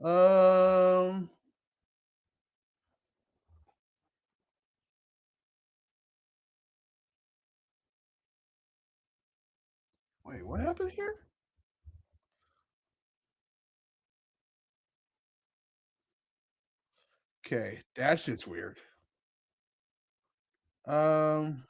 Um, wait, what happened here? Okay, that shit's weird. Um,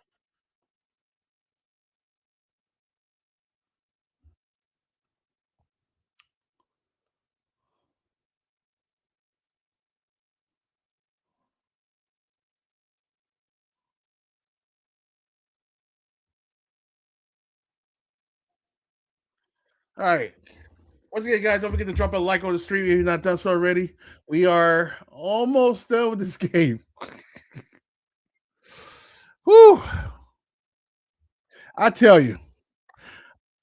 all right. Once again, guys, don't forget to drop a like on the stream if you're not done so already. We are almost done with this game. Whew. I tell you,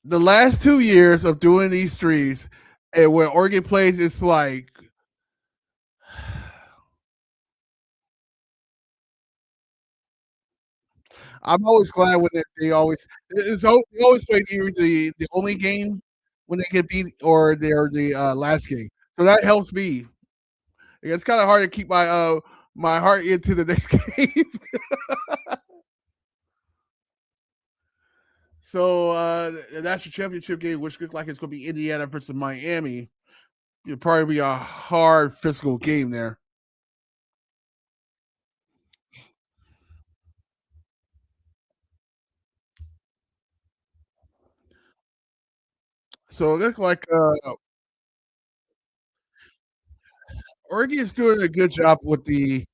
the last 2 years of doing these threes and where Oregon plays, it's like I'm always glad when they always they always play either the only game when they get beat or they're the last game. So that helps me. It's kind of hard to keep my heart into the next game. So the national championship game, which looks like it's going to be Indiana versus Miami, it'll probably be a hard physical game there. So it looks like Oregon is doing a good job with the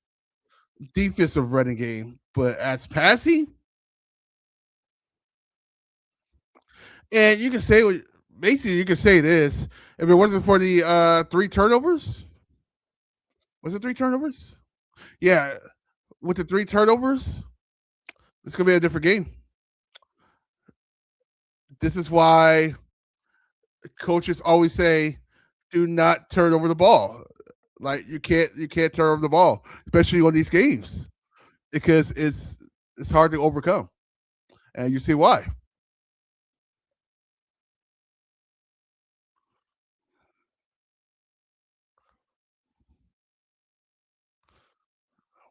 defensive running game, but as passing, and you can say basically you can say this if it wasn't for the three turnovers. Was it three turnovers? Yeah, with the three turnovers, it's gonna be a different game. This is why coaches always say, "Do not turn over the ball." Like you can't turn over the ball, especially on these games, because it's hard to overcome, and you see why.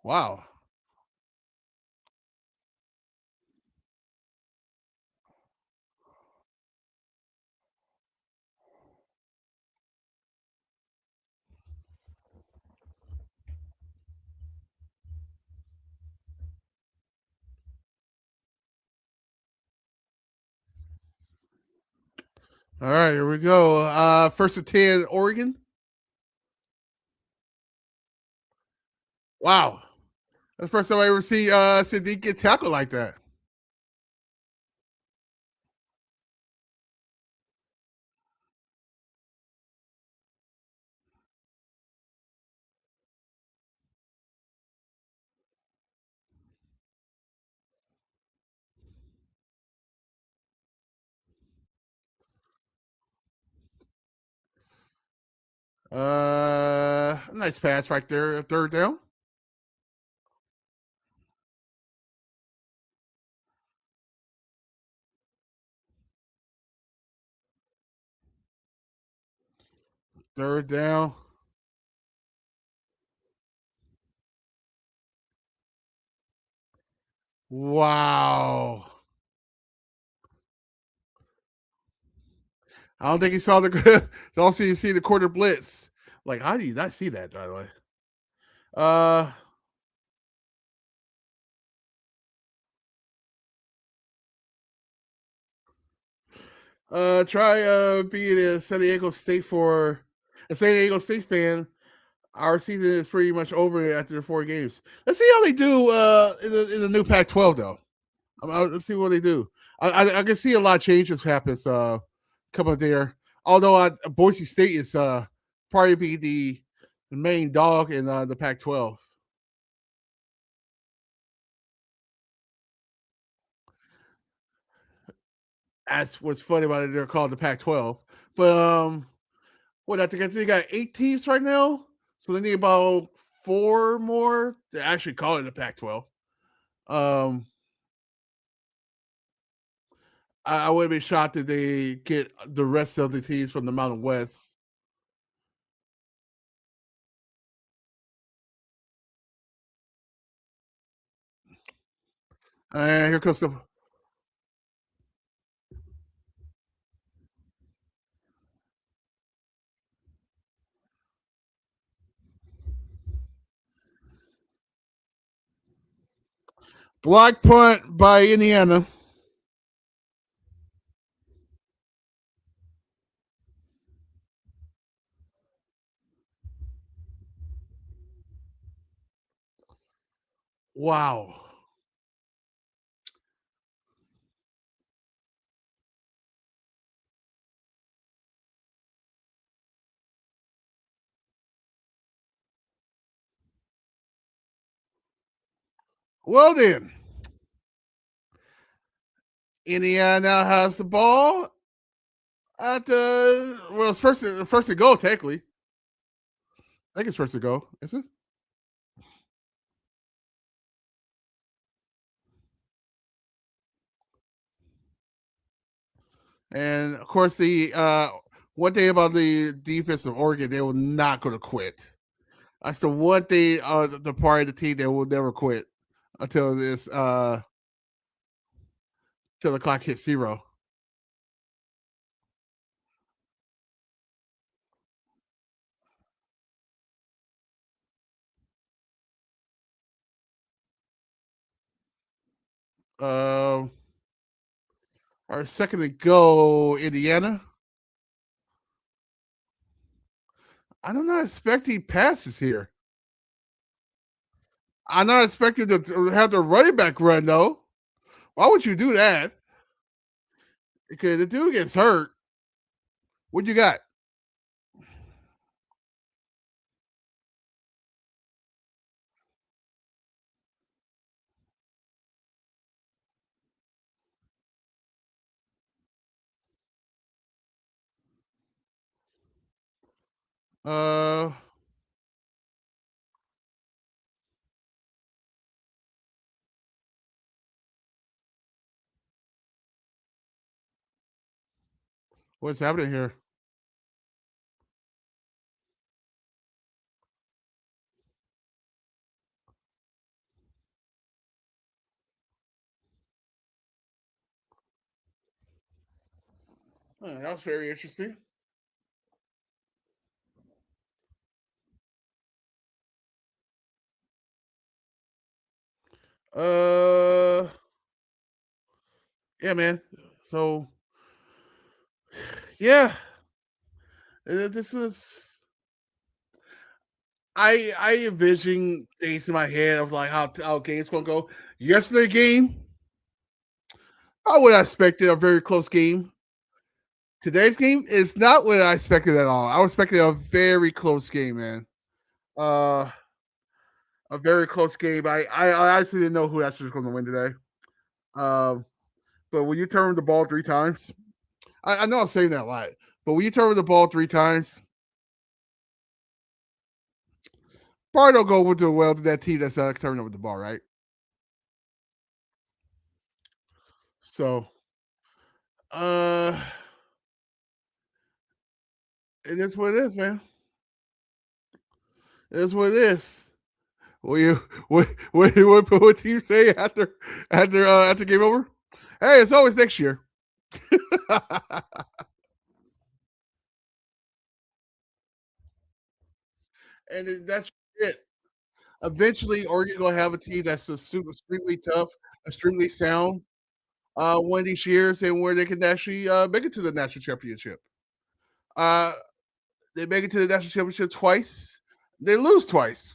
Wow. All right, here we go. First and 10, Oregon. Wow. That's the first time I ever see Sadiq get tackled like that. Nice pass right there. Third down. Third down. Wow. I don't think he saw the. Don't see the quarter blitz. Like, how do you not see that? By the way. Uh, try being a San Diego State for a San Diego State fan. Our season is pretty much over after the 4 games. Let's see how they do in the new Pac-12 though. Let's see what they do. I can see a lot of changes happens come up there. Although Boise State is probably be the main dog in the Pac-12. That's what's funny about it. They're called the Pac-12, but what I think they got 8 teams right now, so they need about 4 more to actually call it the Pac-12. Um, I would be shocked if they get the rest of the teams from the Mountain West. And here comes the. Block punt by Indiana. Wow. Well then, Indiana now has the ball at the it's first to go technically. I think it's first to go. Is it? And of course, the one thing about the defense of Oregon, they will not going to quit. That's the one thing. The part of the team that will never quit until this till the clock hits zero. Um, our second to go, Indiana. I'm not expecting passes here. I'm not expecting to have the running back run though. Why would you do that? Because the dude gets hurt. What you got? Uh, what's happening here? That was very interesting. Uh, yeah, man. So yeah, this is. I envision things in my head of like how games gonna go. Yesterday game, I would have expected a very close game. Today's game is not what I expected at all. I was expecting a very close game, man. Uh, a very close game. I actually didn't know who actually was going to win today. Um, but when you turn the ball three times, I know I'm saying that a lot, but when you turn the ball three times, probably don't go with the well to that team that's turning over the ball, right? So, uh, it is what it is, man. It is what it is. What you what do you say after game over? Hey, it's always next year. And that's it. Eventually, Oregon gonna have a team that's a super extremely tough, extremely sound, one of these years, and where they can actually make it to the national championship. Uh, they make it to the national championship twice. They lose twice.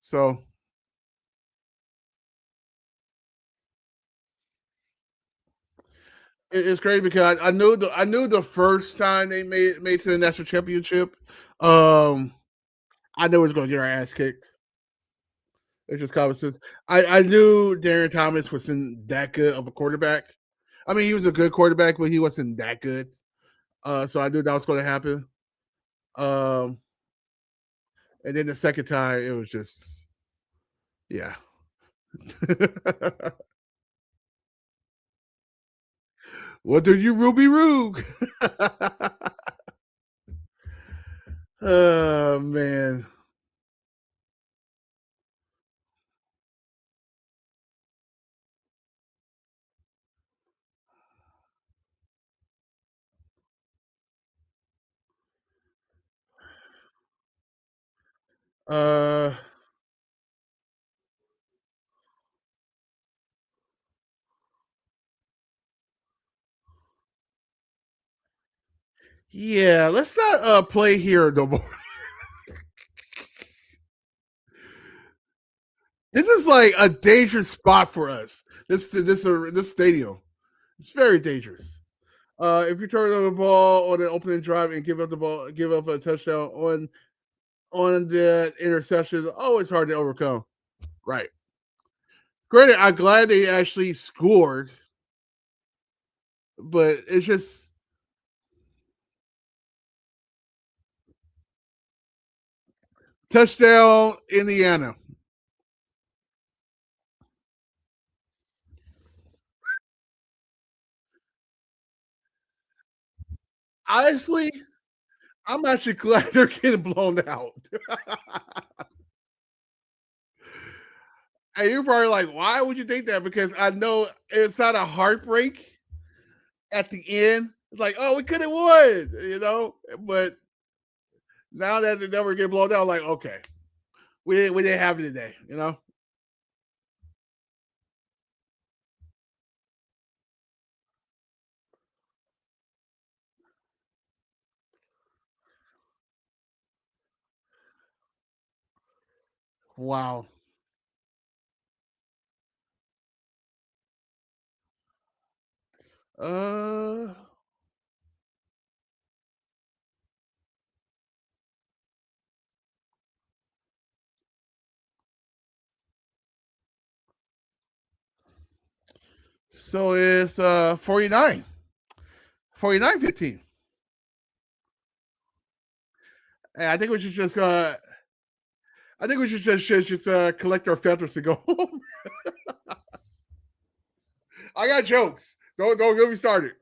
So it's great because I knew the first time they made to the national championship, um, I knew it was going to get our ass kicked. It's just common sense. I knew Darren Thomas wasn't that good of a quarterback. I mean, he was a good quarterback, but he wasn't that good. So I knew that was going to happen. Um, and then the second time, it was just, yeah. What do you, Ruby Roo? Oh, man. Uh, Yeah, let's not play here no more. This is like a dangerous spot for us. This stadium. It's very dangerous. If you turn over the ball on an opening drive and give up the ball, give up a touchdown on the interception, always hard to overcome. Right. Granted, I'm glad they actually scored, but it's just touchdown Indiana. Honestly, I'm actually glad they're getting blown out. And you're probably like, why would you think that? Because I know it's not a heartbreak at the end. It's like, oh, we could have won, But now that the number get blown out, like, okay, we didn't have it today. Wow. Uh, so it's 49. 49-15. And I think we should just collect our feathers to go home. I got jokes. Don't get me started.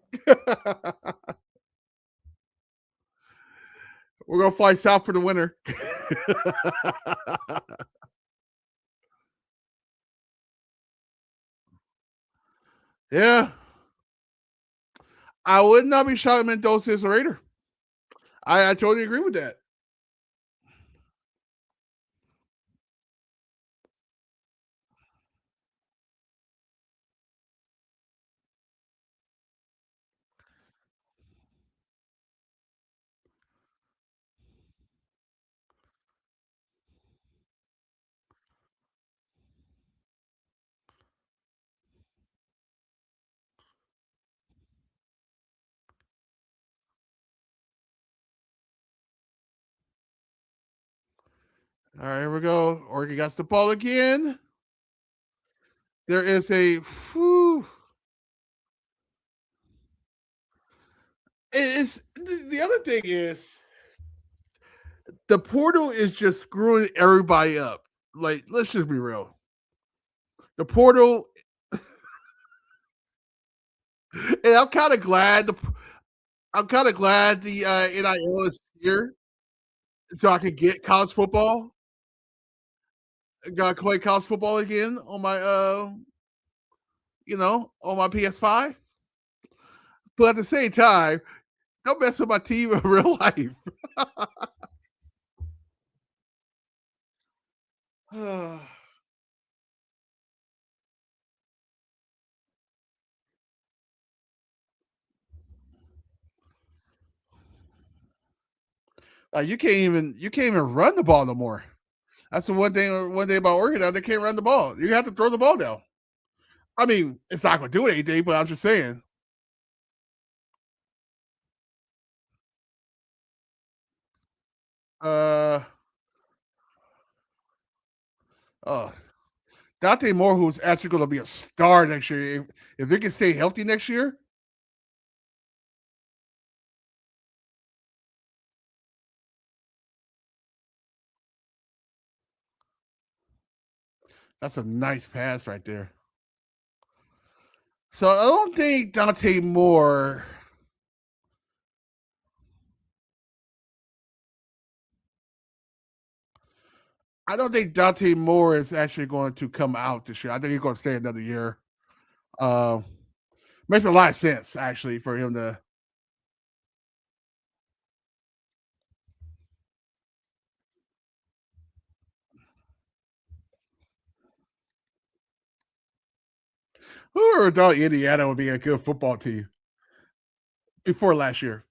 We're gonna fly south for the winter. Yeah, I would not be shocked if Mendoza is a Raider. I totally agree with that. All right, here we go. Oregon got the ball again. There is a whew, it's the other thing is the portal is just screwing everybody up. Like, let's just be real. The portal, and I'm kind of glad the NIL is here, so I can get college football. Got to play college football again on my on my PS5. But at the same time, don't mess with my team in real life. You can't even run the ball no more. That's the one thing about Oregon now, they can't run the ball. You have to throw the ball now. I mean, it's not going to do anything, but I'm just saying. Uh, oh, Dante Moore, who's actually going to be a star next year, if he can stay healthy next year, that's a nice pass right there. So I don't think Dante Moore. I don't think Dante Moore is actually going to come out this year. I think he's going to stay another year. Uh, Makes a lot of sense actually for him to. Who ever thought Indiana would be a good football team before last year?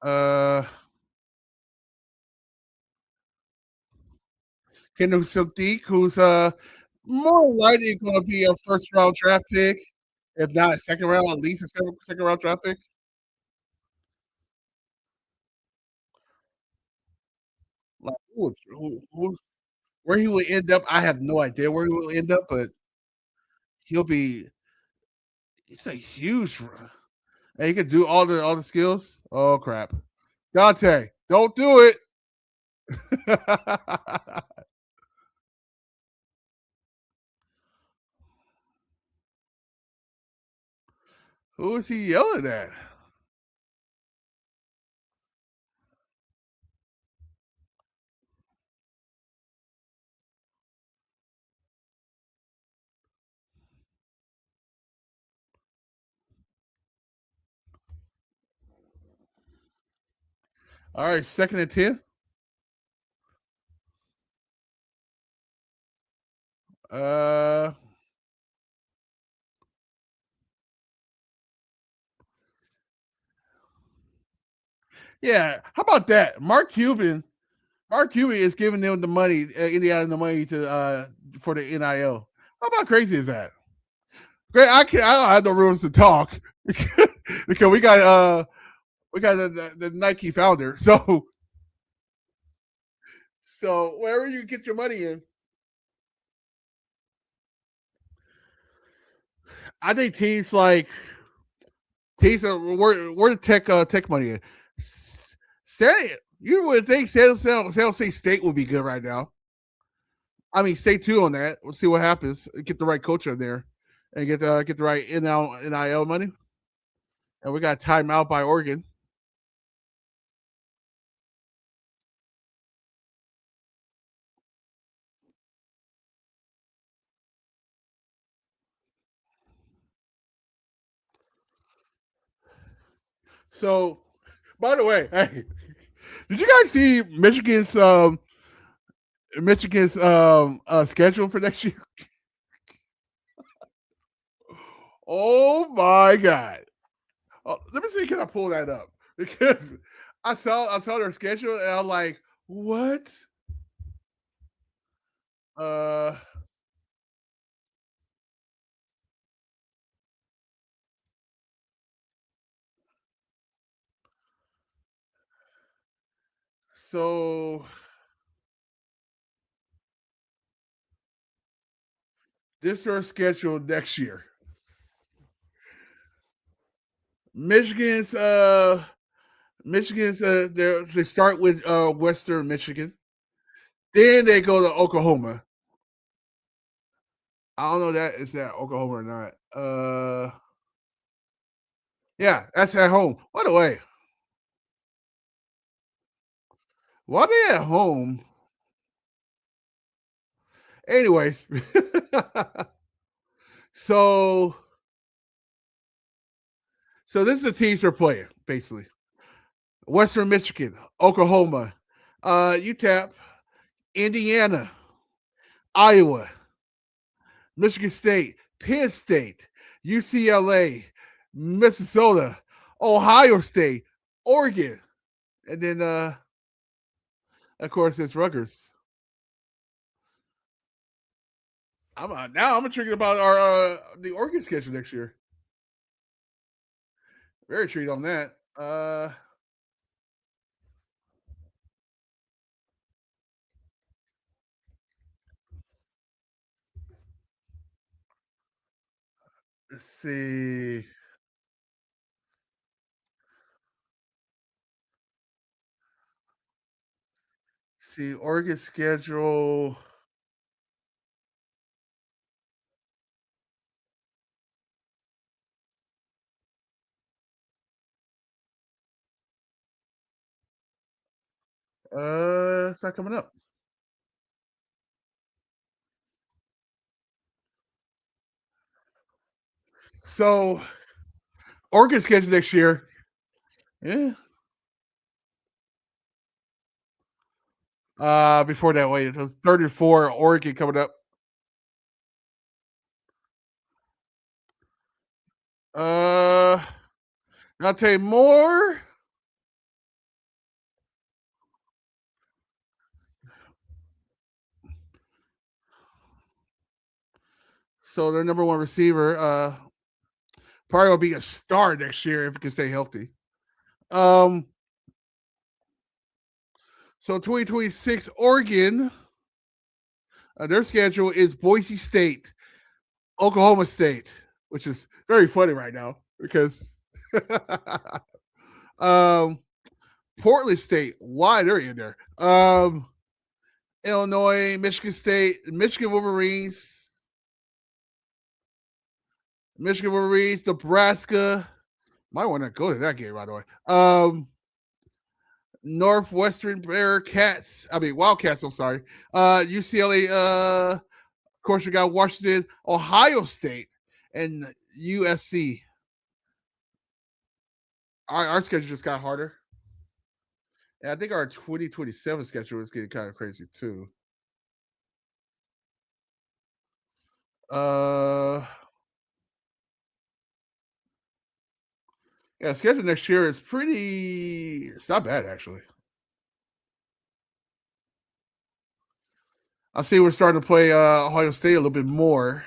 uh, Kendall Sadiq, who's more likely going to be a first round draft pick, if not a second round, at least a second round draft pick. Like where he will end up, I have no idea where he will end up, but he'll be. He's a huge. And he can do all the skills. Oh crap, Dante, don't do it. Who is he yelling at? All right, 2nd and 10. Uh, yeah. How about that? Mark Cuban is giving them the money, Indiana the money to for the NIL. How about crazy is that? Great. I don't have no rules to talk because we got the Nike founder. So wherever you get your money in, I think teams are where the tech money in. Say you would think San Jose State would be good right now. I mean, stay tuned on that. We'll see what happens. Get the right coach in there, and get the right NIL money. And we got timed out by Oregon. So, by the way, hey, did you guys see Michigan's schedule for next year? Oh my god! Let me see. Can I pull that up? Because I saw their schedule and I'm like, what? Uh, so this is their schedule next year. Michigan's uh Michigan's they start with Western Michigan. Then they go to Oklahoma. I don't know that is that Oklahoma or not. Yeah, that's at home. By the way, while they at home, anyways. so so this is the teams they're playing, basically. Western Michigan, Oklahoma, UTEP, Indiana, Iowa, Michigan State, Penn State, UCLA, Minnesota, Ohio State, Oregon, and then of course it's Rutgers. Now I'm intrigued about our the Oregon schedule next year. Very intrigued on that. Let's see. See Oregon schedule. It's not coming up. So Oregon schedule next year. Yeah. Before that, wait, it was 34. Oregon coming up. I'll tell you more. So their number one receiver, probably will be a star next year if he can stay healthy. So 2026 Oregon, their schedule is Boise State, Oklahoma State, which is very funny right now because Portland State, why they're in there. Illinois, Michigan State, Michigan Wolverines, Nebraska. Might want to go to that game, by the way. Northwestern Wildcats, I'm sorry. UCLA, of course, you got Washington, Ohio State, and USC. Our schedule just got harder. And I think our 2027 schedule is getting kind of crazy too. Yeah, schedule next year is it's not bad actually. I see we're starting to play Ohio State a little bit more.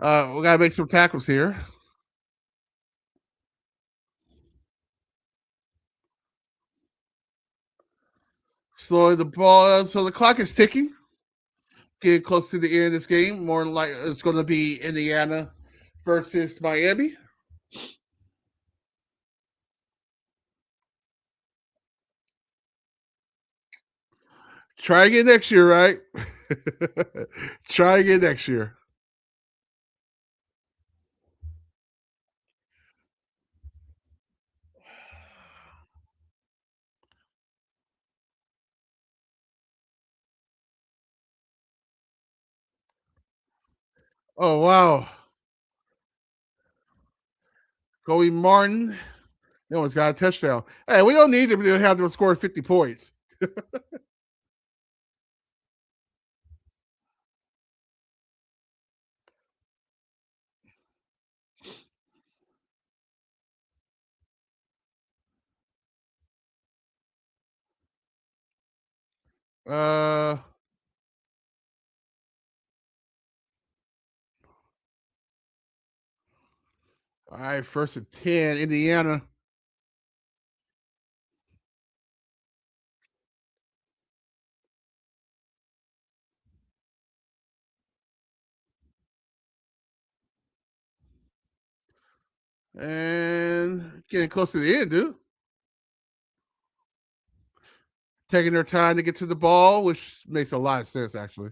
We gotta make some tackles here. Slowing the ball, so the clock is ticking. Getting close to the end of this game. More like it's going to be Indiana versus Miami. Try again next year, right? Try again next year. Oh wow, Kobe Martin. He almost got a touchdown. Hey, we don't need to have them score 50 points. All right, 1st and 10, Indiana. And getting close to the end, dude. Taking their time to get to the ball, which makes a lot of sense, actually.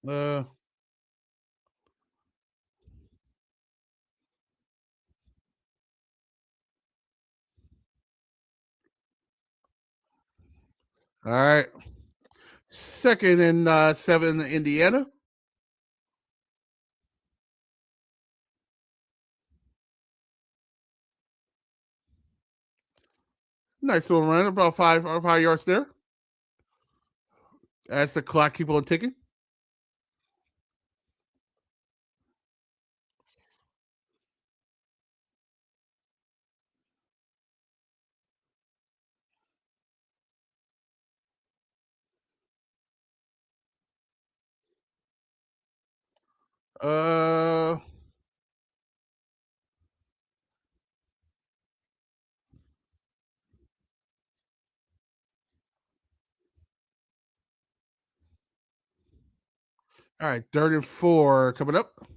All right. 2nd and 7, Indiana. Nice little run, about 5 yards there. As the clock keep on ticking. All right, 34 coming up.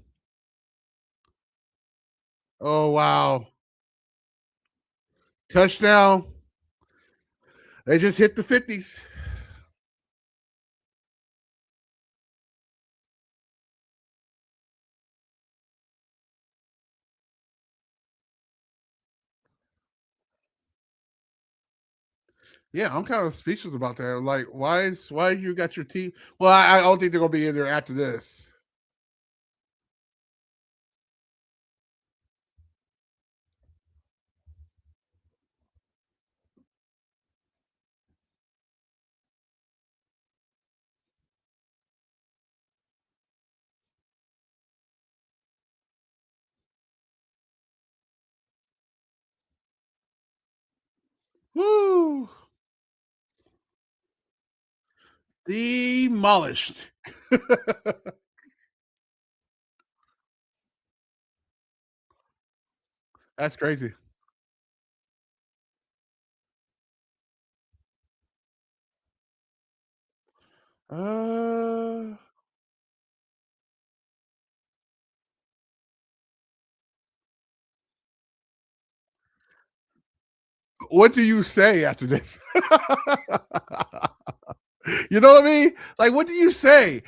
Oh wow. Touchdown. They just hit the 50s. Yeah, I'm kind of speechless about that. Like, why you got your team? Well, I don't think they're gonna be in there after this. Woo! Demolished. That's crazy. Uh, what do you say after this? You know what I mean? Like, what do you say?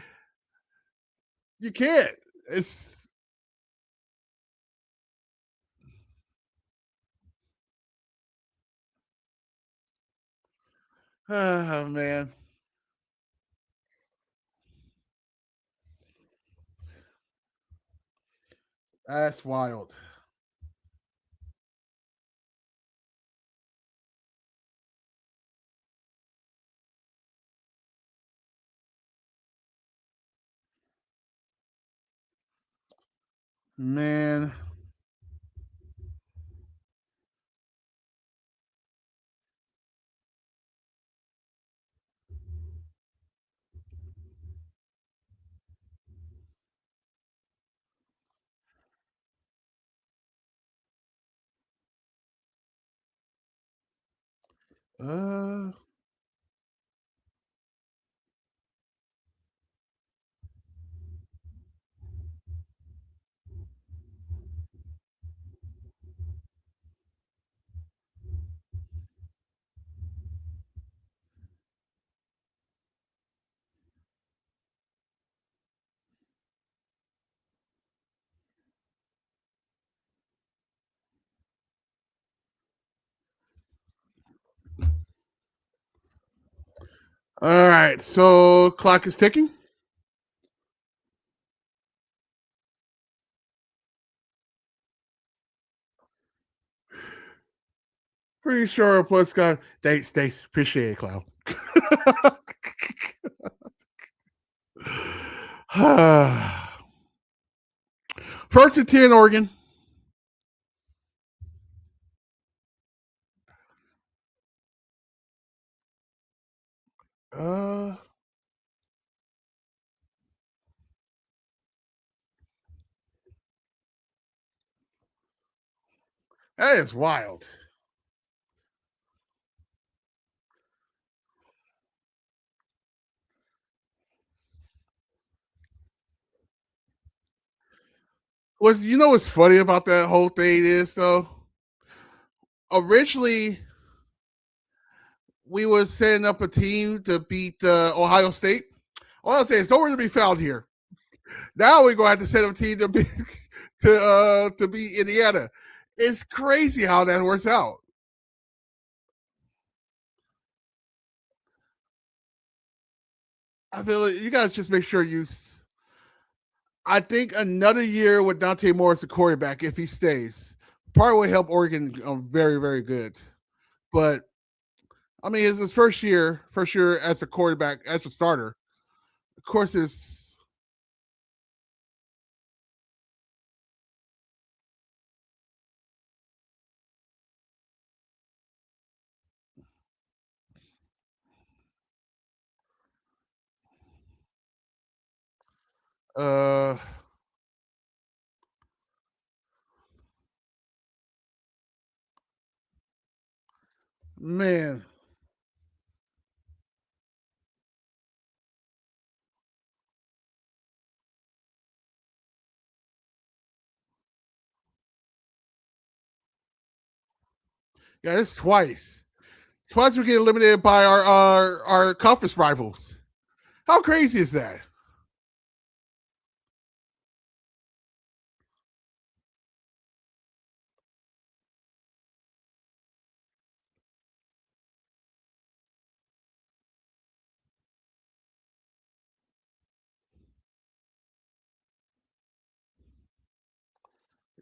You can't. It's oh man, that's wild, man. Uh, all right. So clock is ticking. Pretty sure plus got thanks. Appreciate it, Cloud. First and 10, Oregon. Uh, that is wild. What's funny about that whole thing is though? Originally, we was setting up a team to beat Ohio State. All I'll say is nowhere to be found here. Now we're gonna have to set up a team to be to beat Indiana. It's crazy how that works out. I feel like you gotta just make sure you. I think another year with Dante Morris, the quarterback, if he stays, probably will help Oregon very, very good. But I mean, it's his first year as a quarterback, as a starter. Of course, it's uh man, yeah, it's twice. Twice we get eliminated by our conference rivals. How crazy is that?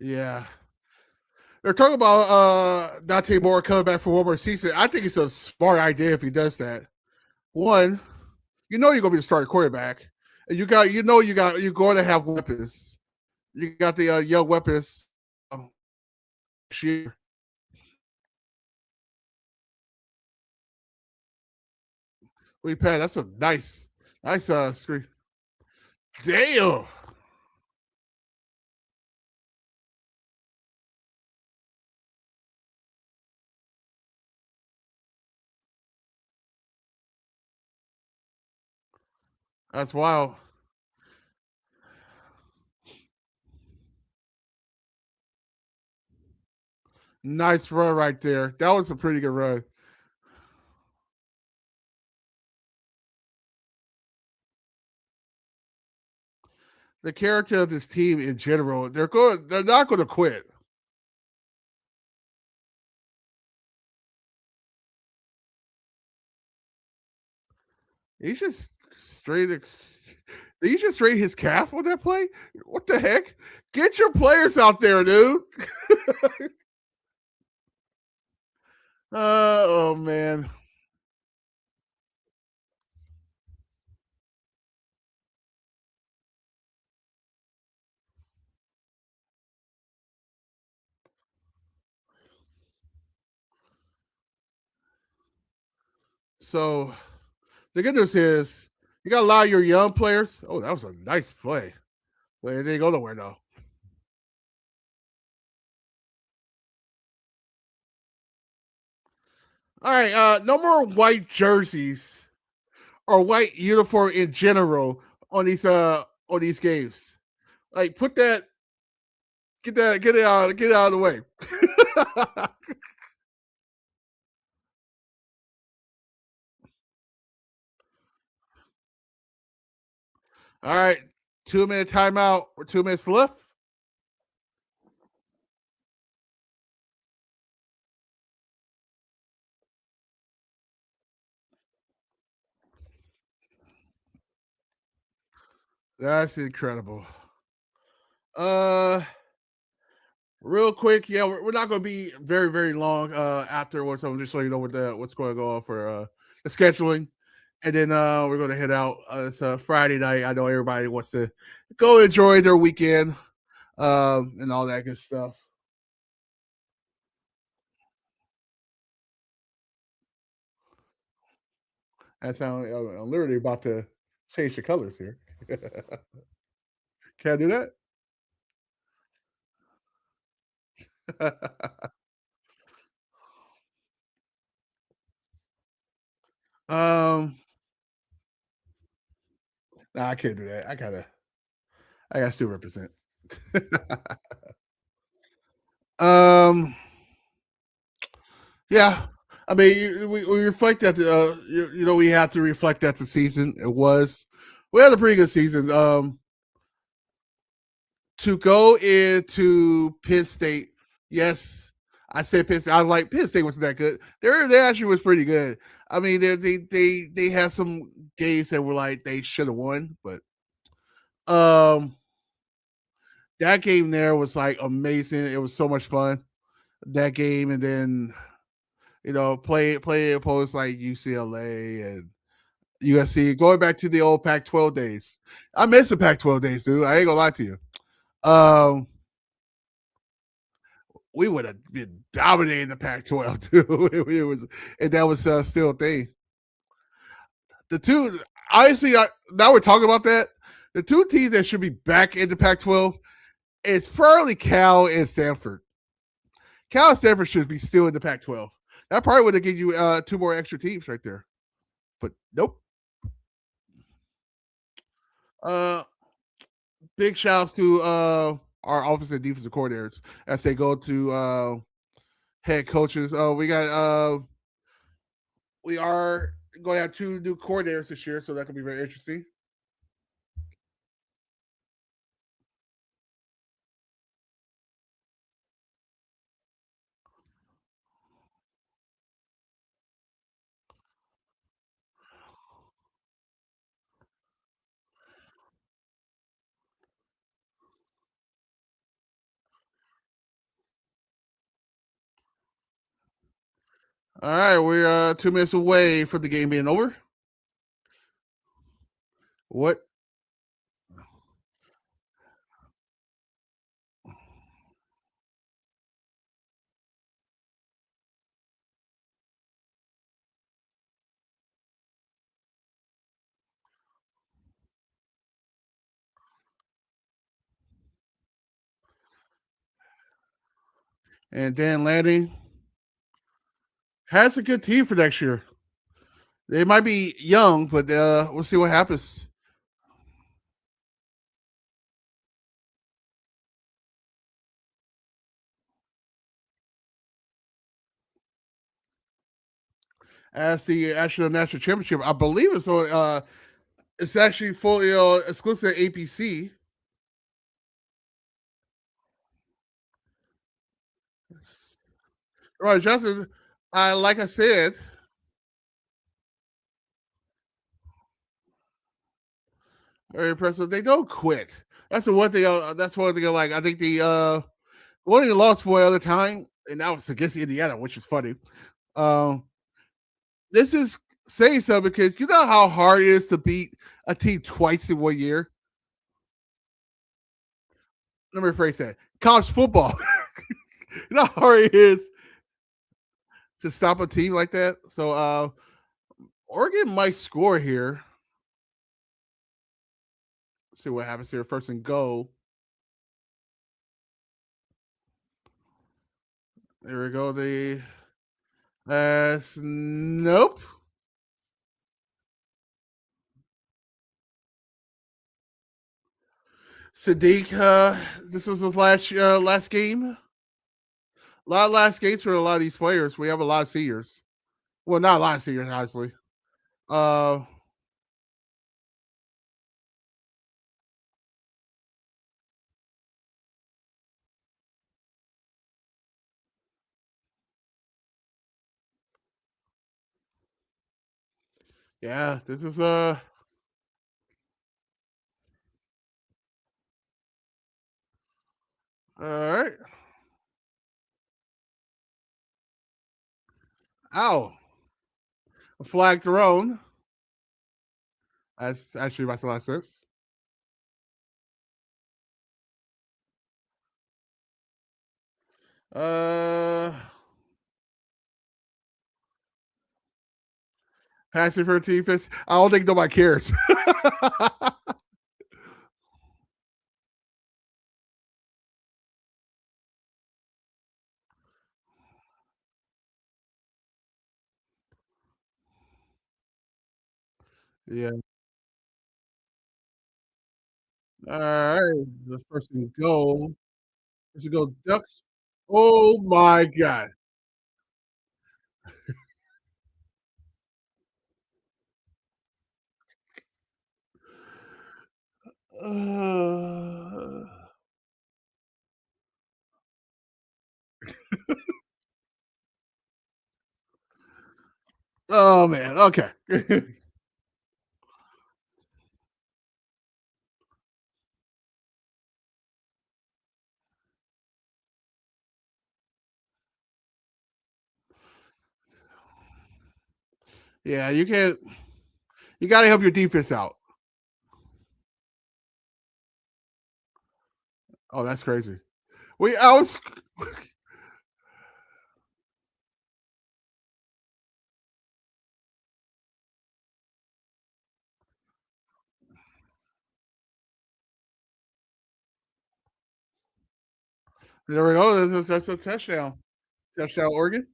Yeah. They're talking about Dante Moore coming back for one more season. I think it's a smart idea if he does that. One, you know you're gonna be the starting quarterback, and you're going to have weapons. You got the young weapons this year. We Pat, that's a nice screen. Damn, that's wild. Nice run right there. That was a pretty good run. The character of this team in general, they're not going to quit. He just straight. Did he just straight his calf on that play? What the heck? Get your players out there, dude. Oh man. So the good news is you got a lot of your young players. Oh, that was a nice play. But it didn't go nowhere though. All right, no more white jerseys or white uniform in general on these games. Like put that get it out of the way. All right, 2 minute timeout or 2 minutes left. That's incredible. Uh Real quick, yeah, we're not going to be very very long afterwards. So just so you know what's going to go on for the scheduling, and then we're going to head out. It's Friday night. I know everybody wants to go enjoy their weekend and all that good stuff. That's how I'm literally about to change the colors here. Can I do that? um, nah, I can't do that. I gotta still represent. um, Yeah, I mean, we reflect that. We have to reflect that the season it was. We had a pretty good season. To go into Penn State, yes, I said Penn State. I was like Penn State wasn't that good. They actually was pretty good. I mean, they had some games that were like they should have won, but um, that game there was like amazing. It was so much fun that game, and then play opposed like UCLA and USC, going back to the old Pac-12 days. I miss the Pac-12 days, dude. I ain't gonna lie to you. Um, we would have been dominating the Pac-12 too. It was, and that was still a thing. The two, honestly, now we're talking about that. The two teams that should be back in the Pac-12 is probably Cal and Stanford. Cal and Stanford should be still in the Pac-12. That probably would have given you two more extra teams right there. But nope. Uh, Big shouts to our offensive and defensive coordinators as they go to head coaches. We are going to have two new coordinators this year, so that could be very interesting. All right, we're 2 minutes away from the game being over. What? And Dan Lanning has a good team for next year. They might be young, but we'll see what happens. As the actual national championship, I believe it's on. It's actually fully exclusive to APC. Right, Justin. Like I said, very impressive. They don't quit. That's the one thing. That's one thing. Like I think the one they lost for the other time, and that was against Indiana, which is funny. Um, this is saying so because you know how hard it is to beat a team twice in 1 year. Let me rephrase that. College football. You know how hard it is to stop a team like that. So Oregon might score here. Let's see what happens here. First and goal. There we go. The nope. Sadiq, this was his last game. A lot of last games for a lot of these players. We have a lot of seniors. Well, not a lot of seniors, honestly. Uh, yeah, this is all right. Ow, a flag thrown. That's actually makes a lot of sense. Uh, Passing for a defense. I don't think nobody cares. Yeah. All right. The first and goal. First and go Ducks. Oh my god. Uh, oh man. Okay. Yeah, you can't. You got to help your defense out. Oh, that's crazy. I was. There we go. That's a touchdown. Touchdown, Oregon.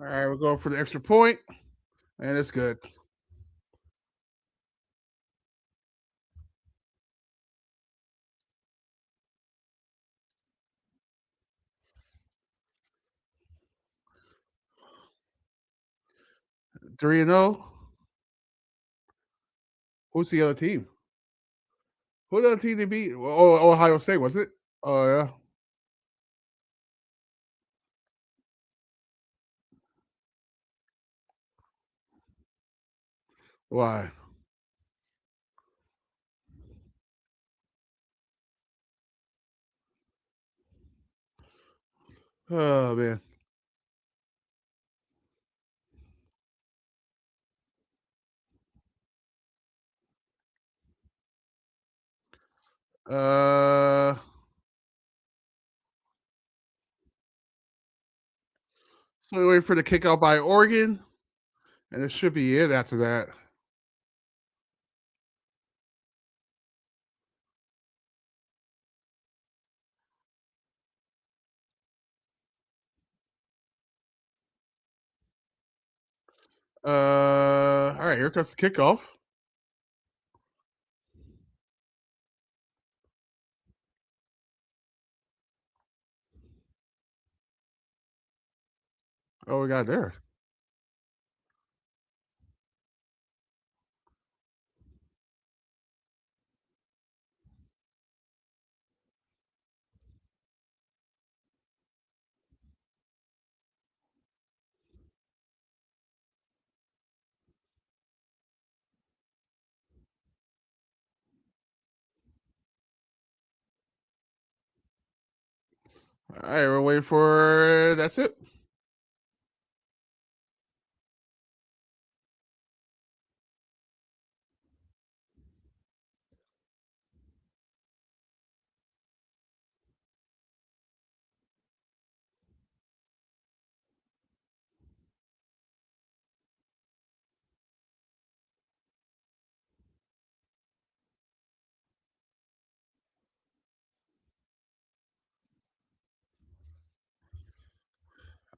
All right, we're going for the extra point, and it's good. 3-0. Who's the other team? Who the other team they beat? Oh, Ohio State, was it? Oh, yeah. Why? Oh, man. So we wait for the kickoff by Oregon, and it should be it after that. All right, here comes the kickoff. Oh, we got there. All right, we're waiting for that's it.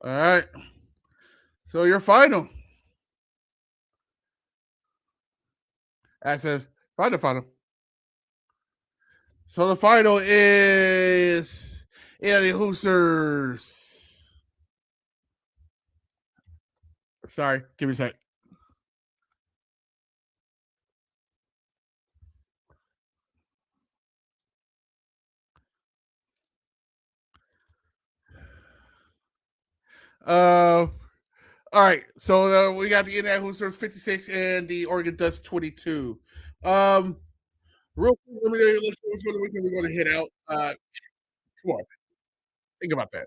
All right. So your final. That's a final. So the final is the Hoosiers. Sorry, give me a sec. All right. So we got the Indiana Hoosiers 56 and the Oregon Ducks 22. Real quick, let me let's go to the weekend we're going to hit out. Come on, think about that.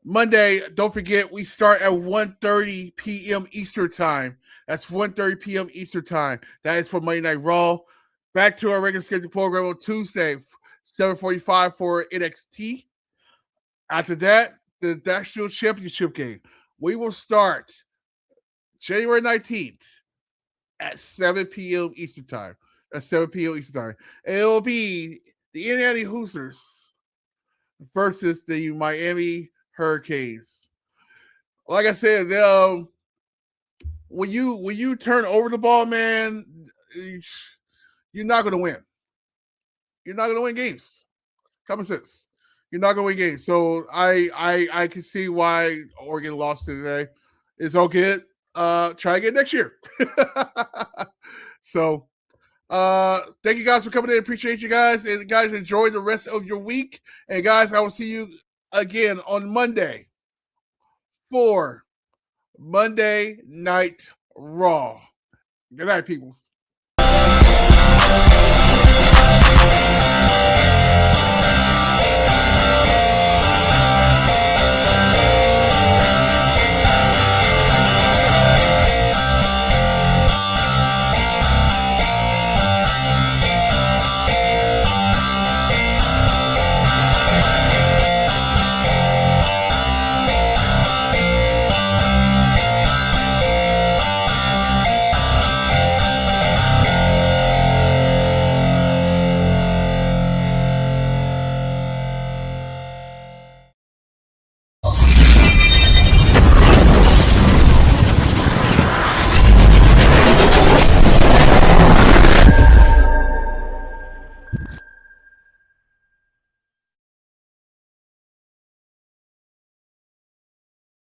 Monday, don't forget we start at 1:30 p.m. Eastern time. That's 1:30 p.m. Eastern time. That is for Monday Night Raw. Back to our regular scheduled program on Tuesday, 7:45 for NXT. After that, the National Championship game. We will start January 19th at 7 p.m. Eastern time. That's 7 p.m. Eastern time. And it'll be the Indiana Hoosiers versus the Miami Hurricanes. Like I said, when you turn over the ball, man, you're not going to win. You're not going to win games. Common sense. You're not going to win games. So I can see why Oregon lost today. It's all good. Try again next year. So thank you guys for coming in. Appreciate you guys. And guys, enjoy the rest of your week. And guys, I will see you again on Monday for Monday Night Raw. Good night, people.